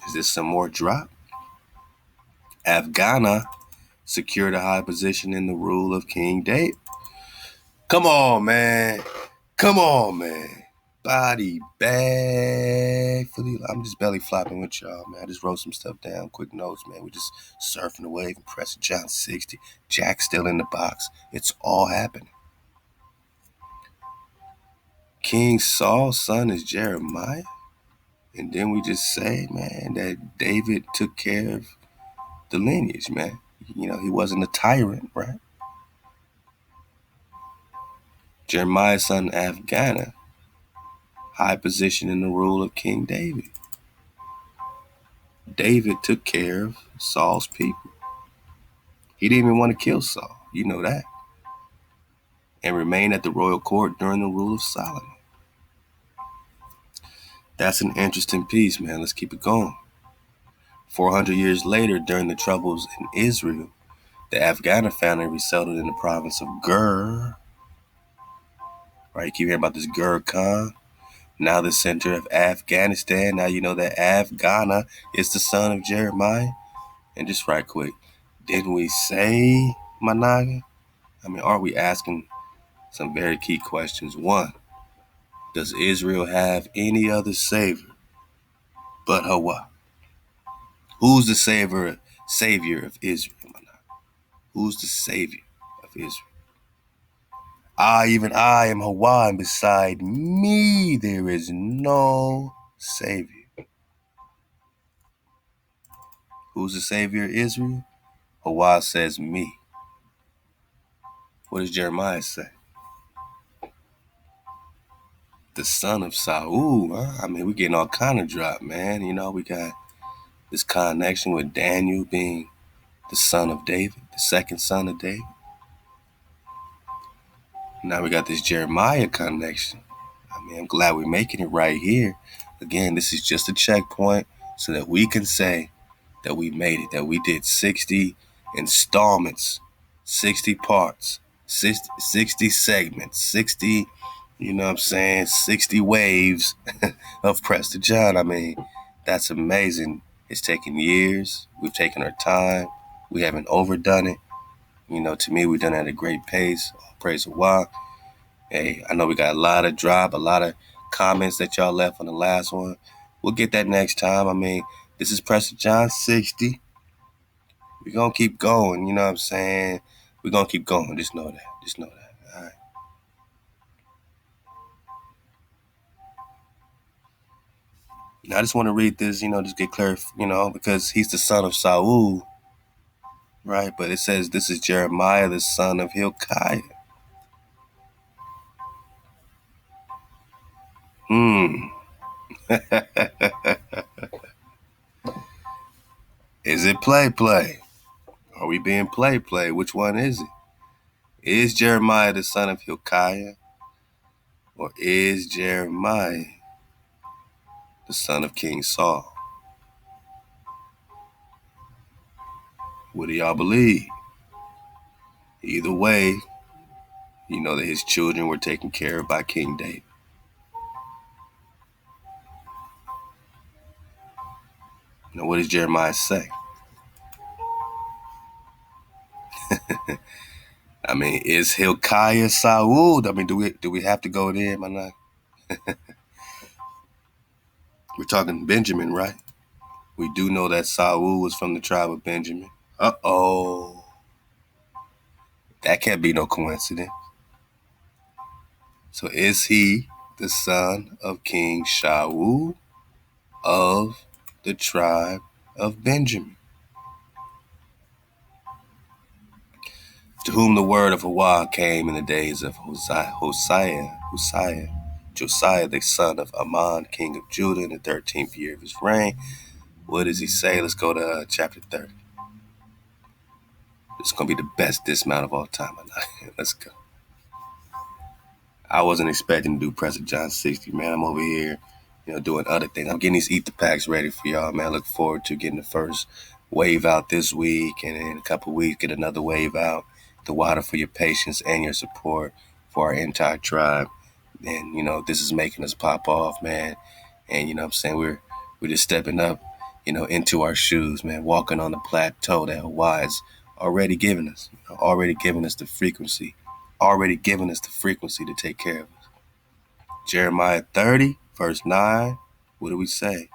Is this some more drop? Afghana secured a high position in the rule of King David. Come on, man. Body bag. I'm just belly flopping with y'all, man. I just wrote some stuff down. Quick notes, man. We're just surfing the wave and pressing John 60. Jack's still in the box. It's all happening. King Saul's son is Jeremiah. And then we just say, man, that David took care of the lineage, man. He wasn't a tyrant, right? Jeremiah's son Afghana, high position in the rule of King David. David took care of Saul's people. He didn't even want to kill Saul, you know that, and remained at the royal court during the rule of Solomon. That's an interesting piece, man. Let's keep it going. 400 years later, during the troubles in Israel, the Afghana family resettled in the province of Gur. Right, you keep hearing about this Gur Khan. Now the center of Afghanistan. Now you know that Afghana is the son of Jeremiah. And just right quick, didn't we say, Managa? Aren't we asking some very key questions? One, does Israel have any other savior but HaWaH? Who's the savior of Israel, Managa? Who's the savior of Israel? Even I am HaWaH, and beside me there is no savior. Who's the savior of Israel? HaWaH says me. What does Jeremiah say? The son of Saul, huh? We're getting all kind of drop, man. We got this connection with Daniel being the son of David, the second son of David. Now we got this Jeremiah connection. I'm glad we're making it right here. Again, this is just a checkpoint so that we can say that we made it, that we did 60 installments, 60 parts, 60 segments, 60, 60 waves of Prester John. That's amazing. It's taken years. We've taken our time. We haven't overdone it. To me, we've done it at a great pace. All praise HaWaH. Hey, I know we got a lot of drop, a lot of comments that y'all left on the last one. We'll get that next time. This is Prester John 60. We're going to keep going, you know what I'm saying? We're going to keep going. Just know that. All right. Now, I just want to read this, just get clear, because he's the son of Saul, right? But it says this is Jeremiah, the son of Hilkiah. Is it play? Are we being play? Which one is it? Is Jeremiah the son of Hilkiah? Or is Jeremiah the son of King Saul? What do y'all believe? Either way, You know that his children were taken care of by King David. Now, what does Jeremiah say? I mean, is Hilkiah Saul? I mean, do we have to go there, man? We're talking Benjamin, right? We do know that Saul was from the tribe of Benjamin. Uh-oh. That can't be no coincidence. So is he the son of King Shaul of the tribe of Benjamin, to whom the word of HaWaH came in the days of Josiah, the son of Ammon, king of Judah, in the 13th year of his reign? What does he say? Let's go to chapter 30. It's going to be the best dismount of all time. Let's go. I wasn't expecting to do Prester John 60, man. I'm over here, doing other things. I'm getting these Etha Packs ready for y'all, man. I look forward to getting the first wave out this week, and in a couple of weeks, get another wave out. ThaWaDah for your patience and your support for our entire tribe. And, this is making us pop off, man. And, what I'm saying, we're just stepping up, into our shoes, man, walking on the plateau that HaWaH is already giving us, already giving us the frequency to take care of us. Jeremiah 30, verse 9, what do we say?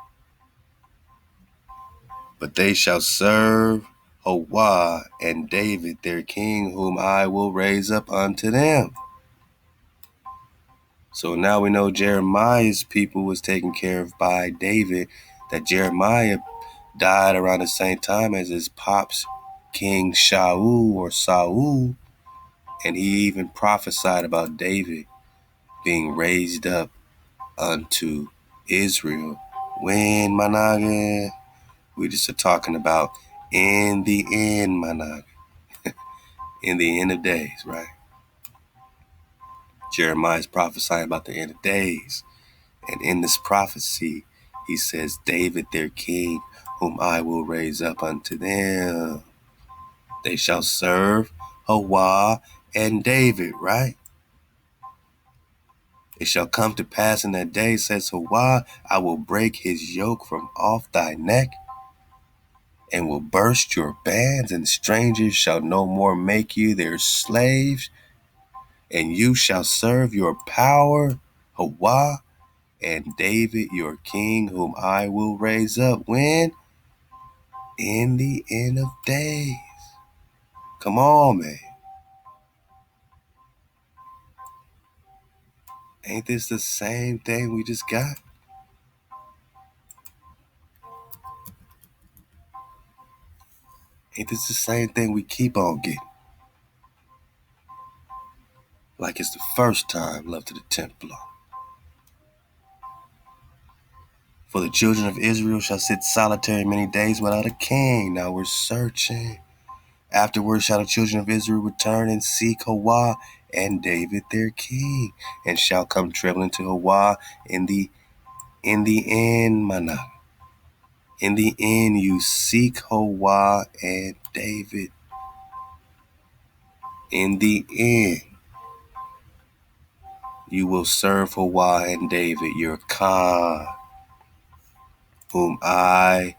But they shall serve HaWaH and David their king, whom I will raise up unto them. So now we know Jeremiah's people was taken care of by David, that Jeremiah died around the same time as his pops, King Shaul or Saul, and he even prophesied about David being raised up unto Israel. When, Managa? We just are talking about in the end, Managa. In the end of days, right? Jeremiah is prophesying about the end of days. And in this prophecy, he says, David their king, whom I will raise up unto them. They shall serve HaWaH and David, right? It shall come to pass in that day, says HaWaH, I will break his yoke from off thy neck, and will burst your bands, and strangers shall no more make you their slaves, and you shall serve your power, HaWaH, and David your king, whom I will raise up. When? In the end of days. Come on, man. Ain't this the same thing we just got? Ain't this the same thing we keep on getting? Like it's the first time left to the 10th blow. For the children of Israel shall sit solitary many days without a king. Now we're searching. Afterward shall the children of Israel return and seek HaWaH and David their king, and shall come trembling to HaWaH in the end, Mana. In the end you seek HaWaH and David. In the end you will serve HaWaH and David your Khan, whom I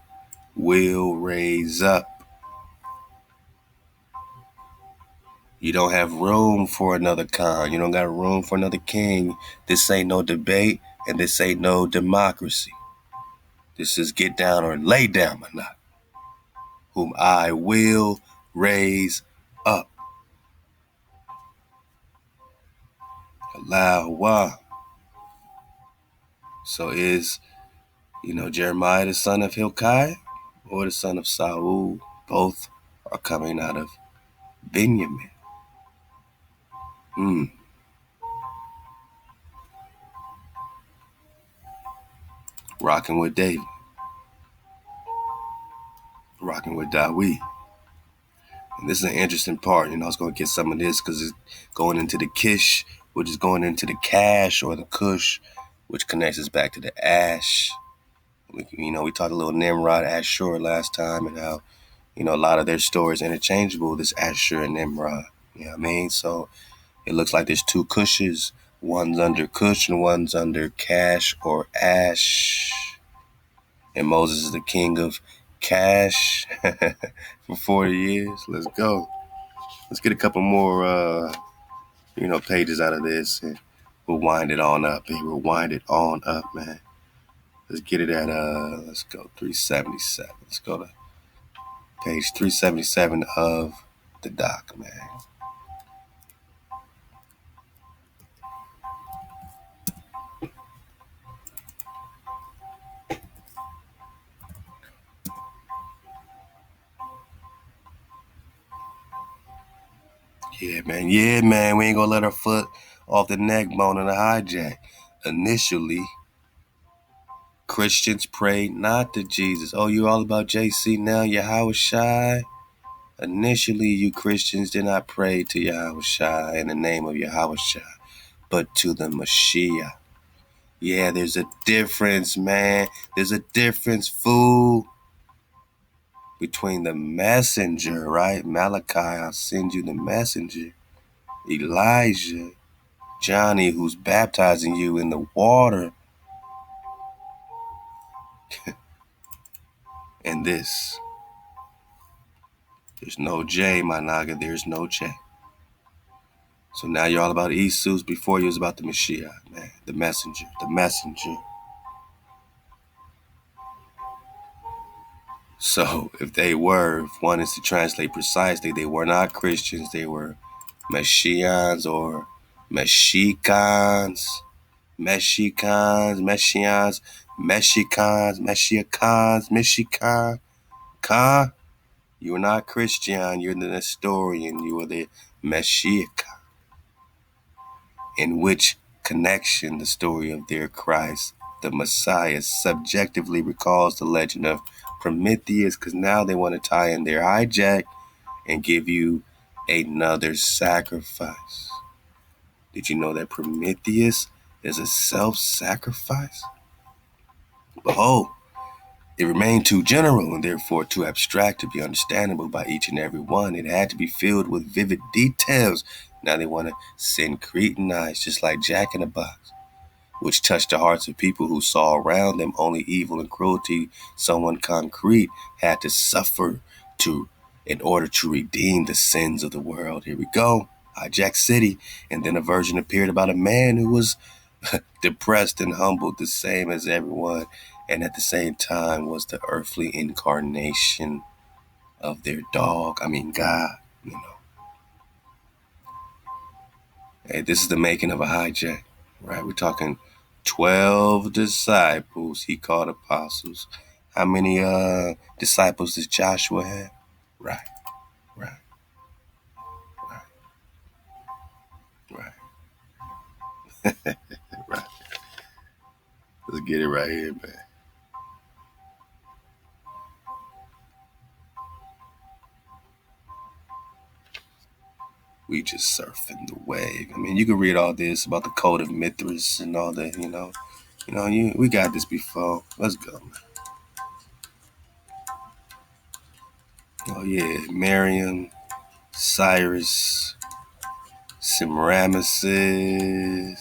will raise up. You don't have room for another Khan. You don't got room for another king. This ain't no debate, and this ain't no democracy. This is get down or lay down, Mana, whom I will raise up. HaWaH. So is, Jeremiah the son of Hilkiah or the son of Saul? Both are coming out of Benjamin. Rocking with David. Rocking with Dawid. And this is an interesting part. I was going to get some of this because it's going into the Kish, which is going into the Cash or the Kush, which connects us back to the Ash. We talked a little Nimrod, Ashur last time, and how, a lot of their stories interchangeable, this Ashur and Nimrod. You know what I mean? So, It looks like there's two Cushes. One's under Cush and one's under Cash or Ash. And Moses is the king of Cash for 40 years. Let's go. Let's get a couple more, pages out of this, and we'll wind it on up. Hey, we'll wind it on up, man. Let's get it at, let's go 377. Let's go to page 377 of the doc, man. Yeah, man. Yeah, man. We ain't gonna let our foot off the neck bone in a hijack. Initially, Christians prayed not to Jesus. Oh, you all about JC now? HaWaH? Initially, you Christians did not pray to HaWaH in the name of HaWaH, but to the Mashiach. Yeah, there's a difference, man. There's a difference, fool, between the messenger, right? Malachi, I'll send you the messenger. Elijah, Johnny, who's baptizing you in the water. And this. There's no J, my naga. There's no J. So now you're all about Jesus. Before you was about the Mashiach, man. The messenger. The messenger. So if one is to translate precisely, they were not Christians. They were Meshians or Meshikans. Meshikans, Meshians, Meshikans, Meshiakans, Meshikan. Ka? You are not Christian. You're the Nestorian. You are the Meshiach. In which connection the story of their Christ, the Messiah, subjectively recalls the legend of Prometheus, because now they want to tie in their hijack and give you another sacrifice. Did you know that Prometheus is a self-sacrifice? Behold, it remained too general and therefore too abstract to be understandable by each and every one. It had to be filled with vivid details. Now they want to syncretinize, just like Jack in the Box, which touched the hearts of people who saw around them only evil and cruelty. Someone concrete had to suffer in order to redeem the sins of the world. Here we go. Hijack City. And then a version appeared about a man who was depressed and humbled, the same as everyone, and at the same time was the earthly incarnation of their God. Hey, this is the making of a hijack, right? We're talking 12 disciples he called apostles. How many disciples does Joshua have? Right, right, right, right. Let's get it right here, man. We just surfing the wave. You can read all this about the code of Mithras and all that, we got this before. Let's go, man. Oh, yeah. Miriam, Cyrus, Semiramis. They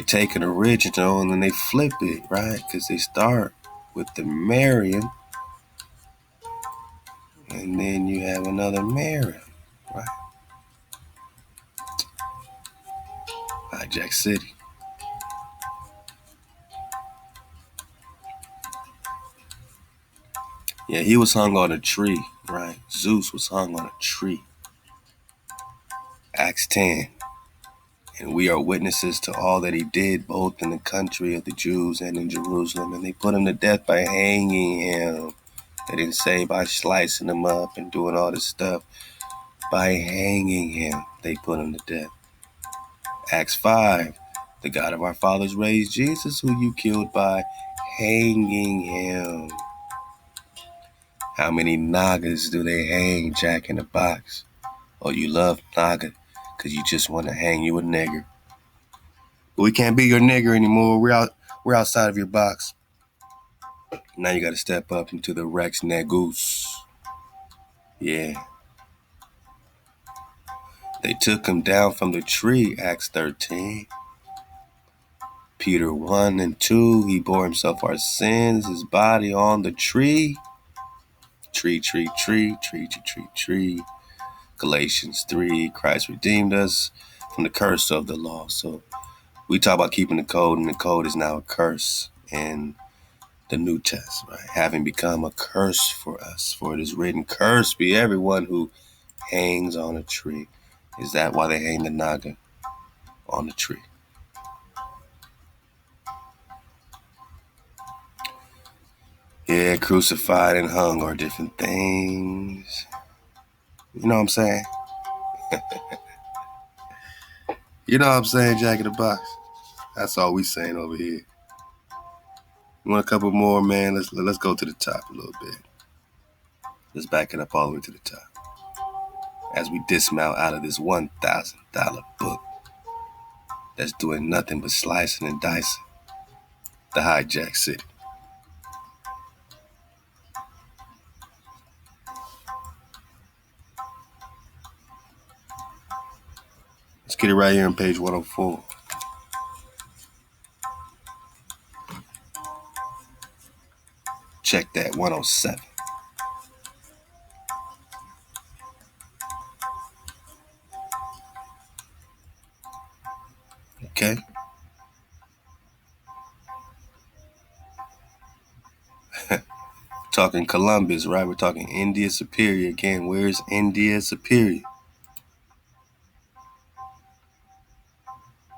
take an original and then they flip it, right? Because they start with the Miriam, and then you have another Miriam, right? Hijack City. Yeah, he was hung on a tree, right? Zeus was hung on a tree. Acts 10. And we are witnesses to all that he did, both in the country of the Jews and in Jerusalem. And they put him to death by hanging him. They didn't say by slicing him up and doing all this stuff. By hanging him, they put him to death. Acts 5. The God of our fathers raised Jesus, who you killed by hanging him. How many Nagas do they hang, Jack in the Box? Oh, you love Naga because you just want to hang you a nigger. But we can't be your nigger anymore. We're outside of your box. Now you got to step up into the Rex Negus. Yeah. They took him down from the tree, Acts 13. Peter 1 and 2, he bore himself our sins, his body on the tree. Tree, tree, tree, tree, tree, tree, tree. Galatians 3, Christ redeemed us from the curse of the law. So we talk about keeping the code, and the code is now a curse in the New Testament, right? Having become a curse for us. For it is written, cursed be everyone who hangs on a tree. Is that why they hang the naga on the tree? Yeah, crucified and hung are different things. You know what I'm saying? You know what I'm saying, Jack in the Box? That's all we saying over here. You want a couple more, man? Let's go to the top a little bit. Let's back it up all the way to the top. As we dismount out of this $1,000 book that's doing nothing but slicing and dicing the hijack city. Let's get it right here on page 104. Check that, 107. Okay? Talking Columbus, right? We're talking India Superior. Again, where's India Superior?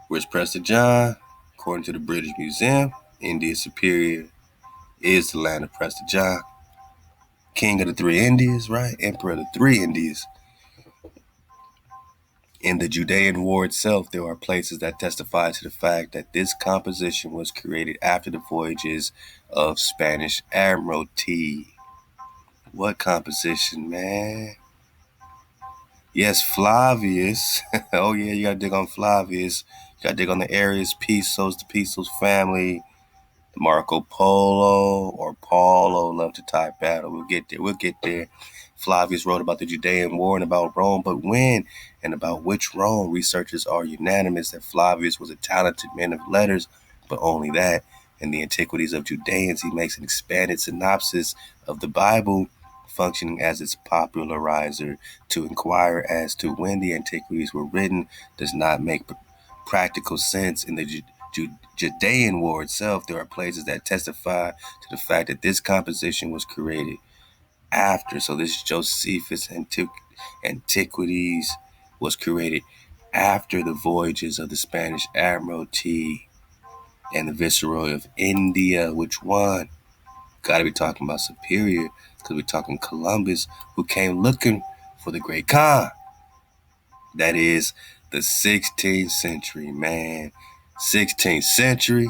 Where's Prester John? According to the British Museum, India Superior is the land of Prester John. King of the three Indias, right? Emperor of the three Indias. In the Judean War itself, there are places that testify to the fact that this composition was created after the voyages of Spanish Admiralty. What composition, man? Yes, Flavius. Oh, yeah, you got to dig on Flavius. You got to dig on the Arius Pisos, the Pisos family, the Marco Polo or Paulo, love to type battle. We'll get there. We'll get there. Flavius wrote about the Judean War and about Rome, but when and about which Rome, researchers are unanimous that Flavius was a talented man of letters, but only that. In the Antiquities of Judeans, he makes an expanded synopsis of the Bible, functioning as its popularizer. To inquire as to when the Antiquities were written does not make practical sense. In the Judean War itself, there are places that testify to the fact that this composition was created after. So this Josephus Antiquities was created after the voyages of the Spanish Admiralty and the Viceroy of India. Which one? Got to be talking about Superior, because we're talking Columbus, who came looking for the Great Khan. That is the 16th century, man. 16th century.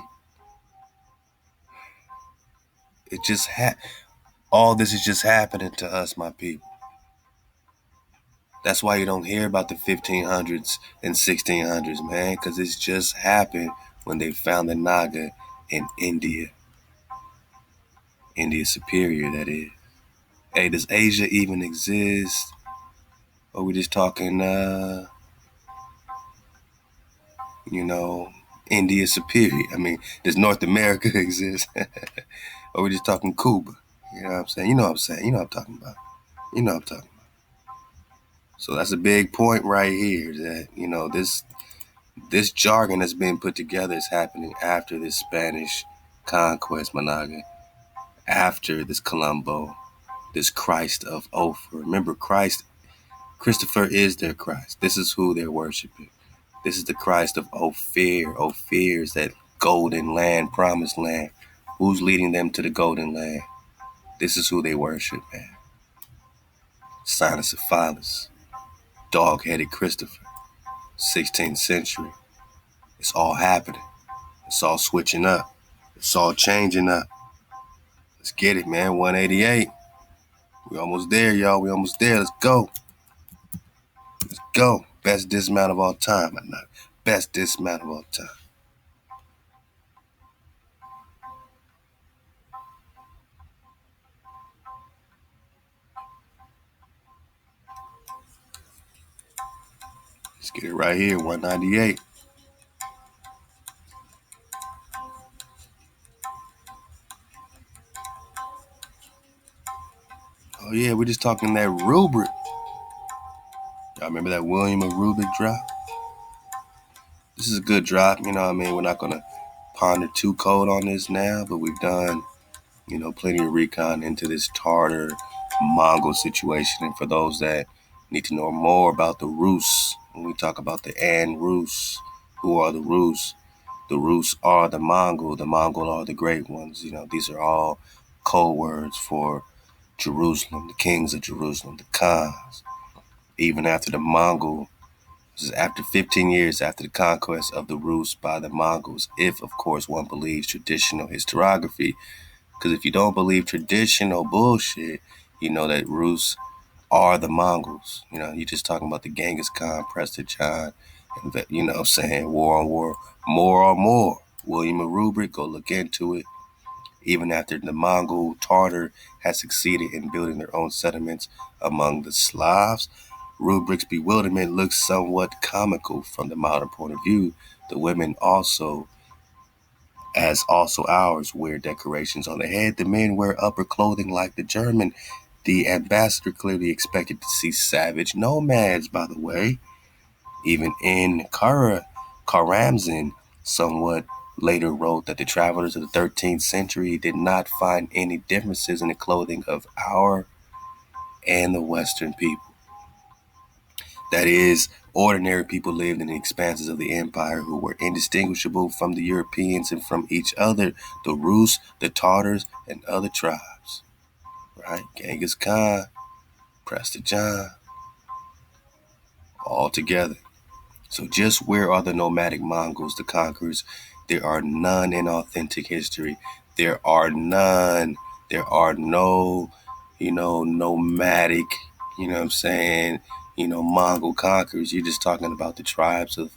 It just all this is just happening to us, my people. That's why you don't hear about the 1500s and 1600s, man, because it's just happened when they found the Naga in India. India Superior, that is. Hey, does Asia even exist? Or we just talking, India Superior? I mean, does North America exist? Or we just talking Cuba? You know what I'm saying? You know what I'm saying? You know what I'm talking about. You know what I'm talking about. So that's a big point right here that, this jargon that's being put together is happening after this Spanish conquest, Managa, after this Colombo, this Christ of Ophir. Remember, Christopher is their Christ. This is who they're worshiping. This is the Christ of Ophir. Ophir is that golden land, promised land. Who's leading them to the golden land? This is who they worship, man. Sinus of Philus, dog-headed Christopher, 16th century. It's all happening. It's all switching up. It's all changing up. Let's get it, man. 188. We almost there, y'all. We almost there. Let's go. Let's go. Best dismount of all time. Best dismount of all time. Get it right here, 198. Oh yeah, we're just talking that rubric. Y'all remember that William and Rubik drop? This is a good drop, you know what I mean? We're not gonna ponder too cold on this now, but we've done, plenty of recon into this Tartar Mongol situation. And for those that need to know more about the Rus, when we talk about the Rus, who are the Rus? The Rus are the Mongol are the great ones. These are all code words for Jerusalem, the kings of Jerusalem, the Khans. Even after the Mongol, this is after 15 years after the conquest of the Rus by the Mongols, if, of course, one believes traditional historiography. Because if you don't believe traditional bullshit, you know that Rus are the Mongols. You're just talking about the Genghis Khan, Prester John, and, saying war on war, more on more. William and Rubrik, go look into it. Even after the Mongol Tartar had succeeded in building their own settlements among the Slavs, Rubrik's bewilderment looks somewhat comical from the modern point of view. The women also ours, wear decorations on the head. The men wear upper clothing like the German. The ambassador clearly expected to see savage nomads, by the way. Even in Karamzin, somewhat later wrote that the travelers of the 13th century did not find any differences in the clothing of our and the Western people. That is, ordinary people lived in the expanses of the empire who were indistinguishable from the Europeans and from each other, the Rus, the Tartars, and other tribes. Right? Genghis Khan, Prester John, all together. So just where are the nomadic Mongols, the conquerors? There are none in authentic history. There are none. There are no, nomadic, Mongol conquerors. You're just talking about the tribes of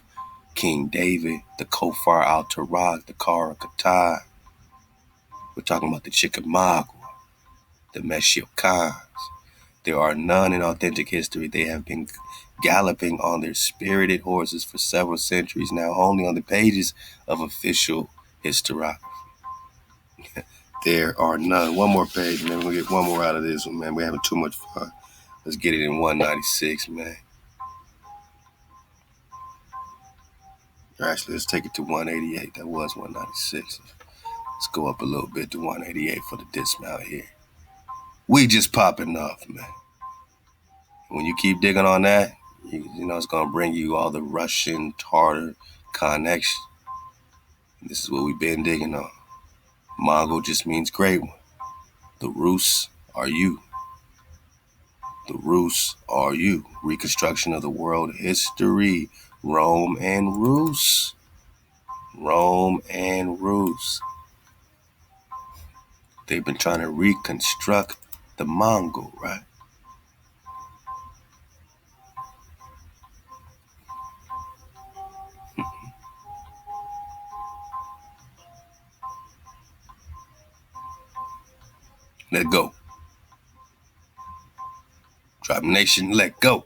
King David, the Kofar al-Tarak, the Kara Katai. We're talking about the Chickamauga, the Meshiokans. There are none in authentic history. They have been galloping on their spirited horses for several centuries now, only on the pages of official historiography. There are none. One more page, man. We're going to get one more out of this one, man. We're having too much fun. Let's get it in 196, man. Actually, let's take it to 188. That was 196. Let's go up a little bit to 188 for the dismount here. We just popping off, man. When you keep digging on that, it's going to bring you all the Russian, Tartar connection. This is what we've been digging on. Mongol just means great one. The Rus are you. The Rus are you. Reconstruction of the world history. Rome and Rus. Rome and Rus. They've been trying to reconstruct the Mongol, right? Let go. Tribe Nation, let go.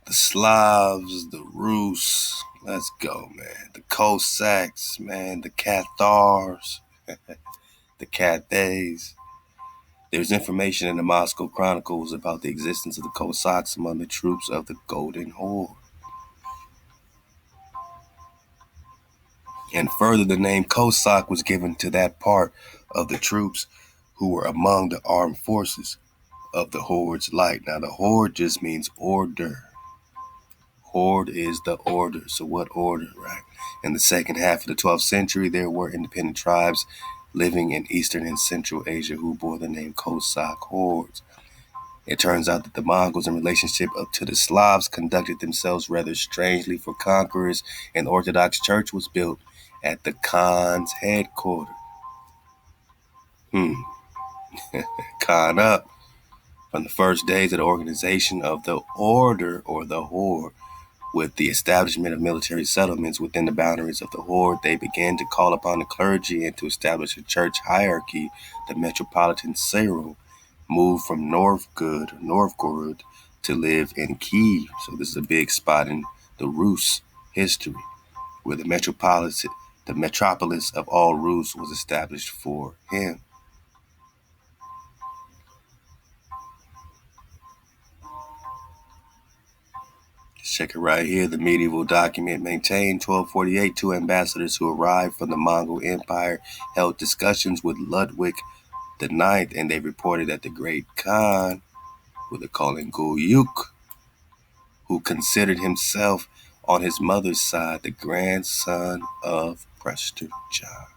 The Slavs, the Rus, let's go, man. The Cossacks, man. The Cathars, the Cathays. There's information in the Moscow Chronicles about the existence of the Cossacks among the troops of the Golden Horde. And further, the name Cossack was given to that part of the troops who were among the armed forces of the Horde's light. Now, the Horde just means order. Horde is the order. So what order, right? In the second half of the 12th century, there were independent tribes living in Eastern and Central Asia who bore the name Cossack hordes. It turns out that the Mongols, in relationship up to the Slavs, conducted themselves rather strangely for conquerors. An Orthodox church was built at the Khan's headquarters. Khan up. From the first days of the organization of the order or the horde, with the establishment of military settlements within the boundaries of the horde, they began to call upon the clergy and to establish a church hierarchy, the metropolitan Cyril, moved from Novgorod to live in Kiev. So this is a big spot in the Rus history, where the metropolis of all Rus was established for him. Check it right here. The medieval document maintained 1248. Two ambassadors who arrived from the Mongol Empire held discussions with Ludwig the Ninth, and they reported that the great Khan, who they call him Yoke, who considered himself on his mother's side the grandson of Prester John.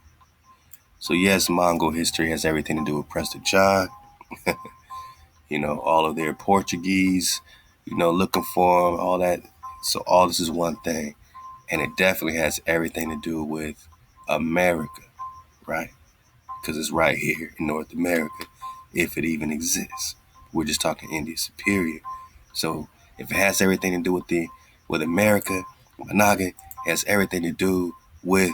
So yes, Mongol history has everything to do with Prester John. All of their Portuguese, looking for him, all that. So all this is one thing. And it definitely has everything to do with America, right? Because it's right here in North America, if it even exists. We're just talking India Superior. So if it has everything to do with America, Managa, it has everything to do with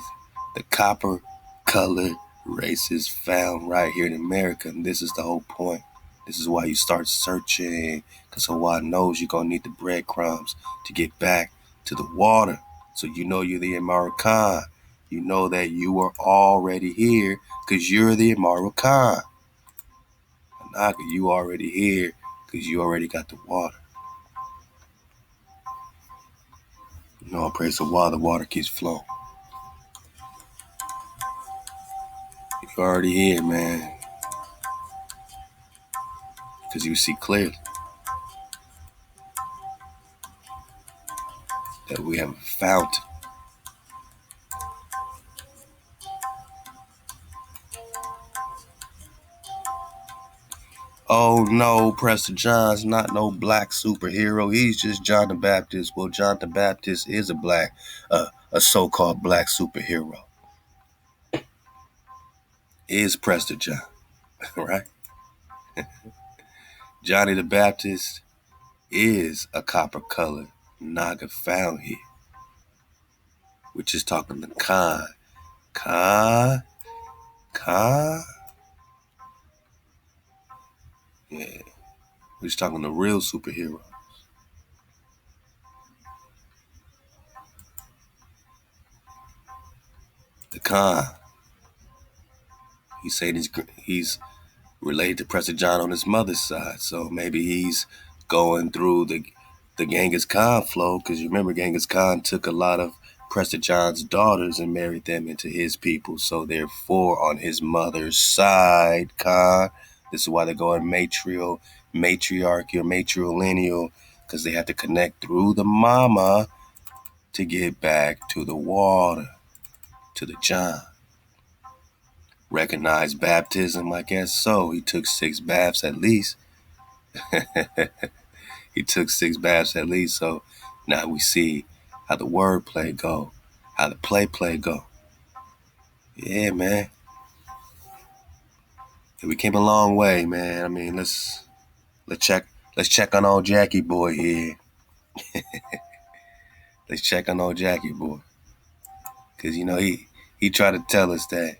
the copper-colored races found right here in America. And this is the whole point. This is why you start searching, because HaWaH knows you're going to need the breadcrumbs to get back to the water. So you know you're the American. You know that you are already here because you're the American. Managa, you already here because you already got the water. All praise HaWaH, the water keeps flowing. You're already here, man. Because you see clearly that we have a fountain. Oh no, Prester John's not no black superhero. He's just John the Baptist. Well, John the Baptist is a so-called black superhero. Is Prester John, right? Johnny the Baptist is a copper-colored Naga found here. We're just talking the Khan. Yeah, we're just talking the real superhero. The Khan. He's saying he's related to Prester John on his mother's side. So maybe he's going through the Genghis Khan flow, because you remember Genghis Khan took a lot of Prester John's daughters and married them into his people. So therefore, on his mother's side, Khan, this is why they're going matriarchy or matrilineal, because they have to connect through the mama to get back to the water, to the John. Recognized baptism, I guess so. He took 6 baths at least. He took 6 baths at least. So now we see how the wordplay go, how the play go. Yeah, man. We came a long way, man. I mean, let's check on old Jackie boy here. Let's check on old Jackie boy, because he tried to tell us that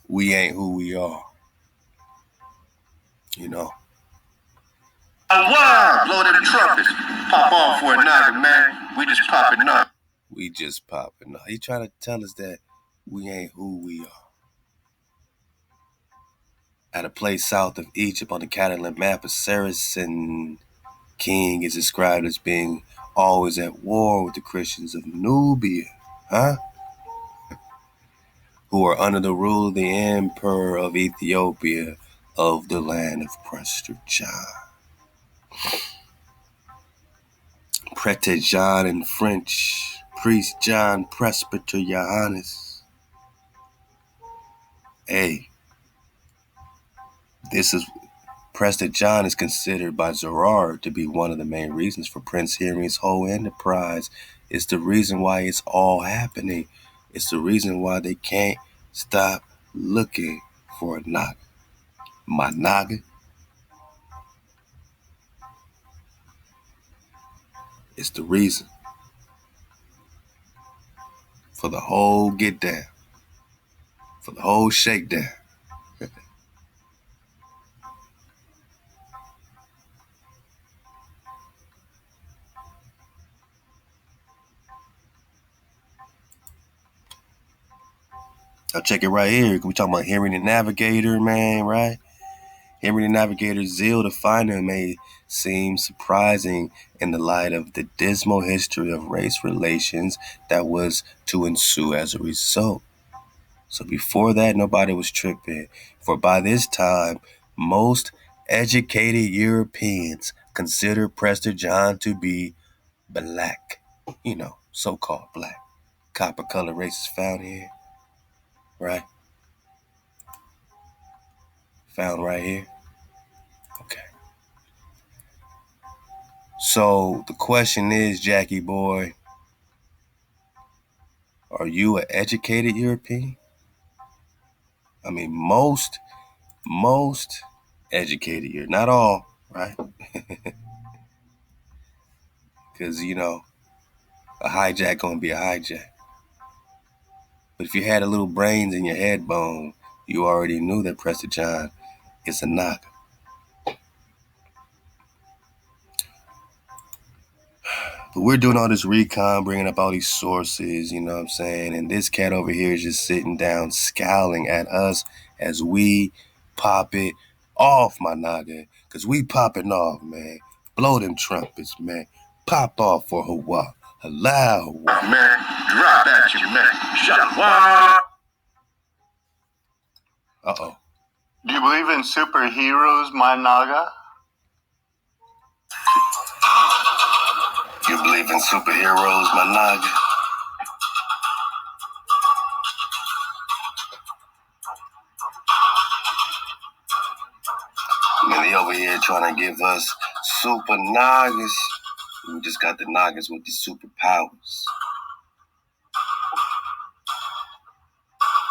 we ain't who we are.
HaWaH! Blow them trumpets. Pop off for a Naga, man. We just popping up.
We just popping up. He trying to tell us that we ain't who we are. At a place south of Egypt on the Catalan map, a Saracen king is described as being always at war with the Christians of Nubia, who are under the rule of the emperor of Ethiopia of the land of Prester John. Prêtre John in French, Priest John Presbyter Johannes. Hey, Prester John is considered by Zerard to be one of the main reasons for Prince Henry's whole enterprise. It's the reason why it's all happening. It's the reason why they can't stop looking for a Naga. My Naga is the reason for the whole get down, for the whole shakedown. I'll check it right here. We talking about Henry the Navigator, man, right? Henry the Navigator's zeal to find him may seem surprising in the light of the dismal history of race relations that was to ensue as a result. So before that, nobody was tripping, for by this time, most educated Europeans consider Prester John to be black. So-called black. Copper color races found here, right? Found right here. Okay. So the question is, Jackie boy, are you an educated European? I mean, most educated here, not all, right? Because, a hijack gonna be a hijack. But if you had a little brains in your head bone, you already knew that Prester John is a knock. But we're doing all this recon, bringing up all these sources, you know what I'm saying? And this cat over here is just sitting down, scowling at us as we pop it off, my naga. Because we popping off, man. Blow them trumpets, man. Pop off for HaWaH. Allow HaWaH.
Man, drop at you, man. Shabata.
Uh-oh.
Do you believe in superheroes, my Naga?
You believe in superheroes, my naga? Man, they over here trying to give us super nagas. We just got the nagas with the superpowers.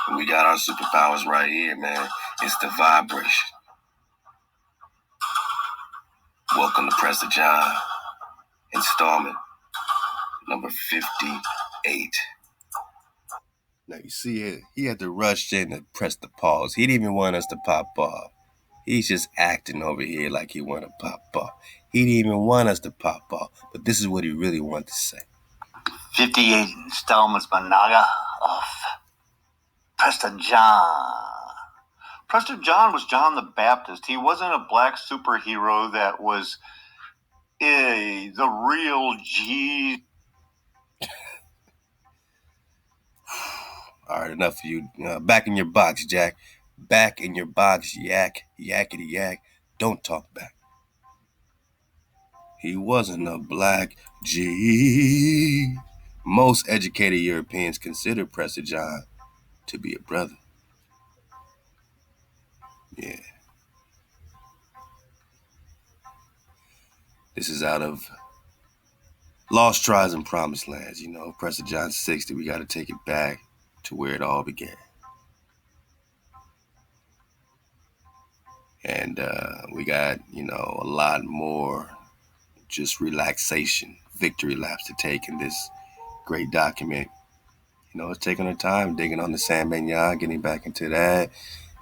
And we got our superpowers right here, man. It's the vibration. Welcome to Prester John, installment number 58. Now you see it, he had to rush in and press the pause. He didn't even want us to pop off. He's just acting over here like he want to pop off. He didn't even want us to pop off, but this is what he really wanted to say.
58 installments, my Naga, of Prester John. Prester John was John the Baptist. He wasn't a black superhero that was the real G.
All right, enough of you. Back in your box, Jack. Back in your box, yak, yakety yak. Don't talk back. He wasn't a black G. Most educated Europeans consider Prester John to be a brother. Yeah. This is out of Lost Tribes and Promised Lands. Prester John 60. We got to take it back to where it all began. And we got, a lot more just relaxation, victory laps to take in this great document. It's taking our time, digging on the Sandman Yard, getting back into that,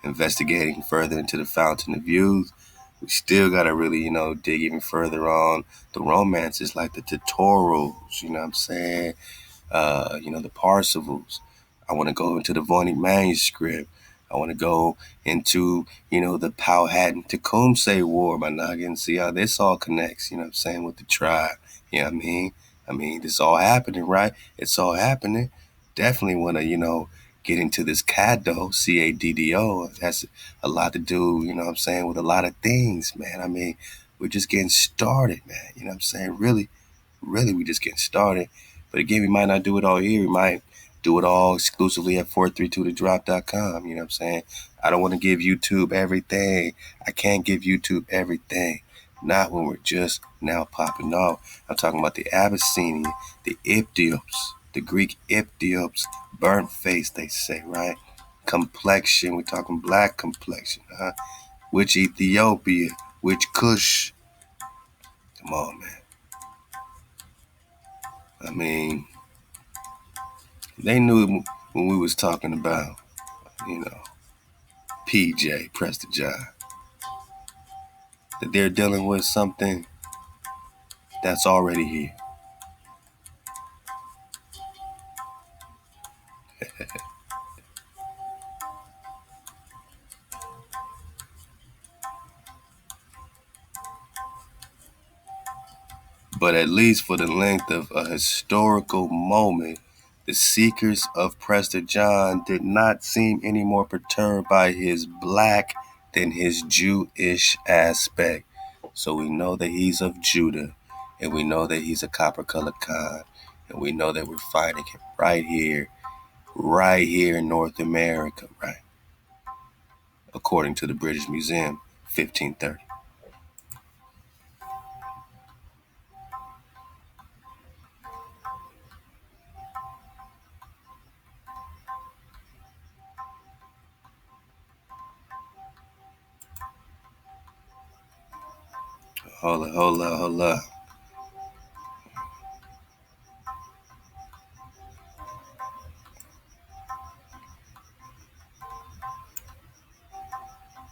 investigating further into the Fountain of Youth. We still got to really, dig even further on the romances like the tutorials, you know what I'm saying? The Parsifals. I want to go into the Voynich manuscript. I want to go into, the Powhatan Tecumseh War, my noggin, see how this all connects, you know what I'm saying, with the tribe. You know what I mean? This all happening, right? It's all happening. Definitely want to, get into this CADDO, C-A-D-D-O. That's a lot to do, you know what I'm saying, with a lot of things, man. We're just getting started, man. You know what I'm saying? Really, we just getting started. But again, we might not do it all here. We might do it all exclusively at 432thedrop.com. You know what I'm saying? I don't want to give YouTube everything. I can't give YouTube everything. Not when we're just now popping off. I'm talking about the Abyssinian, the Ethiops, the Greek Ethiops, burnt face, they say, right? Complexion, we're talking black complexion, huh? Which Ethiopia? Which Kush? Come on, man. They knew when we was talking about, PJ, Prester John, that they're dealing with something that's already here. But at least for the length of a historical moment, the seekers of Prester John did not seem any more perturbed by his black than his Jewish aspect. So we know that he's of Judah, and we know that he's a copper-colored Khan, and we know that we're finding him right here in North America, right? According to the British Museum, 1530. Hold up.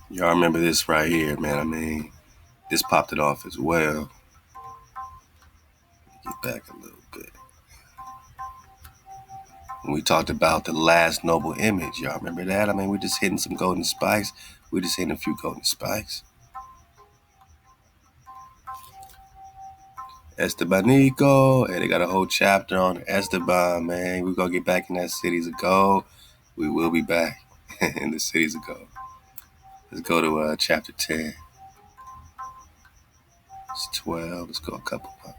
Y'all remember this right here, man. I mean, this popped it off as well. Get back a little bit. When we talked about the last noble image, y'all remember that? I mean, we're just hitting some golden spikes. We're just hitting a few golden spikes. Estebanico. Hey, they got a whole chapter on Esteban, man. We're going to get back in that cities of gold. We will be back in the cities of gold. Let's go to chapter 10. It's 12. Let's go a couple more.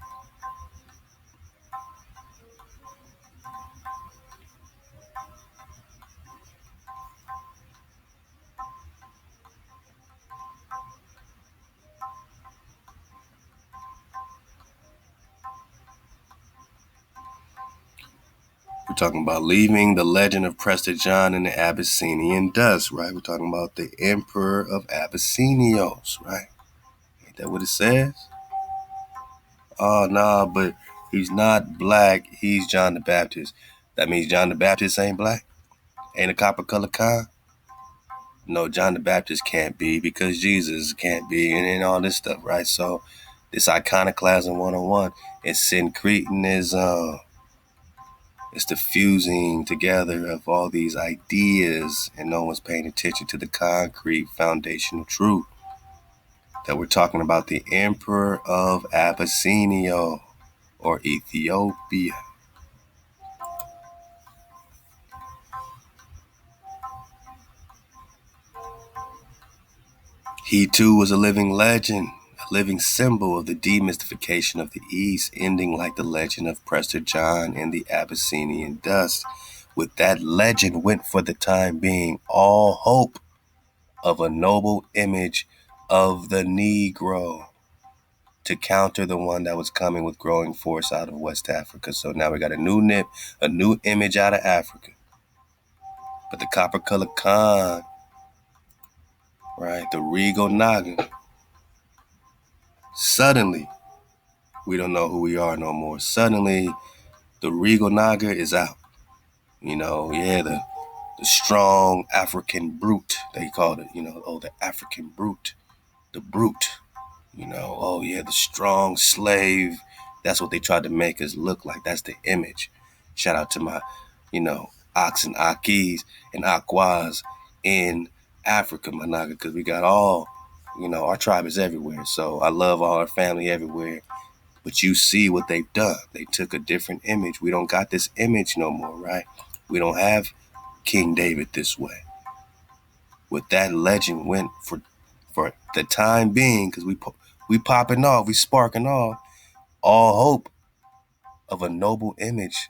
We're talking about leaving the legend of Prester John in the Abyssinian dust, right? We're talking about the Emperor of Abyssinios, right? Ain't that what it says? Oh, nah, but he's not black. He's John the Baptist. That means John the Baptist ain't black? Ain't a copper-colored Khan? No, John the Baptist can't be because Jesus can't be and all this stuff, right? So this iconoclasm 101 is syncretism. It's the fusing together of all these ideas, and no one's paying attention to the concrete foundational truth that we're talking about the Emperor of Abyssinia or Ethiopia. He too was a living legend, a living symbol of the demystification of the East, ending like the legend of Prester John in the Abyssinian dust. With that legend went for the time being all hope of a noble image of the Negro to counter the one that was coming with growing force out of West Africa. So now we got a new image out of Africa. But the copper-colored Khan, right, the regal Naga, suddenly, we don't know who we are no more. Suddenly, the regal Naga is out. You know, yeah, the strong African brute, they called it, the African brute, the brute. Oh yeah, the strong slave. That's what they tried to make us look like. That's the image. Shout out to my, Ox and Akis and Aquas in Africa, my naga, because we got all, our tribe is everywhere. So I love all our family everywhere. But you see what they've done. They took a different image. We don't got this image no more, right? We don't have King David this way. With that legend went for the time being, because we popping off, we sparking off, all hope of a noble image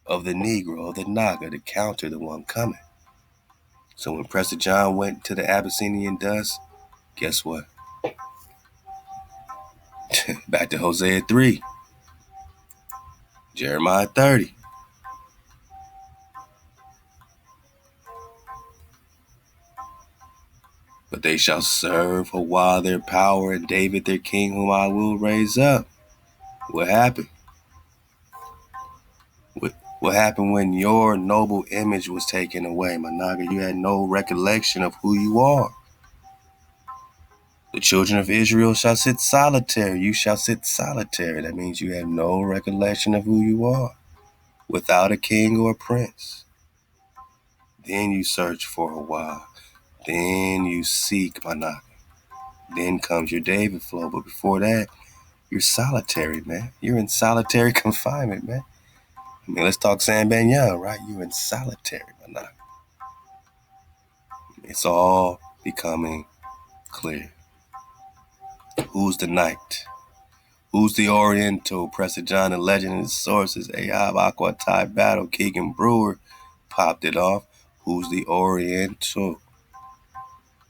of the Negro, of the Naga, to counter the one coming. So when Prester John went to the Abyssinian dust, guess what? Back to Hosea 3, Jeremiah 30. But they shall serve HaWaH their power and David their king, whom I will raise up. What happened? What happened when your noble image was taken away, my naga? You had no recollection of who you are. The children of Israel shall sit solitary. You shall sit solitary. That means you have no recollection of who you are, without a king or a prince. Then you search for HaWaH. Then you seek, my naga. Then comes your David flow. But before that, You're solitary, man. You're in solitary confinement, man. I mean, let's talk San Benyon, right? You're in solitary, man. It's all becoming clear. Who's the knight? Who's the Oriental? Prester John, the legend and his sources. Ahab, Aqua, Thai Battle, Keegan Brewer popped it off. Who's the Oriental?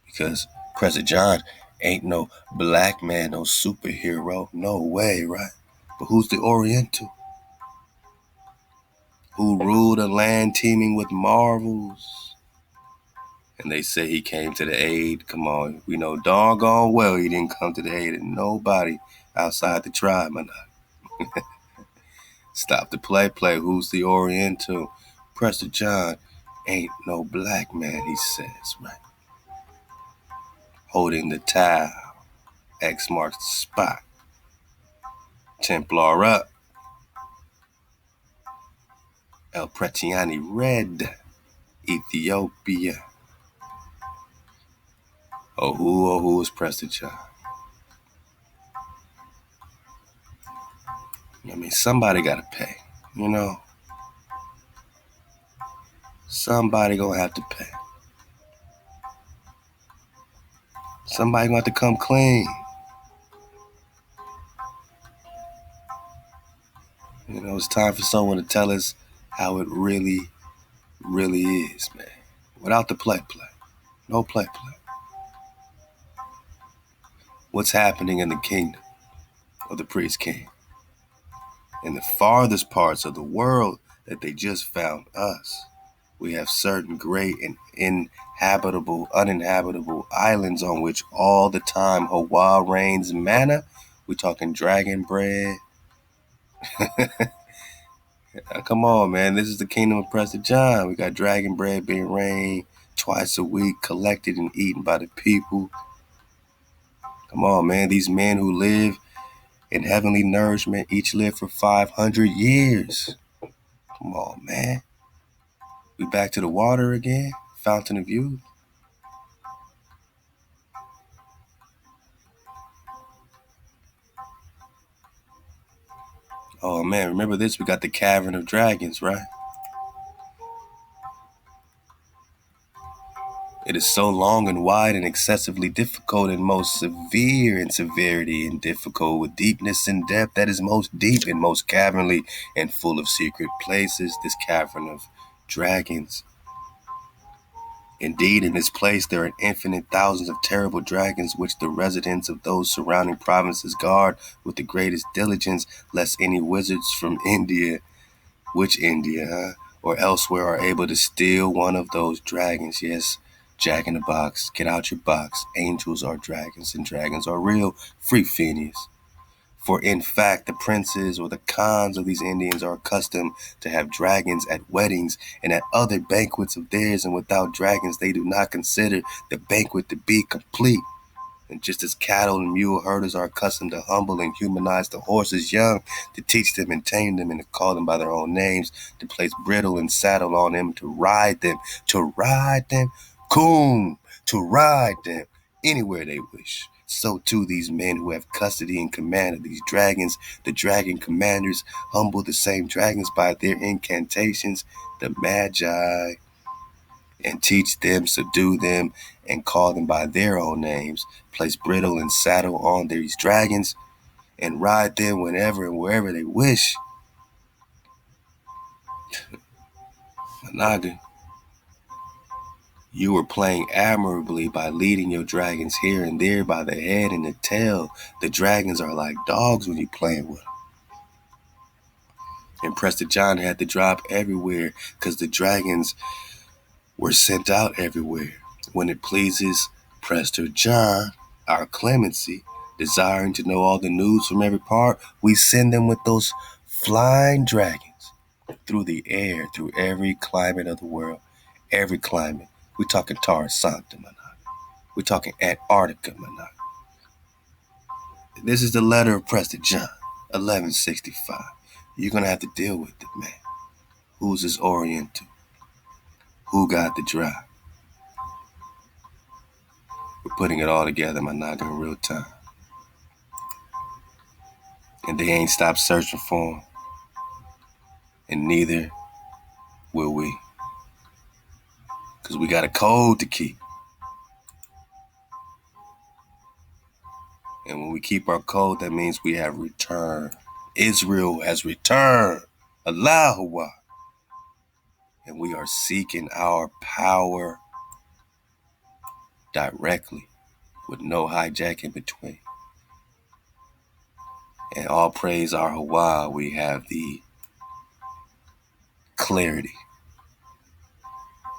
Because Prester John ain't no black man, no superhero. No way, right? But who's the Oriental? Who ruled a land teeming with marvels? And they say he came to the aid. Come on, we know doggone well he didn't come to the aid of nobody outside the tribe, man. Stop the play. Who's the Oriental? Prester John ain't no black man, he says, right? Holding the towel. X marks the spot. Templar up. El Pretiani red. Ethiopia. Oh, who is Prester John? I mean, somebody got to pay, you know? Somebody gonna have to pay. Somebody gonna have to come clean. You know, it's time for someone to tell us how it really is, man. Without the play. No play. What's happening in the kingdom of the priest king? In the farthest parts of the world that they just found us, we have certain great and uninhabitable islands on which all the time HaWaH rains manna. We talking dragon bread. Come on, man. This is the kingdom of Prester John. We got dragon bread being rained twice a week, collected and eaten by the people. Come on, man. These men who live in heavenly nourishment each live for 500 years. Come on, man. We back to the water again? Fountain of youth? Oh, man. Remember this? We got the cavern of dragons, right? It is so long and wide and excessively difficult and most severe in severity and difficult with deepness and depth that is most deep and most cavernly and full of secret places, this cavern of dragons. Indeed, in this place there are infinite thousands of terrible dragons which the residents of those surrounding provinces guard with the greatest diligence, lest any wizards from India, which India, huh? Or elsewhere are able to steal one of those dragons. Yes, Jack in the Box, get out your box. Angels are dragons, and dragons are real. Free Phineas. For in fact, the princes or the khans of these Indians are accustomed to have dragons at weddings and at other banquets of theirs, and without dragons they do not consider the banquet to be complete. And just as cattle and mule herders are accustomed to humble and humanize the horses young, to teach them and tame them and to call them by their own names, to place bridle and saddle on them, to ride them, coon, to ride them anywhere they wish. So too these men who have custody and command of these dragons, the dragon commanders, humble the same dragons by their incantations, the magi, and teach them, subdue them, and call them by their own names, place bridle and saddle on these dragons, and ride them whenever and wherever they wish. Managa, you were playing admirably by leading your dragons here and there by the head and the tail. The dragons are like dogs when you're playing with them. And Prester John had to drop everywhere because the dragons were sent out everywhere. When it pleases Prester John, our clemency, desiring to know all the news from every part, we send them with those flying dragons through the air, through every climate of the world, every climate. We're talking Terra Sancta, man. We're talking Antarctica, man. This is the letter of Prester John, 1165. You're going to have to deal with it, man. Who's this Oriental? Who got the drive? We're putting it all together, my noggin, in real time. And they ain't stopped searching for him. And neither will we. Because we got a code to keep. And when we keep our code, that means we have returned. Israel has returned. Allah HaWaH. And we are seeking our power directly with no hijack in between. And all praise our HaWaH, we have the clarity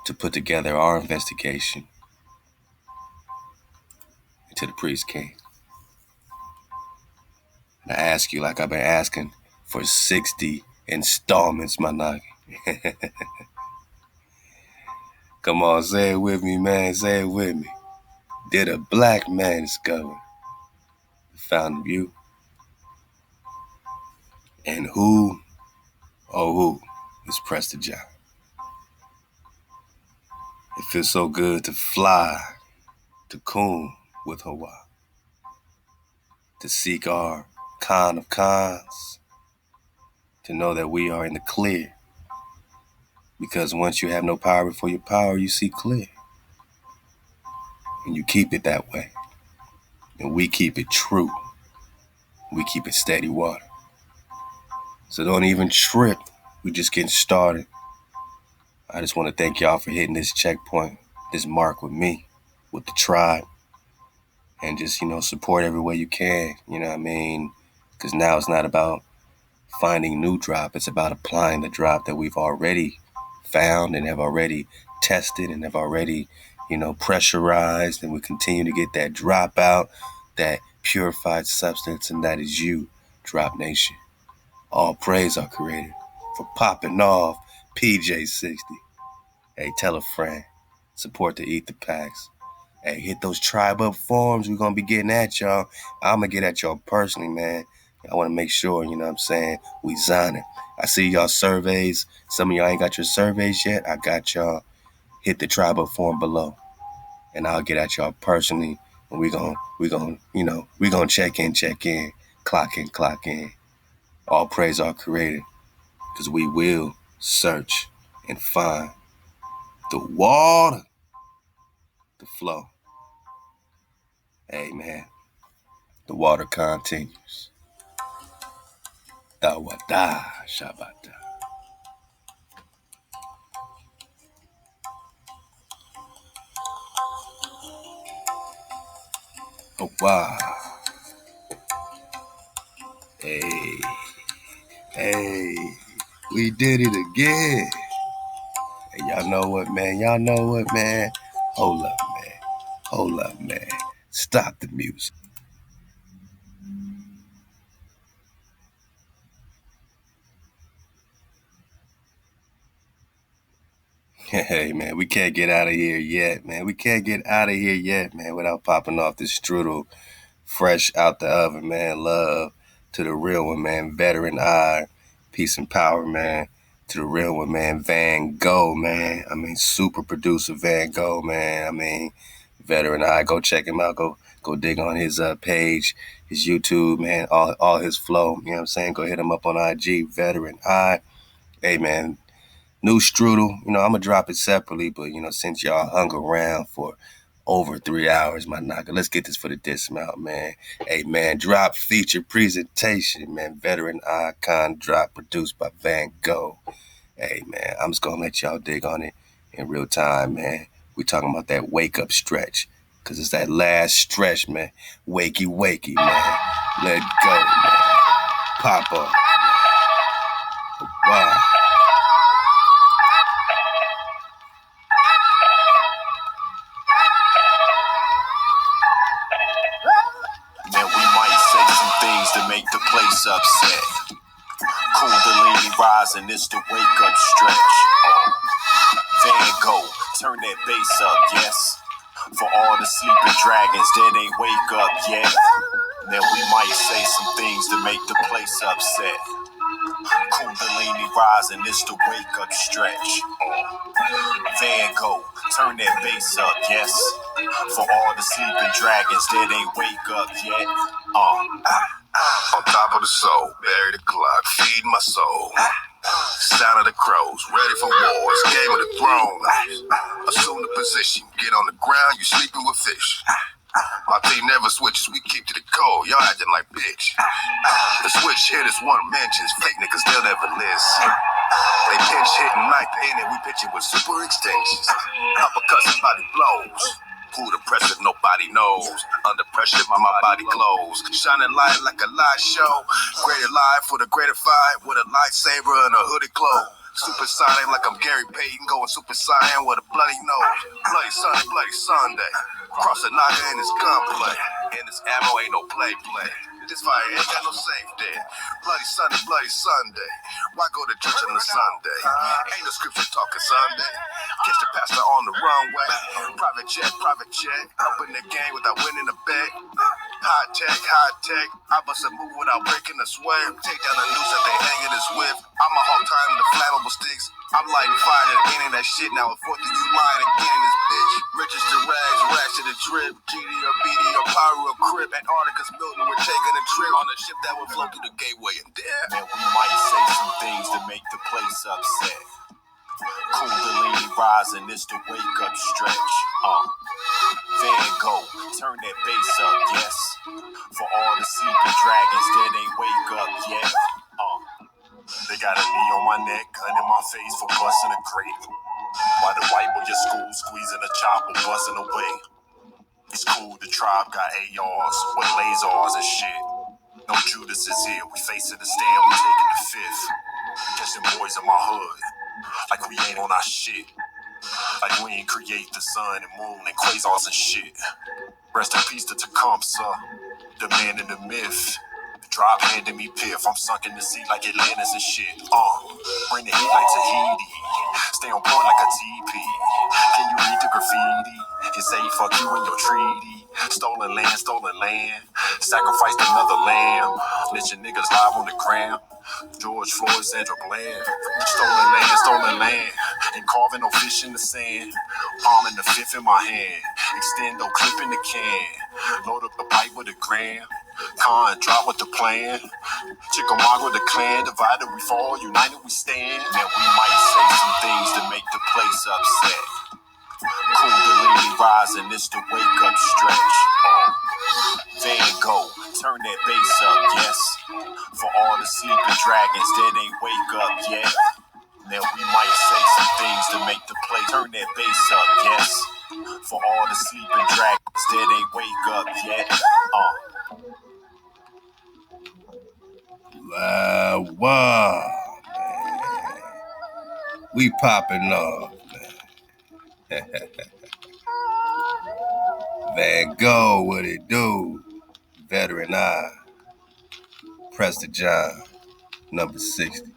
to put together our investigation into the priest king. And I ask you like I've been asking for 60 installments, my nigga. Come on, say it with me, man. Say it with me. Did a black man discover the fountain of youth? And who, oh who, is Prester John? It feels so good to fly to Coon with HaWaH, to seek our Khan of Khans, to know that we are in the clear. Because once you have no power before your power, you see clear. And you keep it that way. And we keep it true. We keep it steady water. So don't even trip. We just getting started. I just want to thank y'all for hitting this checkpoint, this mark with me, with the tribe. And just, support every way you can. You know what I mean? Because now it's not about finding new drop. It's about applying the drop that we've already found and have already tested and have already, pressurized. And we continue to get that drop out, that purified substance. And that is you, Drop Nation. All praise our Creator for popping off PJ60. Hey, tell a friend. Support the Etha Packs. Hey, hit those tribe up forums. We're going to be getting at y'all. I'm going to get at y'all personally, man. I want to make sure, you know what I'm saying, we sign it. I see y'all surveys. Some of y'all ain't got your surveys yet. I got y'all. Hit the tribe up forum below. And I'll get at y'all personally. And we gonna check in, clock in. All praise our Creator. Because we will search and find the water, the flow. Amen. The water continues. ThaWaDah, Shabata. Oh, wow. Hey, we did it again. Hey, y'all know what, man? Hold up, man. Stop the music. Hey, man, we can't get out of here yet, man. Without popping off this strudel fresh out the oven, man. Love to the real one, man. Veteran I. Peace and power, man. To the real one, man. Van Gogh, man. Super producer Van Gogh, man. Veteran I. Go check him out. Go dig on his page, his YouTube, man. All his flow. You know what I'm saying? Go hit him up on IG. Veteran I. Hey, man. New strudel, I'm going to drop it separately, but, since y'all hung around for over 3 hours, my knocker, let's get this for the dismount, man. Hey, man, drop feature presentation, man. Veteran icon drop produced by Van Gogh. Hey, man, I'm just going to let y'all dig on it in real time, man. We talking about that wake up stretch, because it's that last stretch, man. Wakey, man. Let go, man. Pop up. Wow.
Man, we might say some things to make the place upset. Kundalini rising, it's the wake up stretch. Van Gogh, turn that bass up, yes. For all the sleeping dragons that ain't wake up yet. Now we might say some things to make the place upset. Kundalini rising, it's the wake up stretch. Van Gogh, turn that bass up, yes. For all the sleeping dragons that ain't wake up yet. On top of the soul, bury the clock, feed my soul. Sound of the crows, ready for wars, game of the thrones. Assume the position, get on the ground, you sleeping with fish. My team never switches, we keep to the code, y'all acting like bitch. The switch hitters want mentions, fake niggas, they'll never listen. They pinch hitting ninth inning, we pitching with super extensions. Uppercuts and body blows. Who the pressure, nobody knows. Under pressure, my body closed. Shining light like a light show. Greater live for the greater fight. With a lightsaber and a hooded cloak. Super Saiyan like I'm Gary Payton. Going Super Saiyan with a bloody nose. Bloody Sunday. Cross a knocker in his gunplay. And his ammo ain't no play. This fire ain't got no safety. Bloody Sunday. Why go to church on a Sunday? Ain't no scripture talking Sunday. Catch the pastor on the runway. Private jet. Up in the game without winning a bet. High tech. I bust a move without breaking a sweat. Take down the noose that they hanging his whip. I'm a hog time the flammable sticks. I'm lighting fire to the end of that shit. Now at 4th of you lying again in this bitch. Riches to rags, rash to the drip. GD or BD or Pyro or Crip. Antarctica's Milton, we're taking a trip on a ship that will flow through the gateway and there. Man, we might say some things to make the place upset. Kundalini rising, it's the wake up stretch. Van Gogh, turn that bass up, yes. For all the sleeping dragons that ain't wake up yet. They got a knee on my neck, gun in my face for busting a grave. While the white boy your school squeezing a chopper, busting away. It's cool, the tribe got ARs with lasers and shit. No Judas is here, we facing the stand, we taking the fifth. Catch them boys in my hood, like we ain't on our shit. Like we ain't create the sun and moon and quasars and shit. Rest in peace to Tecumseh, the man in the myth. The drop handing me piff, I'm sunk in the sea like Atlantis and shit. Bring the heat like Tahiti, stay on point like a TP. Can you read the graffiti? It say fuck you and your treaty. Stolen land. Sacrificed another lamb. Lynching niggas live on the gram. George Floyd, Sandra Bland. Stolen land. And carving no fish in the sand. Palming the fifth in my hand. Extendo clip in the can. Load up the pipe with a gram. Con drop with the plan. Chickamauga the clan. Divided we fall, united we stand. Man, we might say some things to make the place upset. Kundalini rising, it's the wake up stretch. Van Gogh, turn that bass up, yes. For all the sleeping dragons that ain't wake up yet. Now we might say some things to make the play. Turn that bass up, yes. For all the sleeping dragons that ain't wake up yet.
Wow, man. We popping off, man. Van Gogh, what it do? Veteran I. Prester John, number 60.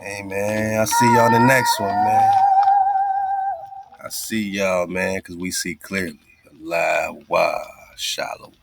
Hey, man, I see y'all on the next one, man. I see y'all, man, because we see clearly. HaWaH, Shalom.